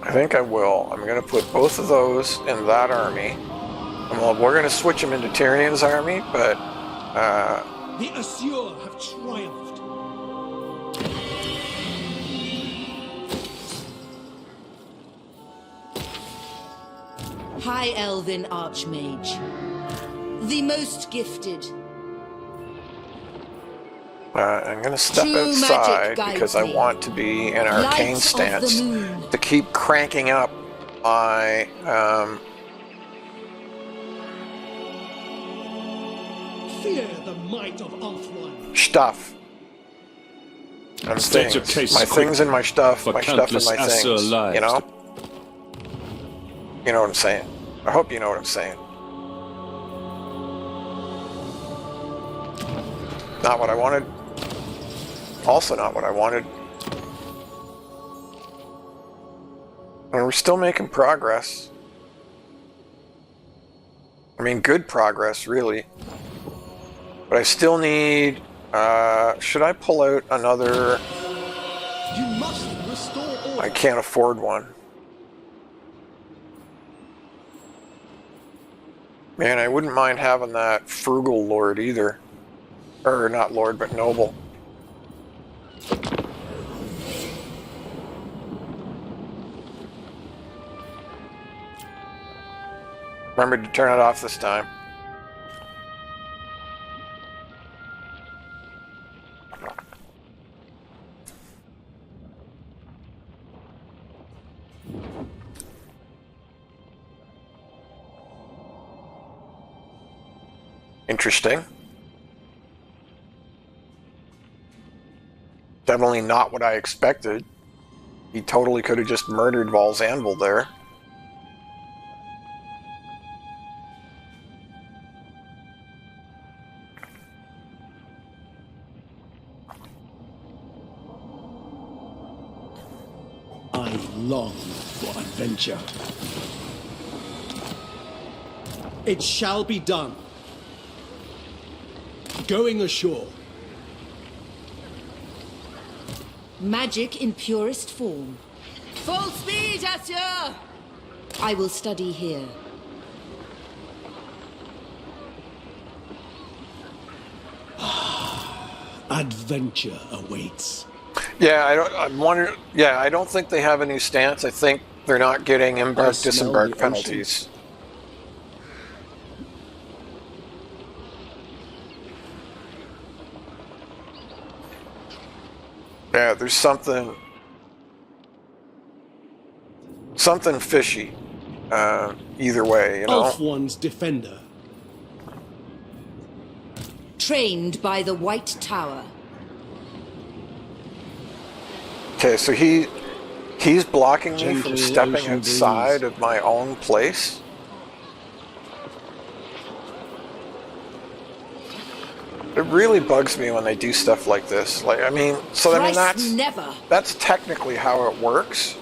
I think I will. I'm going to put both of those in that army. Well, we're going to switch them into Tyrion's army, but... The Assur have triumphed. High Elven Archmage. The most gifted. I'm going to step True outside magic because I guides me. want to be in arcane Lights of the stance moon. to keep cranking up my Fear the might of Ulthuan. stuff. And State things. your case My quick, things and my stuff, for my stuff and countless my Assur things. lives. You know? You know what I'm saying? I hope you know what I'm saying. Not what I wanted. Also not what I wanted. And we're still making progress. I mean, good progress, really. But I still need... should I pull out another... You must restore order. I can't afford one. Man, I wouldn't mind having that frugal lord either. Or not lord, but noble. Remember to turn it off this time. Interesting. Definitely not what I expected. He totally could have just murdered Val's Anvil there. I long for adventure. It shall be done. Going ashore. Magic in purest form. Full speed, Assur! I will study here. Adventure awaits. Yeah, I'm wondering. Yeah, I don't think they have a new stance. I think they're not getting embark smell disembark the penalties. Yeah, there's something fishy. Either way, you know. Ulthuan's defender. trained by the White Tower. Okay, so he's blocking me from stepping outside of my own place? It really bugs me when they do stuff like this. Like, I mean, that's technically how it works.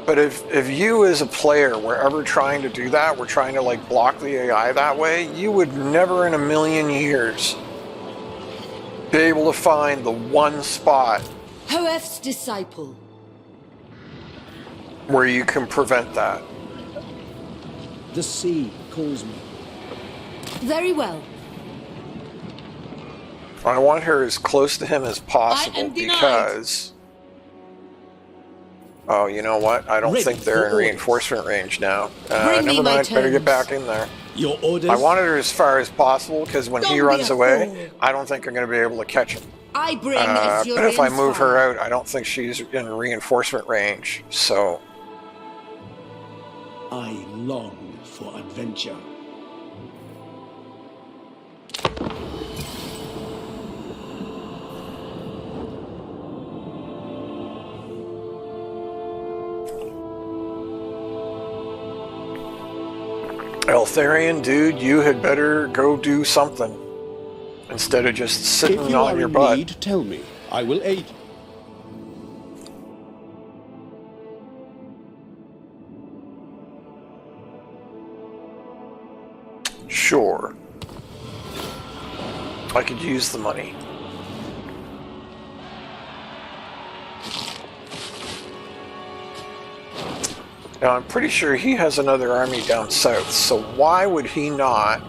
But if you as a player were ever trying to do that, were trying to like block the AI that way, you would never in a million years be able to find the one spot Hoef's disciple. where you can prevent that. The sea calls me. Very well. I want her as close to him as possible I am denied. because... Oh, you know what? I don't think they're in reinforcement range now. Never mind, better get back in there. Your orders? I wanted her as far as possible because when he runs away, I don't think I'm going to be able to catch him. I bring but if I move her out, I don't think she's in reinforcement range, so... I long for adventure. Eltharion, dude, you had better go do something instead of just sitting If you on are your in butt. need, tell me. I will aid you. Sure. I could use the money. Now, I'm pretty sure he has another army down south, so why would he not?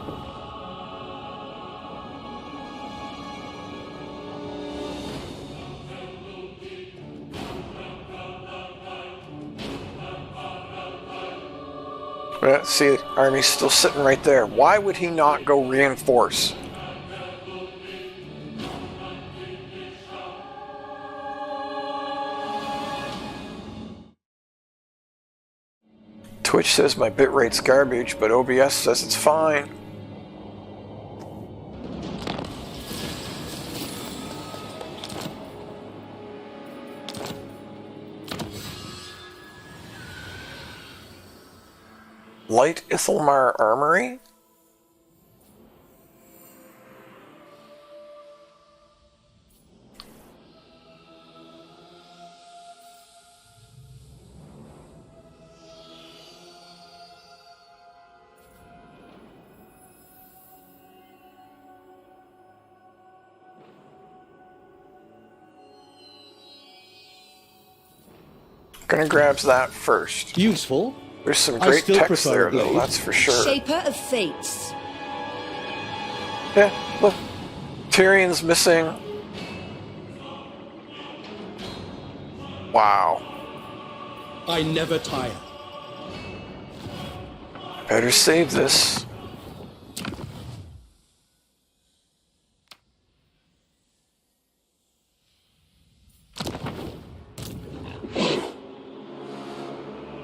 See, army's still sitting right there. Why would he not go reinforce? Twitch says my bitrate's garbage, but OBS says it's fine. Light Ithalmar Armory? Gonna grab that first. Useful. There's some great text there, though, that's for sure. Shaper of Fates. Yeah, look. Tyrion's missing. Wow. I never tire. Better save this.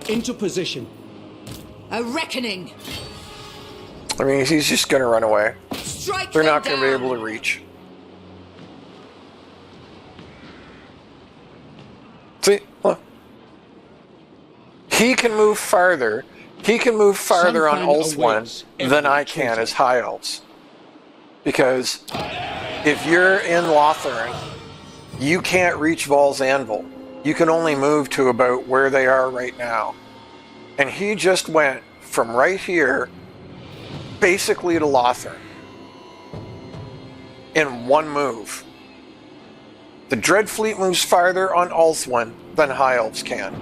Into position. A reckoning. I mean, he's just gonna run away. Strike They're them not gonna be down. able to reach. See, look. He can move farther. He can move farther on Ulthuan than I can as High Elves. Because if you're in Lothern, you can't reach Vol's Anvil. You can only move to about where they are right now. And he just went from right here, basically to Lothern, in one move. The Dreadfleet moves farther on Ulthuan than High Elves can.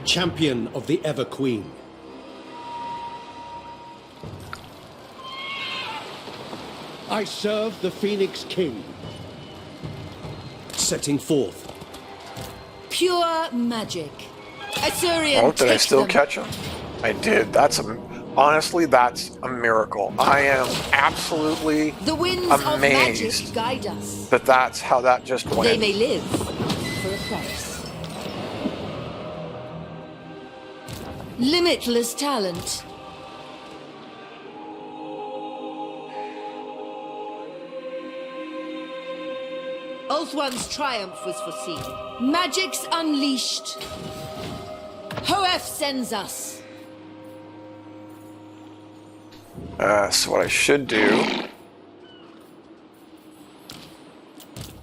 Champion of the Ever Queen. I serve the Phoenix King. Setting forth. Pure magic. Assyrian, Oh, did I take still them. catch him? I did. Honestly, that's a miracle. I am absolutely The winds of magic amazed guide us. that that's how that just went. They may live for a price. Limitless talent. Ulthuan's triumph was foreseen. Magic's unleashed. Hoef sends us. So what I should do...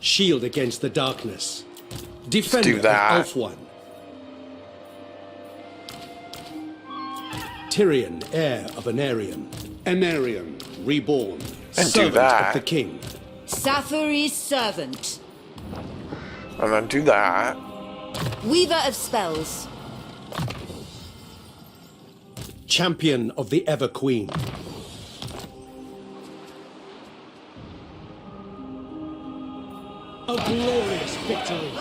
Shield against the darkness. Defender do that. of Ulthuan. Tyrion, heir of Anarion. Anarion, reborn. And servant do that. of the king. Safary's servant. And then do that. Weaver of spells. Champion of the Ever Queen. A glorious victory.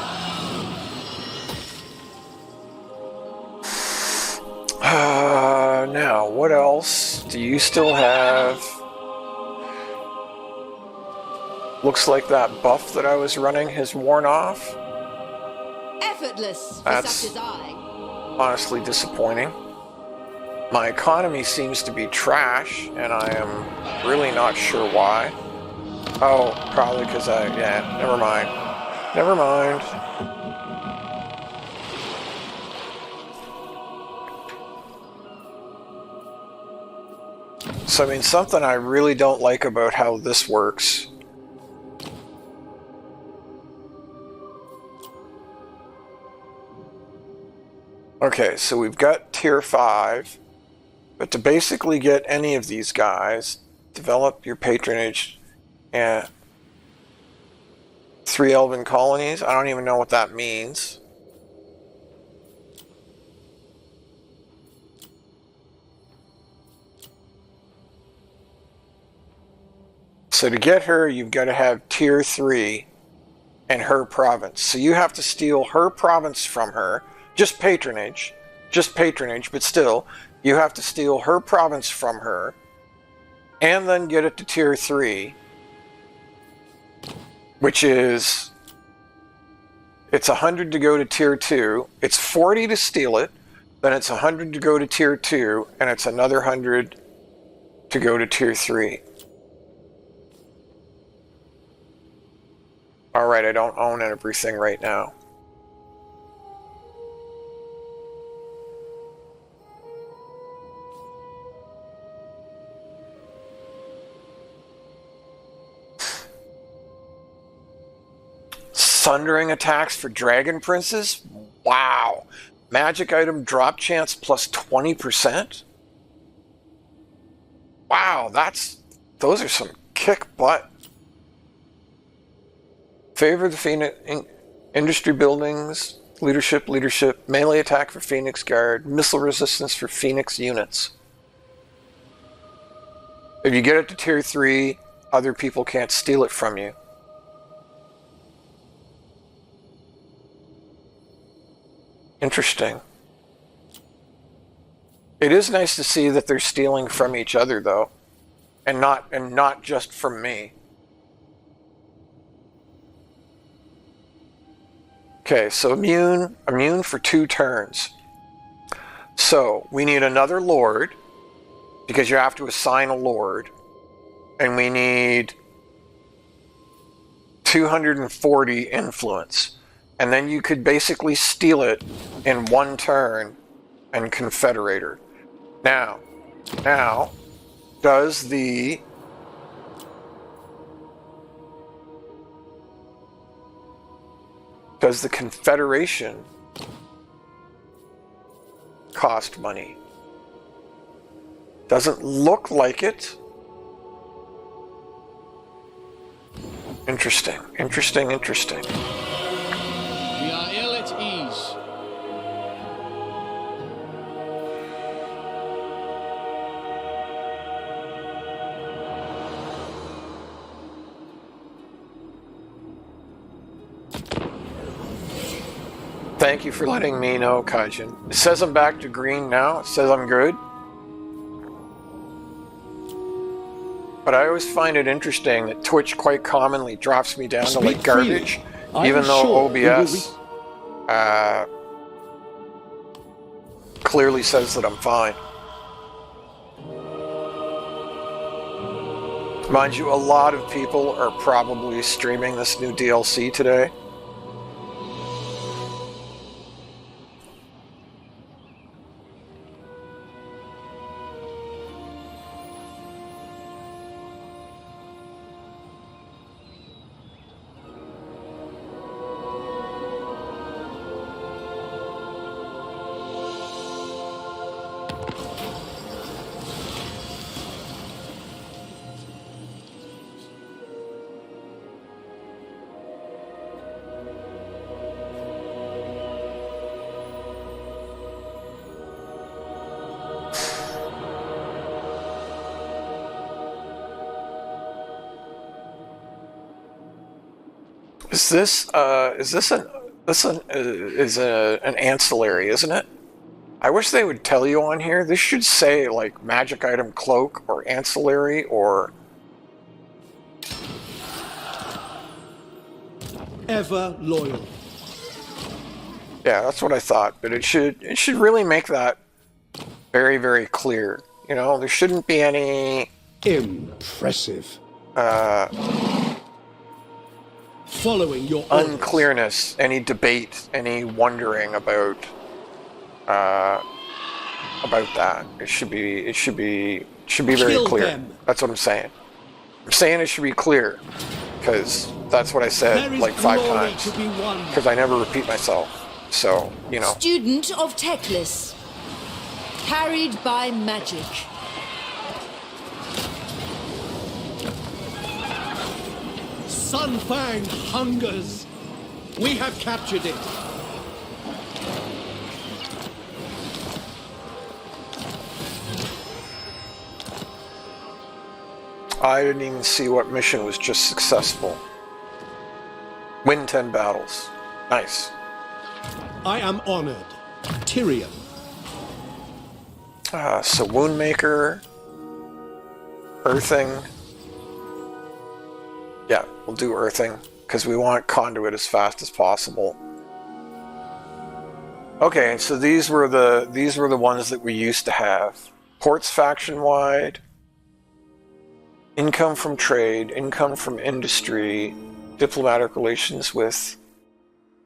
Now, what else do you still have? Looks like that buff that I was running has worn off. Effortless for That's such as I. honestly disappointing. My economy seems to be trash, and I am really not sure why. Oh, probably because yeah, never mind. Never mind. So, I mean, something I really don't like about how this works. Okay, so we've got tier 5, but to basically get any of these guys, develop your patronage and 3 elven colonies. I don't even know what that means. So to get her, you've got to have tier 3 and her province. So you have to steal her province from her. Just patronage, but still, you have to steal her province from her, and then get it to tier 3, which is, it's 100 to go to tier 2, it's 40 to steal it, then it's 100 to go to tier 2, and it's another 100 to go to tier 3. Alright, I don't own everything right now. Sundering attacks for Dragon Princes? Wow. Magic item drop chance plus 20%? Wow, those are some kick butt. Favor the Phoenix industry buildings, leadership, melee attack for Phoenix Guard, missile resistance for Phoenix units. If you get it to tier 3, other people can't steal it from you. Interesting. It is nice to see that they're stealing from each other, though, and not just from me. Okay, so immune for 2 turns. So we need another lord, because you have to assign a lord, and we need 240 influence. And then you could basically steal it in 1 turn and confederate her. Now, does the confederation cost money? Doesn't look like it. Interesting. We are ill at ease. Thank you for letting me know, Kaijin. It says I'm back to green now. It says I'm good. But I always find it interesting that Twitch quite commonly drops me down to like garbage, even though OBS clearly says that I'm fine. Mind you, a lot of people are probably streaming this new DLC today. Is an ancillary, isn't it? I wish they would tell you on here. This should say like magic item cloak or ancillary or Ever loyal. yeah, that's what I thought. But it should really make that very, very clear. You know, there shouldn't be any impressive following your unclearness, any debate, any wondering about that. It should be very clear. Them. That's what I'm saying. I'm saying it should be clear because that's what I said like 5 times. Because I never repeat myself. So, you know. Student of Teclis, carried by magic. Sunfang hungers. We have captured it. I didn't even see what mission was just successful. Win 10 battles. Nice. I am honored. Tyrion. So Woundmaker, Earthing. Yeah, we'll do Earthing because we want Conduit as fast as possible. Okay, so these were the ones that we used to have. Ports faction wide, income from trade, income from industry, diplomatic relations with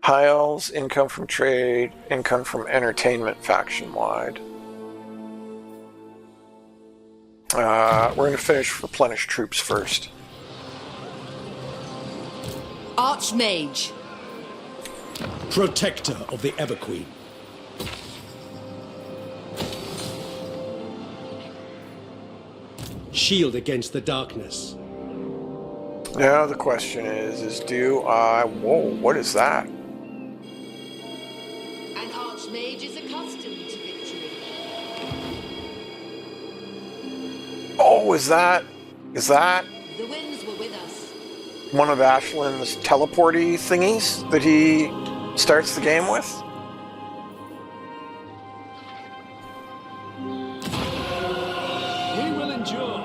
High Elves, income from trade, income from entertainment faction wide. We're going to finish replenish troops first. Archmage. Protector of the Everqueen. Shield against the darkness. Now the question is do I... Whoa, what is that? An archmage is accustomed to victory. Oh, is that... The winds were with us. one of Ashland's teleporty thingies that he starts the game with? We will endure.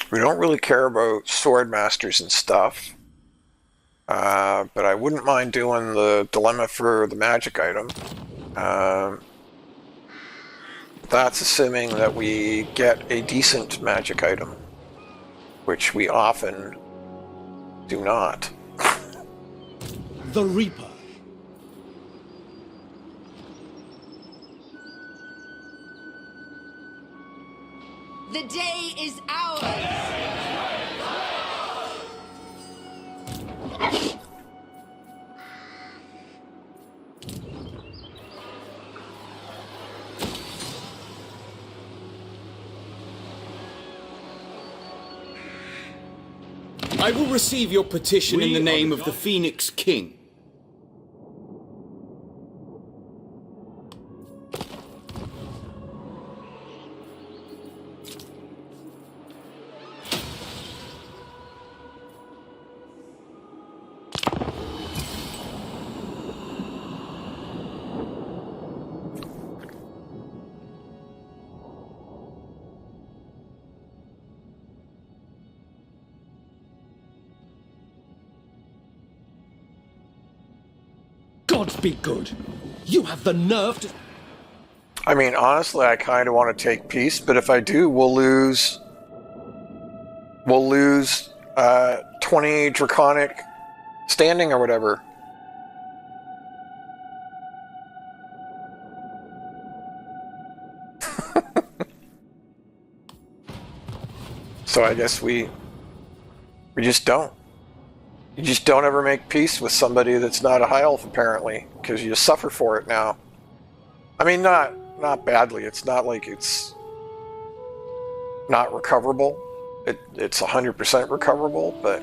We don't really care about sword masters and stuff. But I wouldn't mind doing the dilemma for the magic item. That's assuming that we get a decent magic item, which we often do not. The Reaper. The day is ours. I will receive your petition in the name of the Phoenix King. Gods be good. You have the nerve to... I mean, honestly, I kind of want to take peace, but if I do, we'll lose 20 draconic standing or whatever. So I guess we just don't. You just don't ever make peace with somebody that's not a high elf, apparently, because you suffer for it now. I mean, not badly. It's not like it's not recoverable. It's 100% recoverable, but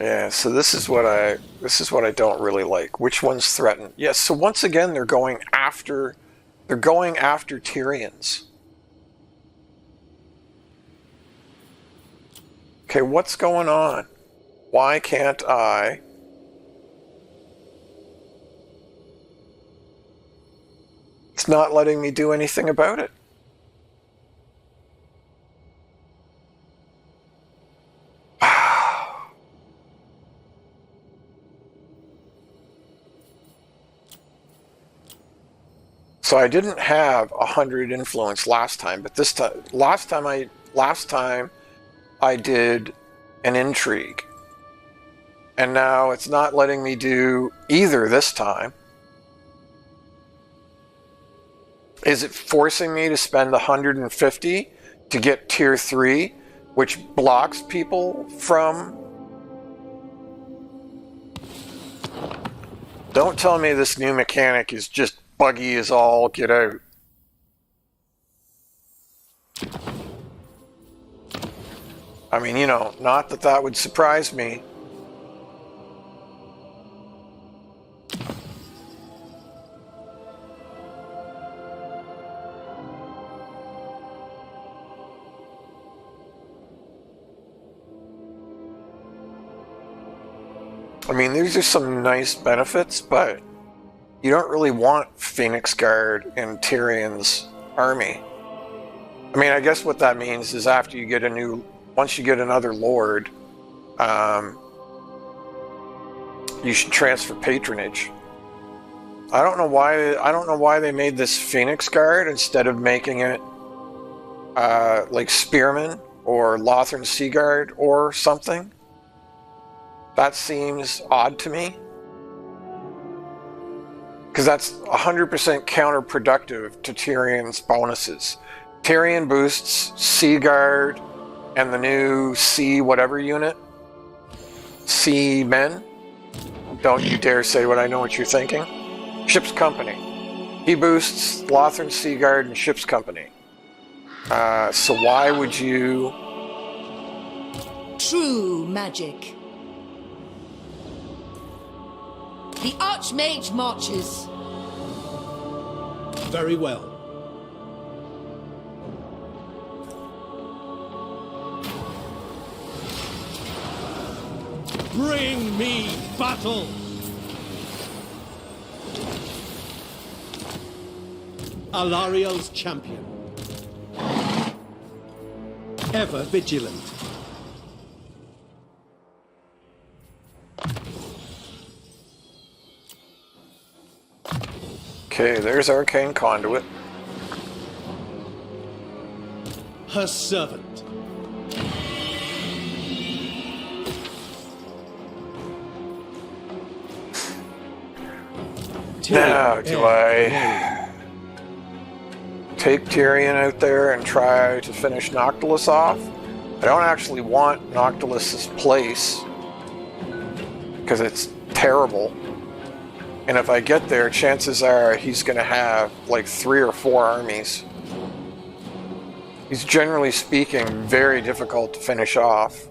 yeah. So this is what I don't really like. Which one's threatened? Yes. So once again, they're going after Tyrions. Okay, what's going on? Why can't I? It's not letting me do anything about it. So I didn't have 100 influence last time, but this time, last time I did an intrigue, and now it's not letting me do either this time. Is it forcing me to spend 150 to get tier 3, which blocks people from? Don't tell me this new mechanic is just buggy as all get out. I mean, you know, not that that would surprise me. I mean, these are some nice benefits, but you don't really want Phoenix Guard in Tyrion's army. I mean, I guess what that means is after you get once you get another lord, you should transfer patronage. I don't know why they made this Phoenix Guard instead of making it like Spearmen or Lothran Sea Guard or something. That seems odd to me. Because that's 100% counterproductive to Tyrion's bonuses. Tyrion boosts Sea Guard and the new Sea whatever unit. Sea Men. Don't you dare say what I know what you're thinking. Ship's Company. He boosts Lothran Sea Guard and Ship's Company. So why would you... True magic. The Archmage marches. Very well. Bring me battle! Alariel's champion. Ever vigilant. Okay, there's Arcane Conduit. Her servant. Now, do I take Tyrion out there and try to finish Noctilus off? I don't actually want Noctilus's place because it's terrible. And if I get there, chances are he's going to have like 3 or 4 armies. He's generally speaking very difficult to finish off.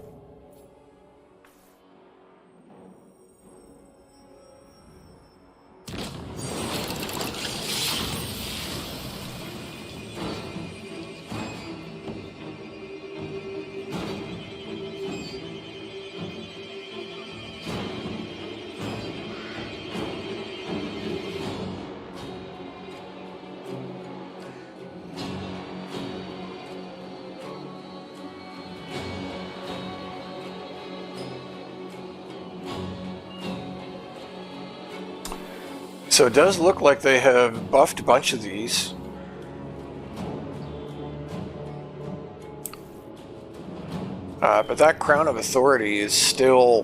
So it does look like they have buffed a bunch of these. But that Crown of Authority is still,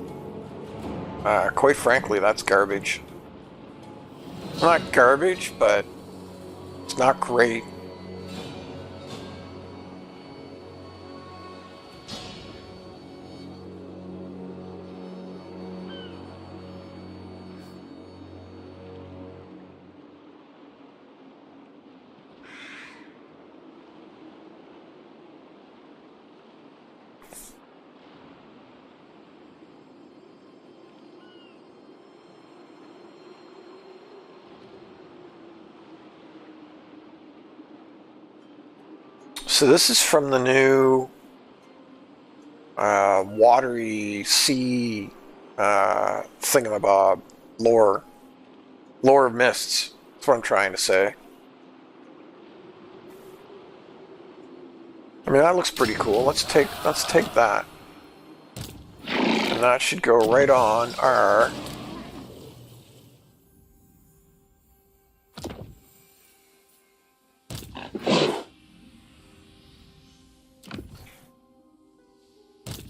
quite frankly, that's garbage. Not garbage, but it's not great. So this is from the new watery sea thingamabob lore of mists. That's what I'm trying to say. I mean, that looks pretty cool. Let's take that, and that should go right on our.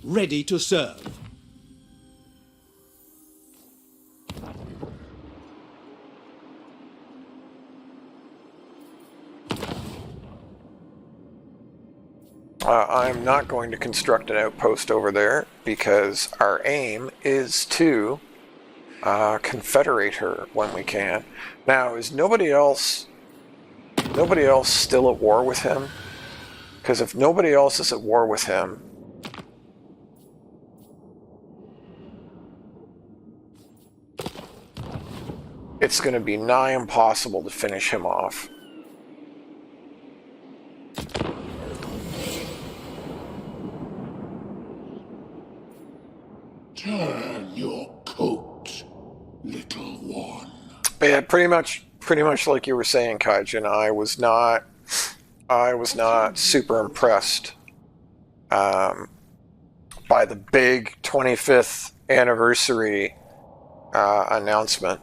Ready to serve. I'm not going to construct an outpost over there because our aim is to confederate her when we can. Now, is nobody else still at war with him? Because if nobody else is at war with him, it's going to be nigh impossible to finish him off. Turn your coat, little one. But yeah, pretty much like you were saying, Kaijin, I was not super impressed by the big 25th anniversary announcement.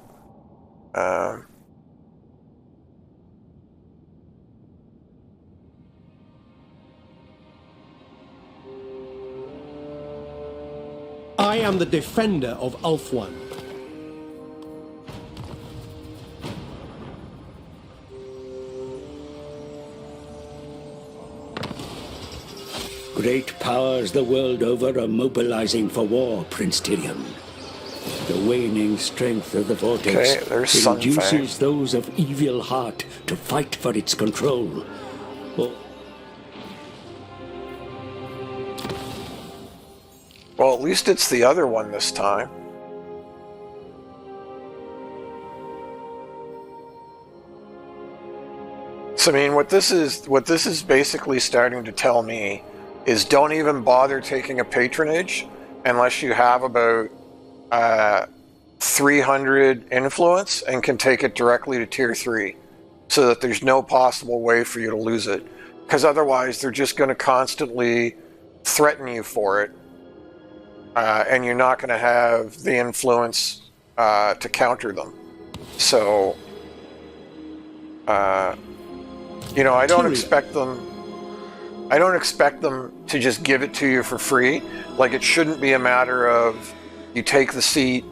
I am the defender of Ulthuan. Great powers the world over are mobilizing for war, Prince Tyrion. The waning strength of the vortex induces those of evil heart to fight for its control. Well, at least it's the other one this time. So, I mean, what this is basically starting to tell me is don't even bother taking a patronage unless you have about 300 influence and can take it directly to tier 3 so that there's no possible way for you to lose it, because otherwise they're just going to constantly threaten you for it, and you're not going to have the influence to counter them. So you know, I don't expect them to just give it to you for free. Like, it shouldn't be a matter of you take the seat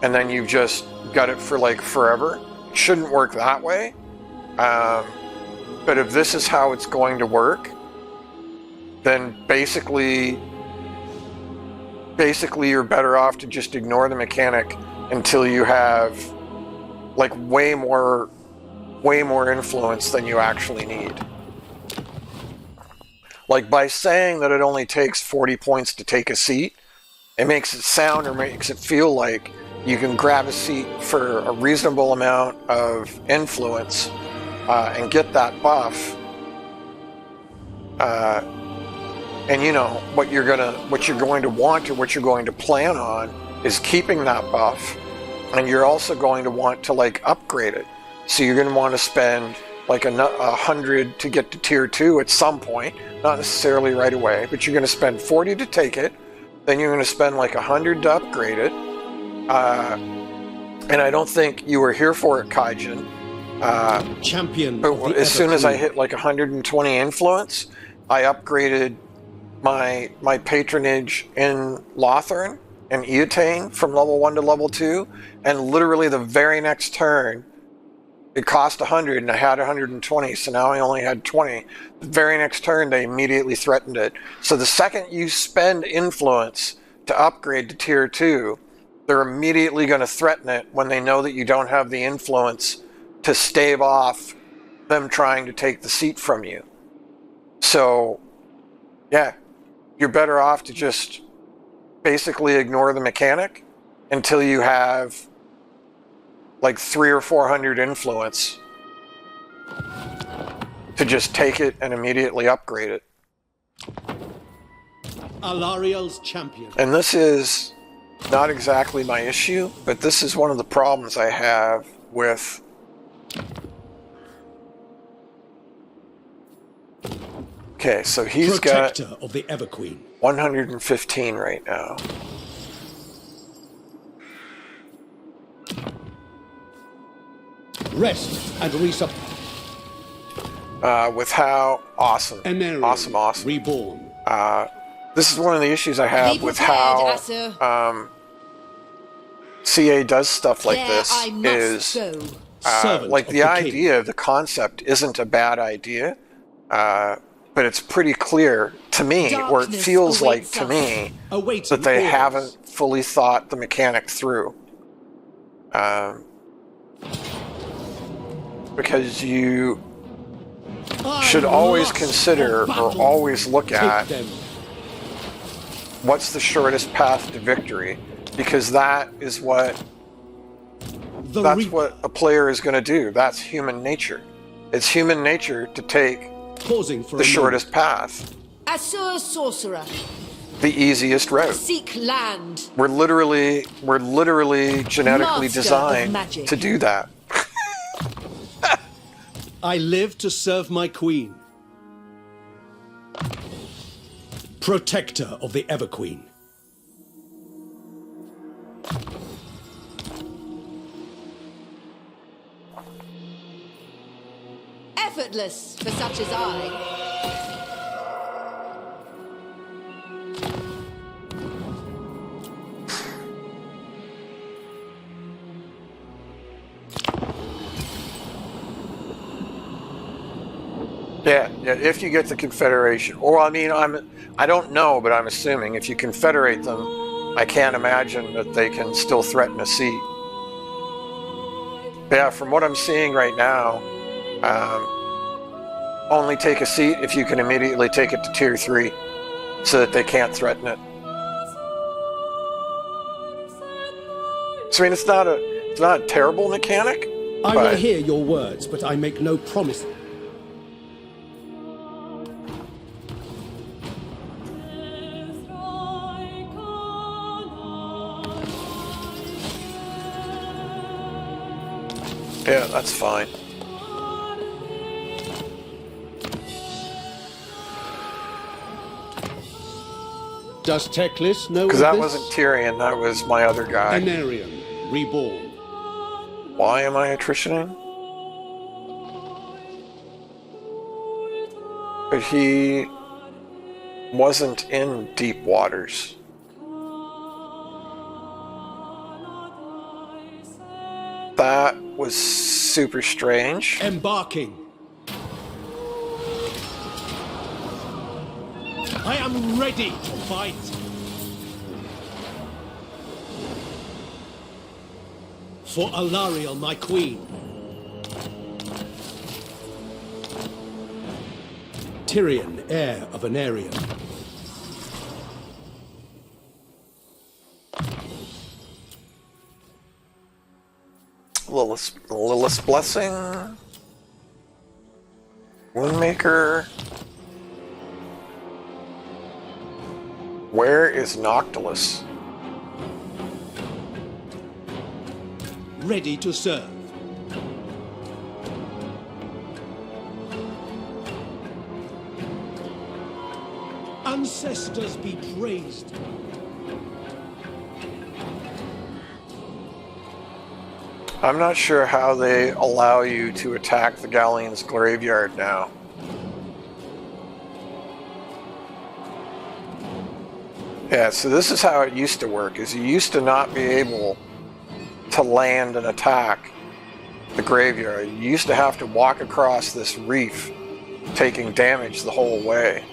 and then you've just got it for like forever. It shouldn't work that way. But if this is how it's going to work, then basically you're better off to just ignore the mechanic until you have like way more influence than you actually need. Like, by saying that it only takes 40 points to take a seat, it makes it sound or makes it feel like you can grab a seat for a reasonable amount of influence and get that buff. And you know what you're going to want, or what you're going to plan on, is keeping that buff, and you're also going to want to like upgrade it. So you're going to want to spend like 100 to get to tier 2 at some point, not necessarily right away, but you're going to spend 40 to take it, then you're going to spend like 100 to upgrade it, And I don't think you were here for it, Kaijin. Champion. But as soon as I hit like 120 influence, I upgraded my patronage in Lothern and Eotane from level 1 to level 2, and literally the very next turn, it cost 100 and I had 120, so now I only had 20. The very next turn, they immediately threatened it. So the second you spend influence to upgrade to tier 2, they're immediately going to threaten it when they know that you don't have the influence to stave off them trying to take the seat from you. So, yeah, you're better off to just basically ignore the mechanic until you have like 300 or 400 influence to just take it and immediately upgrade it. Alariel's champion. And this is not exactly my issue, but this is one of the problems I have with okay, so he's Protector got of the Everqueen. 115 right now. Rest and resup. With how awesome, awesome. Reborn. This is one of the issues I have with how CA does stuff like this. Is like the idea, the concept isn't a bad idea, but it's pretty clear to me, or it feels like to me, that they haven't fully thought the mechanic through. Because you should always consider or always look at what's the shortest path to victory, because that is what a player is going to do. That's human nature. It's human nature to take the shortest path, Assur sorcerer. the easiest route. Seek land. We're literally genetically Master of designed magic. to do that. I live to serve my queen. Protector of the Everqueen. Effortless for such as I. Yeah, if you get the Confederation. Or, I mean, I don't know, but I'm assuming if you confederate them, I can't imagine that they can still threaten a seat. But yeah, from what I'm seeing right now, only take a seat if you can immediately take it to tier 3, so that they can't threaten it. So, I mean, it's not a terrible mechanic. I will hear your words, but I make no promise. Yeah, that's fine. Does Teclis know? Because that wasn't Tyrion, that was my other guy. Anarion, reborn. Why am I attritioning? But he wasn't in deep waters. That was super strange. Embarking. I am ready to fight. For Alariel, my queen. Tyrion, heir of Anarion. Lilith's Blessing. Woundmaker. Where is Noctilus? Ready to serve. Ancestors be praised. I'm not sure how they allow you to attack the Galleon's graveyard now. Yeah, so this is how it used to work, is you used to not be able to land and attack the graveyard. You used to have to walk across this reef, taking damage the whole way.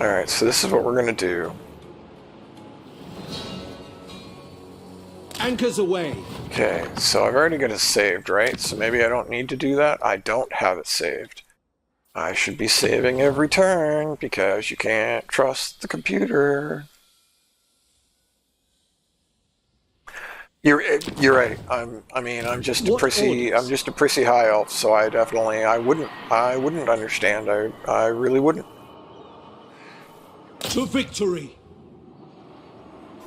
Alright, so this is what we're going to do. Anchors away. Okay, so I've already got it saved, right? So maybe I don't need to do that. I don't have it saved. I should be saving every turn because you can't trust the computer. You're right. I'm just a prissy high elf, so I wouldn't understand. I really wouldn't. To victory.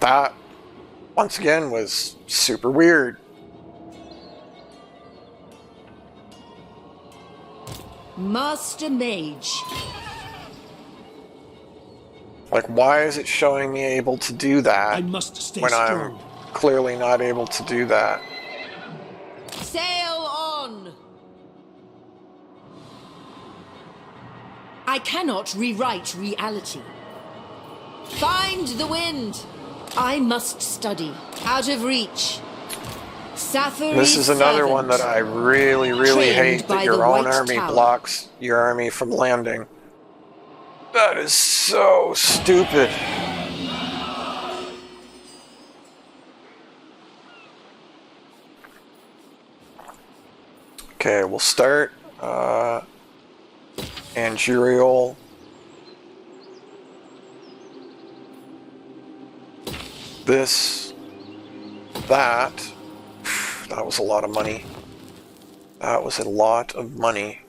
That, once again, was super weird. Master Mage. Like, why is it showing me able to do that I must stay when strong. I'm clearly not able to do that? Sail on! I cannot rewrite reality. Find the wind! I must study. Out of reach. Safaris This is another one that I really hate, that your own army blocks your army from landing. That is so stupid. Okay, we'll start Angerial. This, that was a lot of money. That was a lot of money.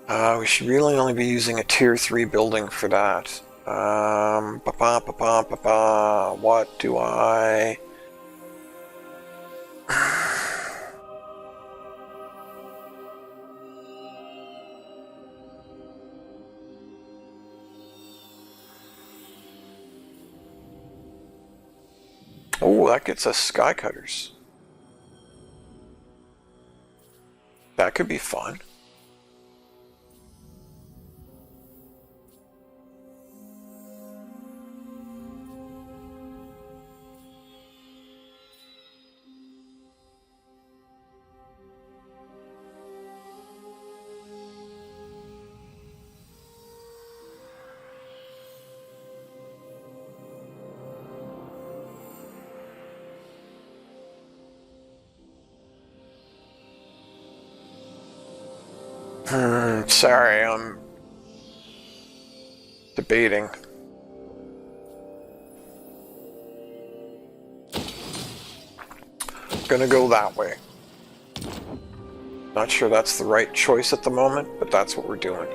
We should really only be using a tier 3 building for that. What do I... Oh, that gets us Sky Cutters. That could be fun. Sorry, I'm debating. Gonna go that way. Not sure that's the right choice at the moment, but that's what we're doing.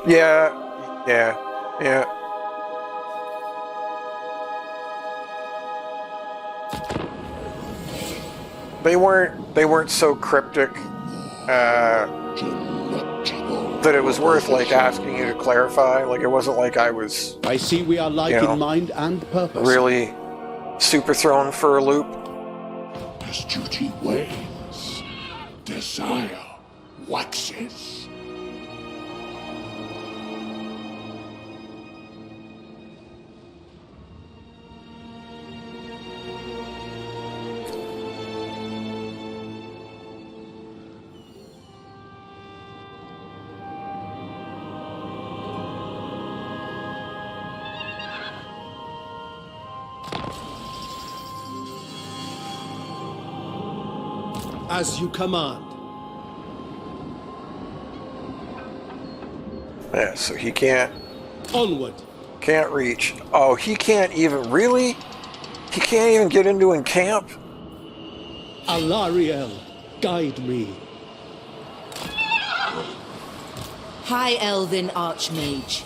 Yeah. They weren't so cryptic that it was worth like asking you to clarify. Like, it wasn't like I was. I see we are like in mind and purpose. Really super thrown for a loop. As duty wanes, desire waxes. As you command. Yeah, so he can't... Onward. Can't reach. Oh, he can't even... Really? He can't even get into encamp? Alariel, guide me. High Elven Archmage.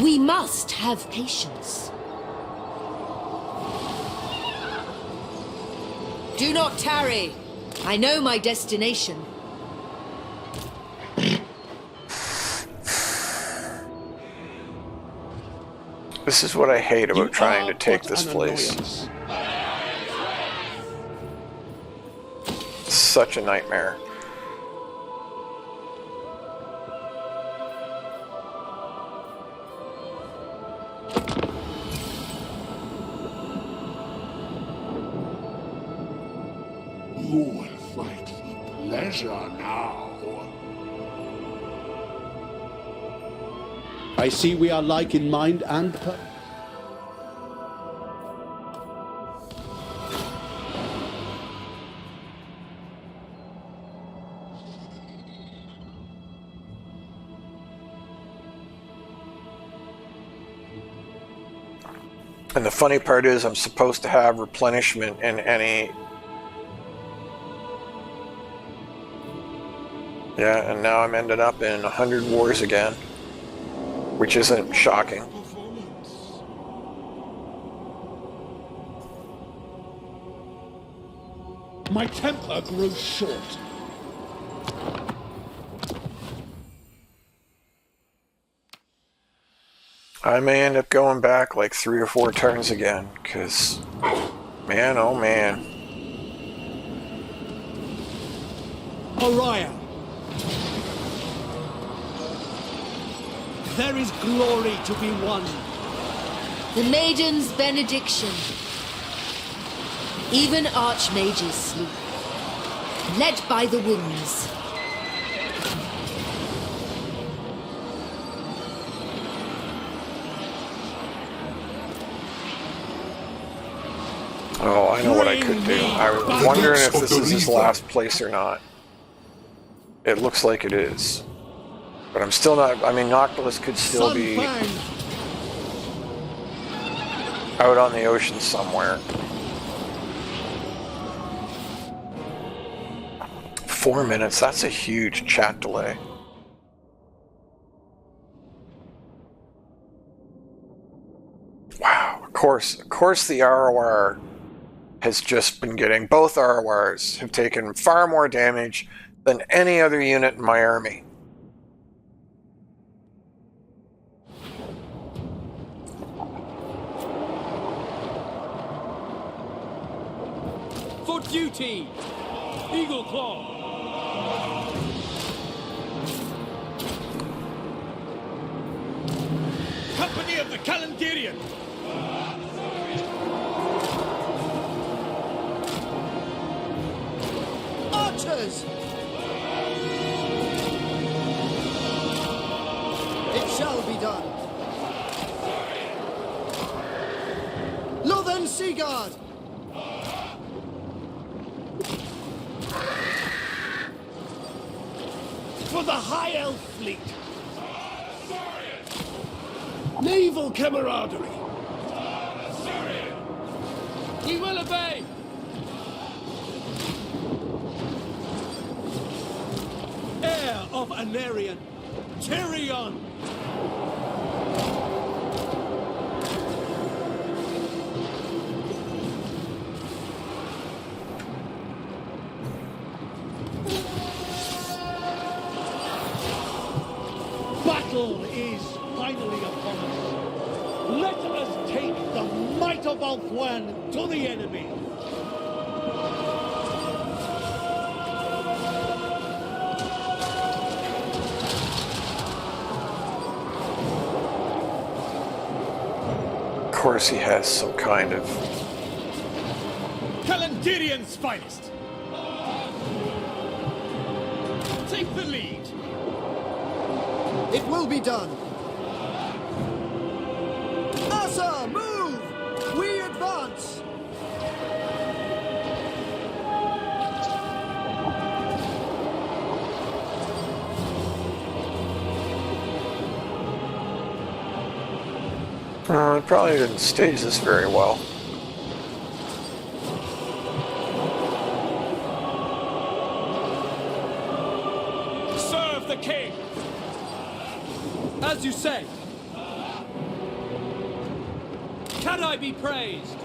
We must have patience. Do not tarry. I know my destination. This is what I hate about trying to take this place. It's such a nightmare. You will fight for pleasure now. I see we are like in mind and And the funny part is I'm supposed to have replenishment in any... Yeah, and now I'm ended up in 100 wars again. Which isn't shocking. my temper grows short. I may end up going back like 3 or 4 turns again, because, man, oh man. Orion. There is glory to be won. The Maiden's benediction. Even archmages sleep, led by the winds. Oh, I know what I could do. I was wondering if this is his last place or not. It looks like it is. But I'm still not... I mean, Noctilus could still be out on the ocean somewhere. 4 minutes, that's a huge chat delay. Wow, of course the ROR has just been getting... Both RORs have taken far more damage than any other unit in my army. For duty! Eagle Claw! Company of the Calendarian! Archers! It shall be done. Northern Sea Guard! For the High Elf fleet. Naval camaraderie. We will obey! Heir of Anarion, Tyrion. Battle is finally upon us. Let us take the might of Ulthuan to the enemy. Of course he has some kind of... Calendarian's finest! Take the lead! It will be done. Asa, move! We advance! I probably didn't stage this very well. Serve the king! As you say. Can I be praised?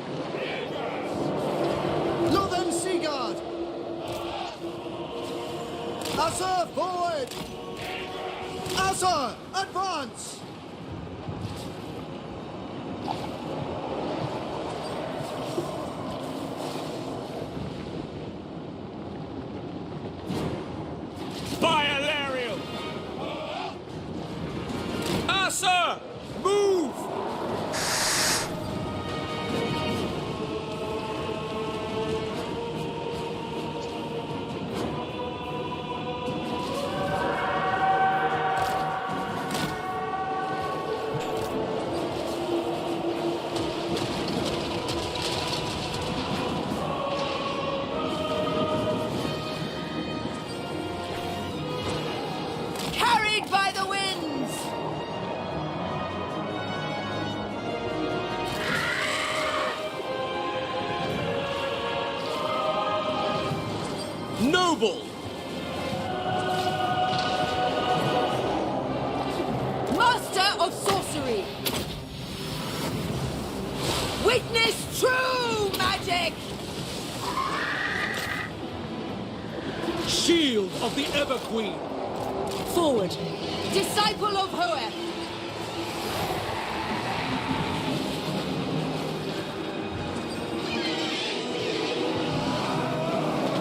Northern Seaguard! Asa, forward! Asa, advance! Biolarium! Asa! Move! Carried by the winds! Noble! Master of sorcery! Witness true magic! Shield of the Ever Queen! Forward. Disciple of Hoeth!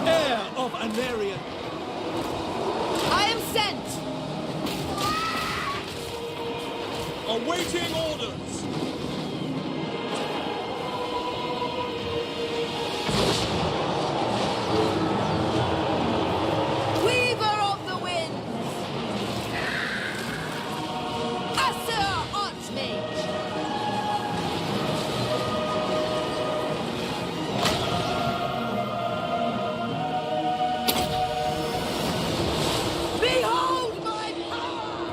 Heir of Anarian! I am sent! Awaiting orders! Weaver of the winds! Asur Archmage! Behold my power!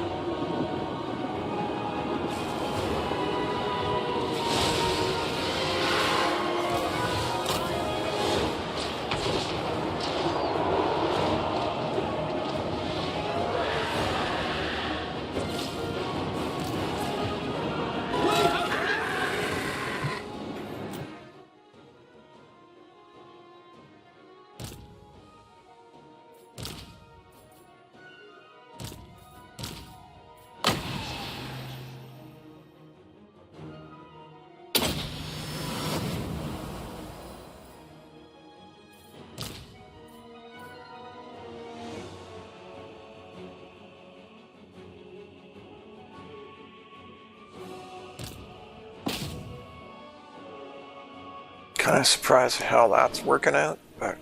Kind of surprised at how that's working out, but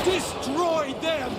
Destroy them!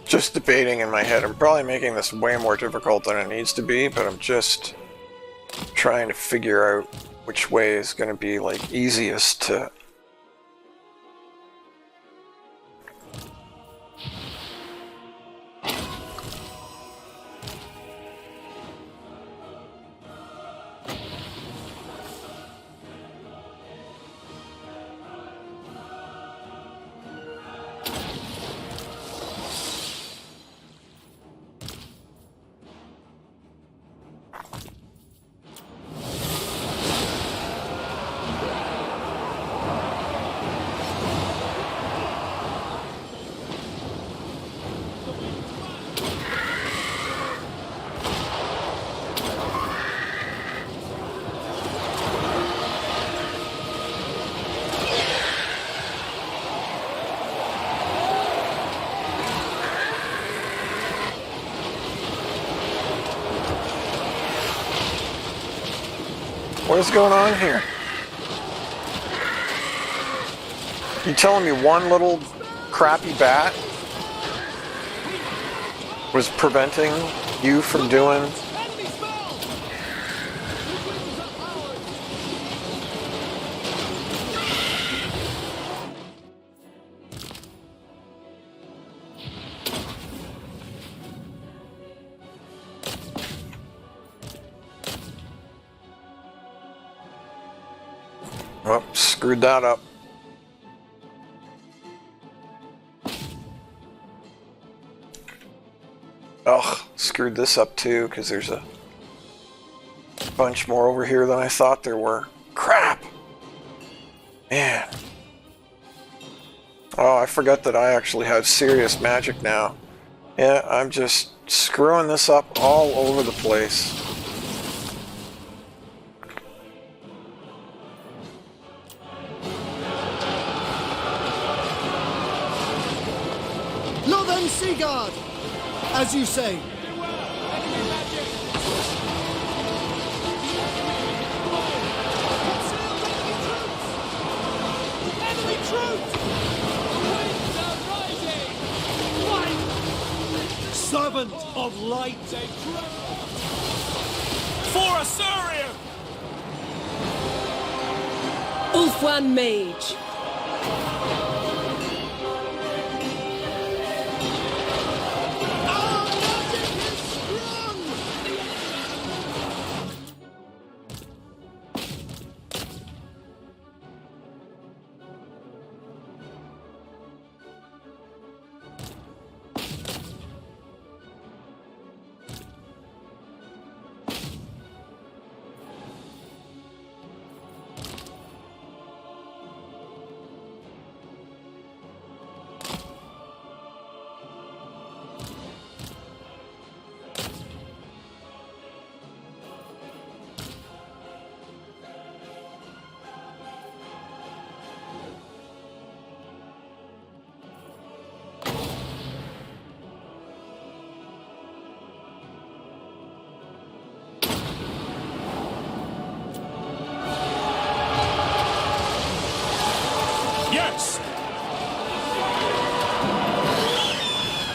just debating in my head. I'm probably making this way more difficult than it needs to be, but I'm just trying to figure out which way is going to be like easiest to What is going on here? You telling me one little crappy bat was preventing you from doing... Oh, screwed that up. Ugh, screwed this up too, because there's a bunch more over here than I thought there were. Crap! Man. Oh, I forgot that I actually have serious magic now. Yeah, I'm just screwing this up all over the place. Seaguard! As you say. Enemy troops! Winds are rising! Fight! Servant of light! For Assyria! Ulfwan Mage.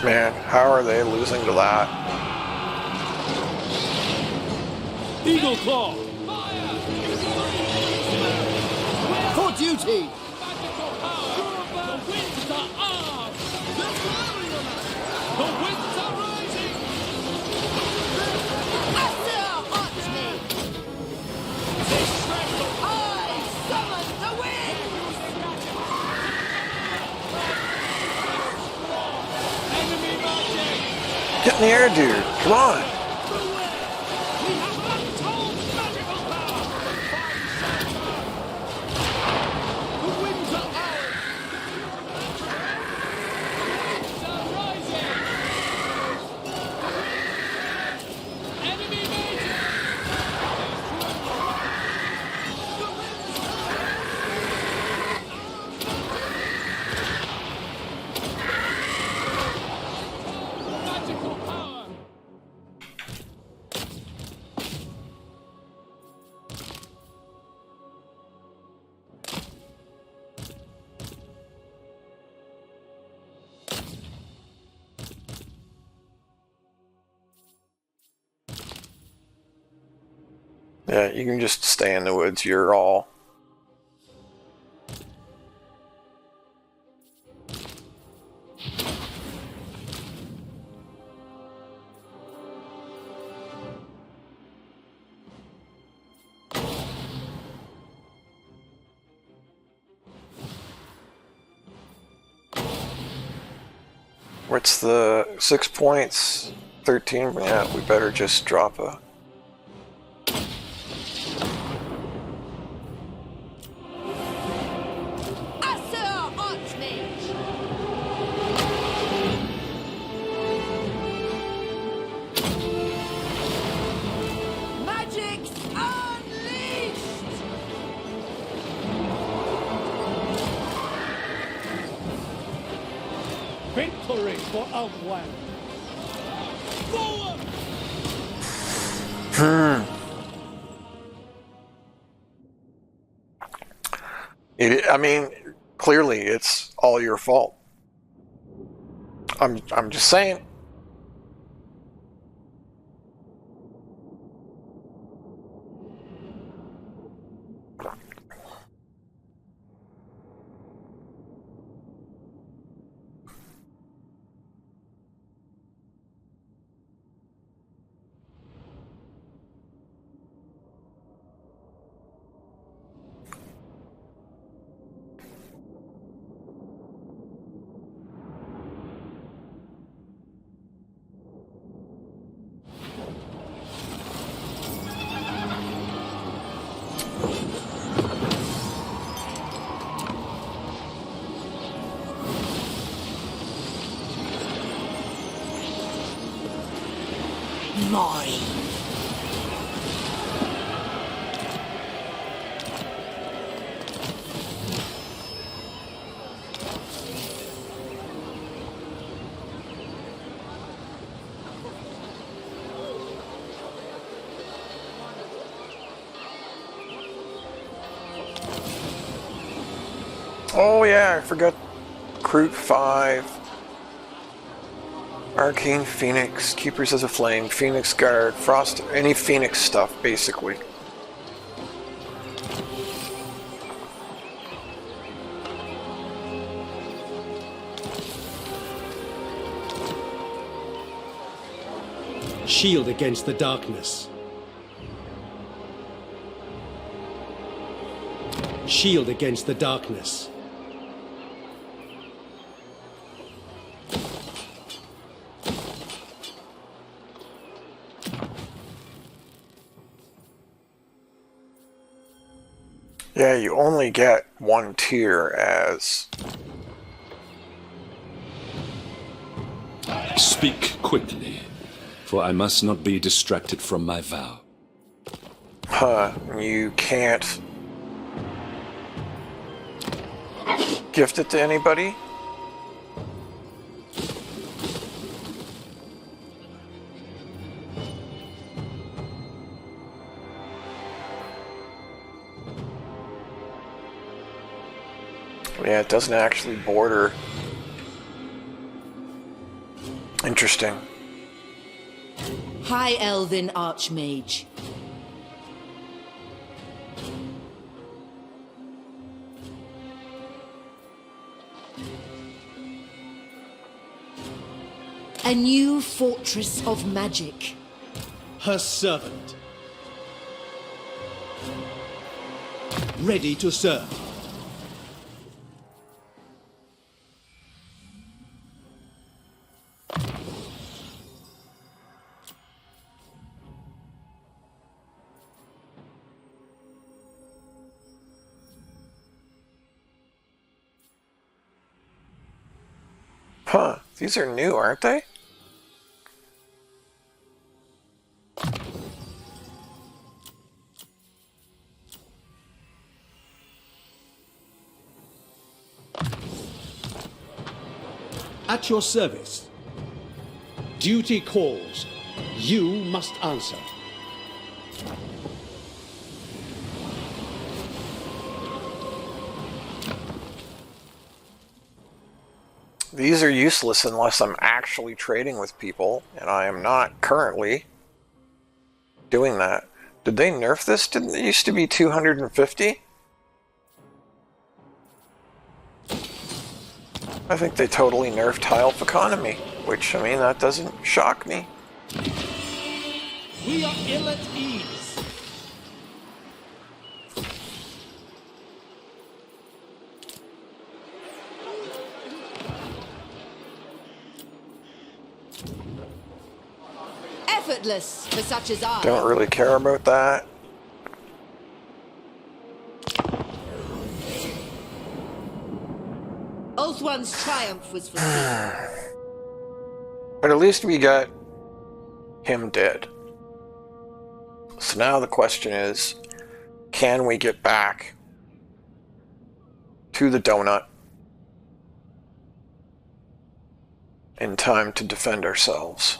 Man, how are they losing to that? Eagle Claw! For duty! The winds are armed! The winds are rising! I summon the wind! Get in the air, dude. Come on. Yeah, you can just stay in the woods. You're all... What's the 6 points? 13? Yeah, we better just drop a... Victory for Ulfwan! Forward! I mean, clearly it's all your fault. I'm just saying. Mine. Oh yeah, I forgot Crute 5. Arcane Phoenix, Keepers of the Flame, Phoenix Guard, Frost, any Phoenix stuff, basically. Shield against the darkness. Shield against the darkness. Yeah, you only get one tier as... Speak quickly, for I must not be distracted from my vow. Huh, you can't gift it to anybody? Yeah, it doesn't actually border. Interesting. High Elven Archmage. A new fortress of magic. Her servant. Ready to serve. Huh, these are new, aren't they? At your service. Duty calls. You must answer. These are useless unless I'm actually trading with people, and I am not currently doing that. Did they nerf this? Didn't it used to be 250? I think they totally nerfed Tile Economy, which, I mean, that doesn't shock me. We are ill at ease. Effortless for such as I. Don't really care about that. Ulthuan's triumph was foreseen. But at least we got him dead. So now the question is, can we get back to the donut in time to defend ourselves?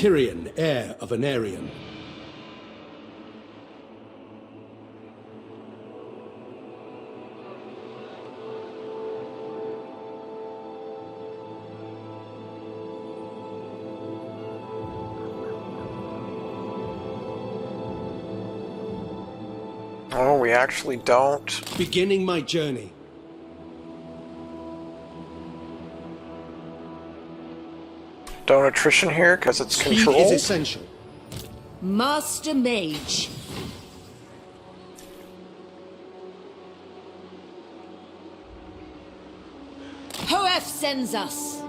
Tyrion, heir of Anarion. Oh, we actually don't. Beginning my journey. Don't attrition here because it's controlled. Speed is essential. Master Mage. Hoef sends us.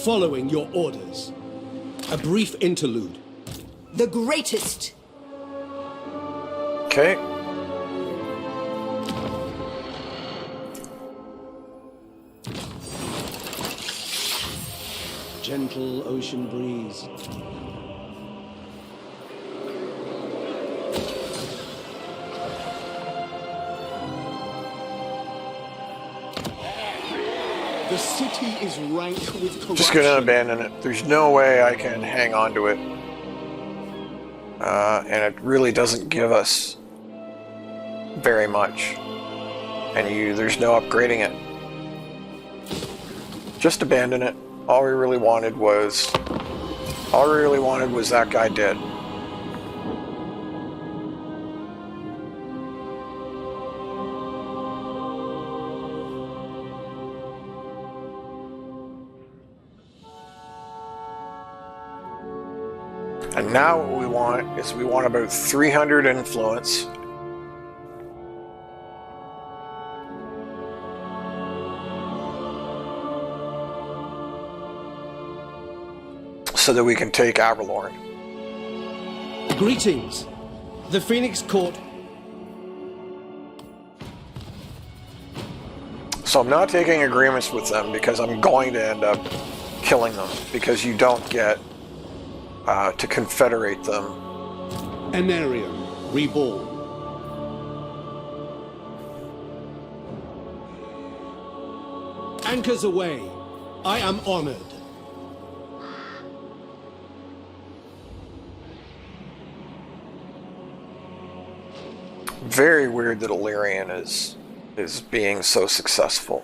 Following your orders. A brief interlude. The greatest. Okay. Gentle ocean breeze. The city is rank with corruption. Just gonna abandon it. There's no way I can hang on to it. And it really doesn't give us very much. And there's no upgrading it. Just abandon it. All we really wanted was that guy dead. And now what we want is we want about 300 influence. So that we can take Avalorn. Greetings. The Phoenix Court. So I'm not taking agreements with them because I'm going to end up killing them because you don't get to confederate them. Anarion, reborn. Anchors away. I am honored. Very weird that Illyrian is being so successful.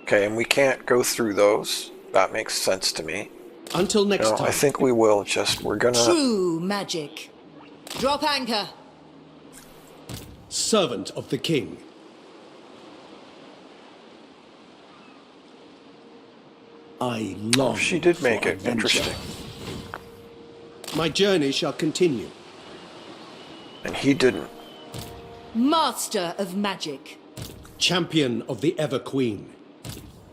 Okay, and we can't go through those. That makes sense to me. Until next time. I think we will we're gonna... True magic. Drop anchor. Servant of the king. I long. Oh, she did make it. Adventure. Interesting. My journey shall continue. And he didn't. Master of magic. Champion of the Ever Queen.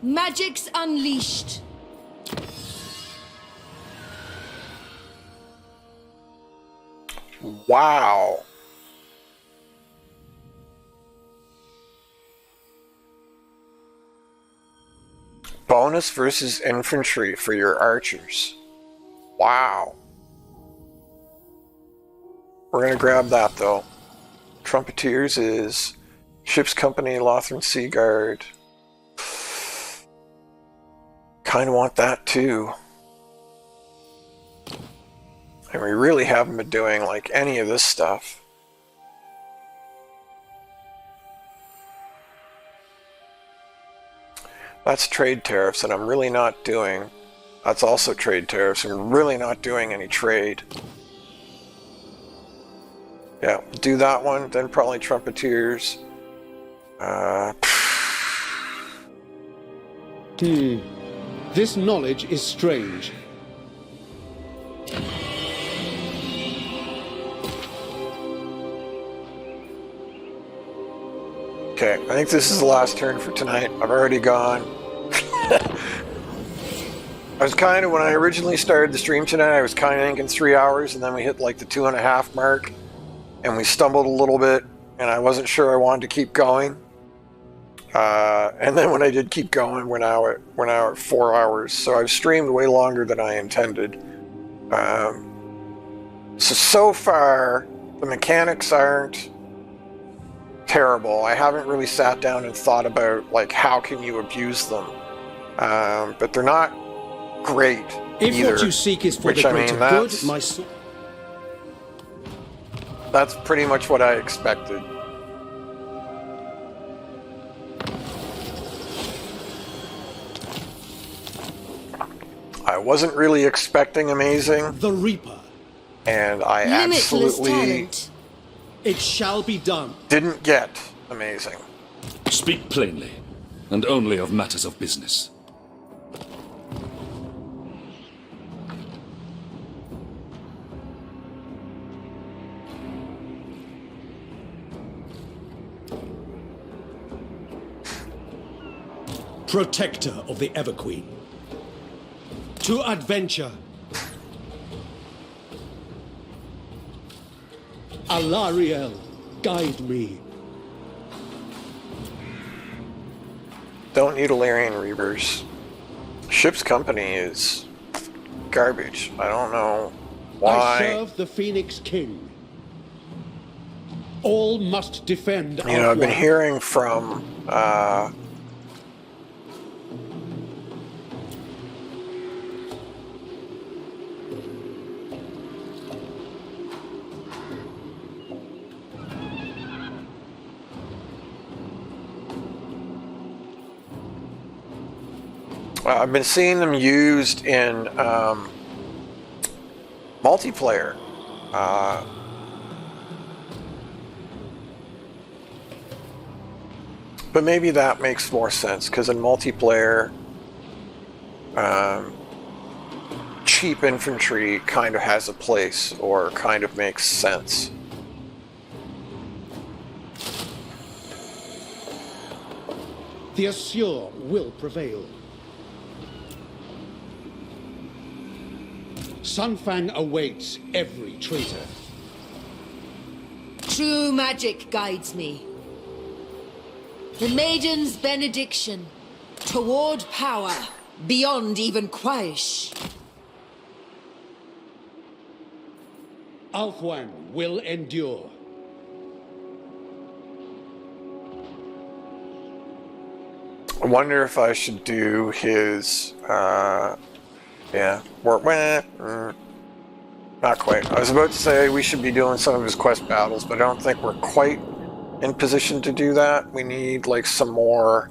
Magic's unleashed. Wow. Bonus versus infantry for your archers. Wow. We're going to grab that, though. Trumpeteers is Ship's Company, Lothran Sea Guard. Kind of want that, too. And we really haven't been doing, like, any of this stuff. That's trade tariffs, and I'm really not doing... That's also trade tariffs, and I'm really not doing any trade. Yeah, do that one, then probably Trumpeteers. This knowledge is strange. Okay, I think this is the last turn for tonight. I've already gone. I was kind of, when I originally started the stream tonight, I was kind of thinking 3 hours, and then we hit like the 2.5 mark, and we stumbled a little bit, and I wasn't sure I wanted to keep going. And then when I did keep going, we're now at 4 hours, so I've streamed way longer than I intended. So far, the mechanics aren't terrible. I haven't really sat down and thought about, like, how can you abuse them. But they're not great. If either. what you seek is for Which, the I greater mean, good, that's pretty much what I expected. I wasn't really expecting amazing. The Reaper. And I Limitless absolutely talent. It shall be done. didn't get amazing. Speak plainly, and only of matters of business. Protector of the Everqueen. To adventure. Alariel, guide me. Don't need Alarian Reavers. Ship's company is garbage. I don't know why. I serve the Phoenix King. All must defend. You know, I've been hearing from I've been seeing them used in multiplayer. But maybe that makes more sense, because in multiplayer, cheap infantry kind of has a place, or kind of makes sense. The Assure will prevail. Sunfang awaits every traitor. True magic guides me. The Maiden's benediction toward power beyond even Quaish. Alfwan will endure. I wonder if I should do his, yeah, not quite. I was about to say we should be doing some of his quest battles, but I don't think we're quite in position to do that. We need, like, some more,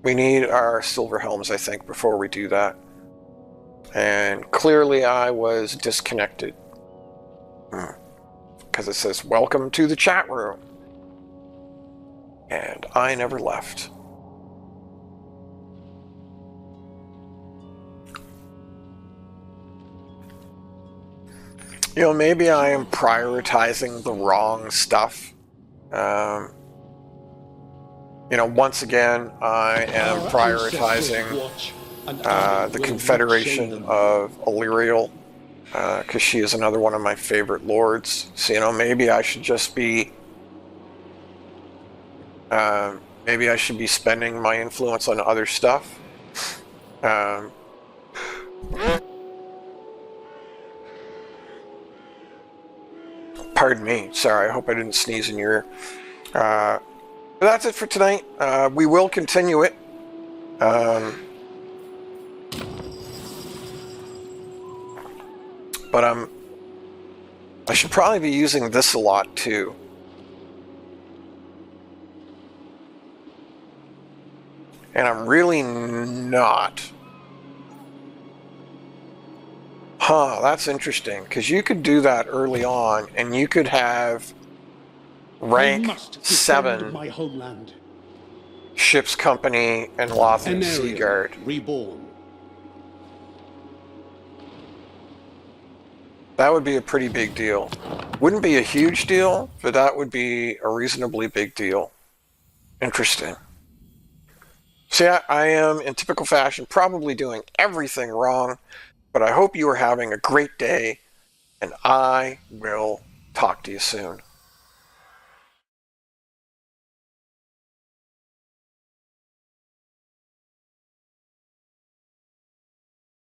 we need our silver helms, I think, before we do that. And clearly I was disconnected. Because it says, welcome to the chat room. And I never left. You know, maybe I am prioritizing the wrong stuff. You know, once again, I am prioritizing the Confederation of Illyrial, because she is another one of my favorite lords. So, you know, maybe I should just be... maybe I should be spending my influence on other stuff. Pardon me. Sorry, I hope I didn't sneeze in your ear. But that's it for tonight. We will continue it. But I should probably be using this a lot too. And I'm really not. Huh, that's interesting, because you could do that early on, and you could have rank 7 my homeland. Ship's Company and Lothian Seaguard. Reborn. That would be a pretty big deal. Wouldn't be a huge deal, but that would be a reasonably big deal. Interesting. See, I am, in typical fashion, probably doing everything wrong, but I hope you are having a great day, and I will talk to you soon.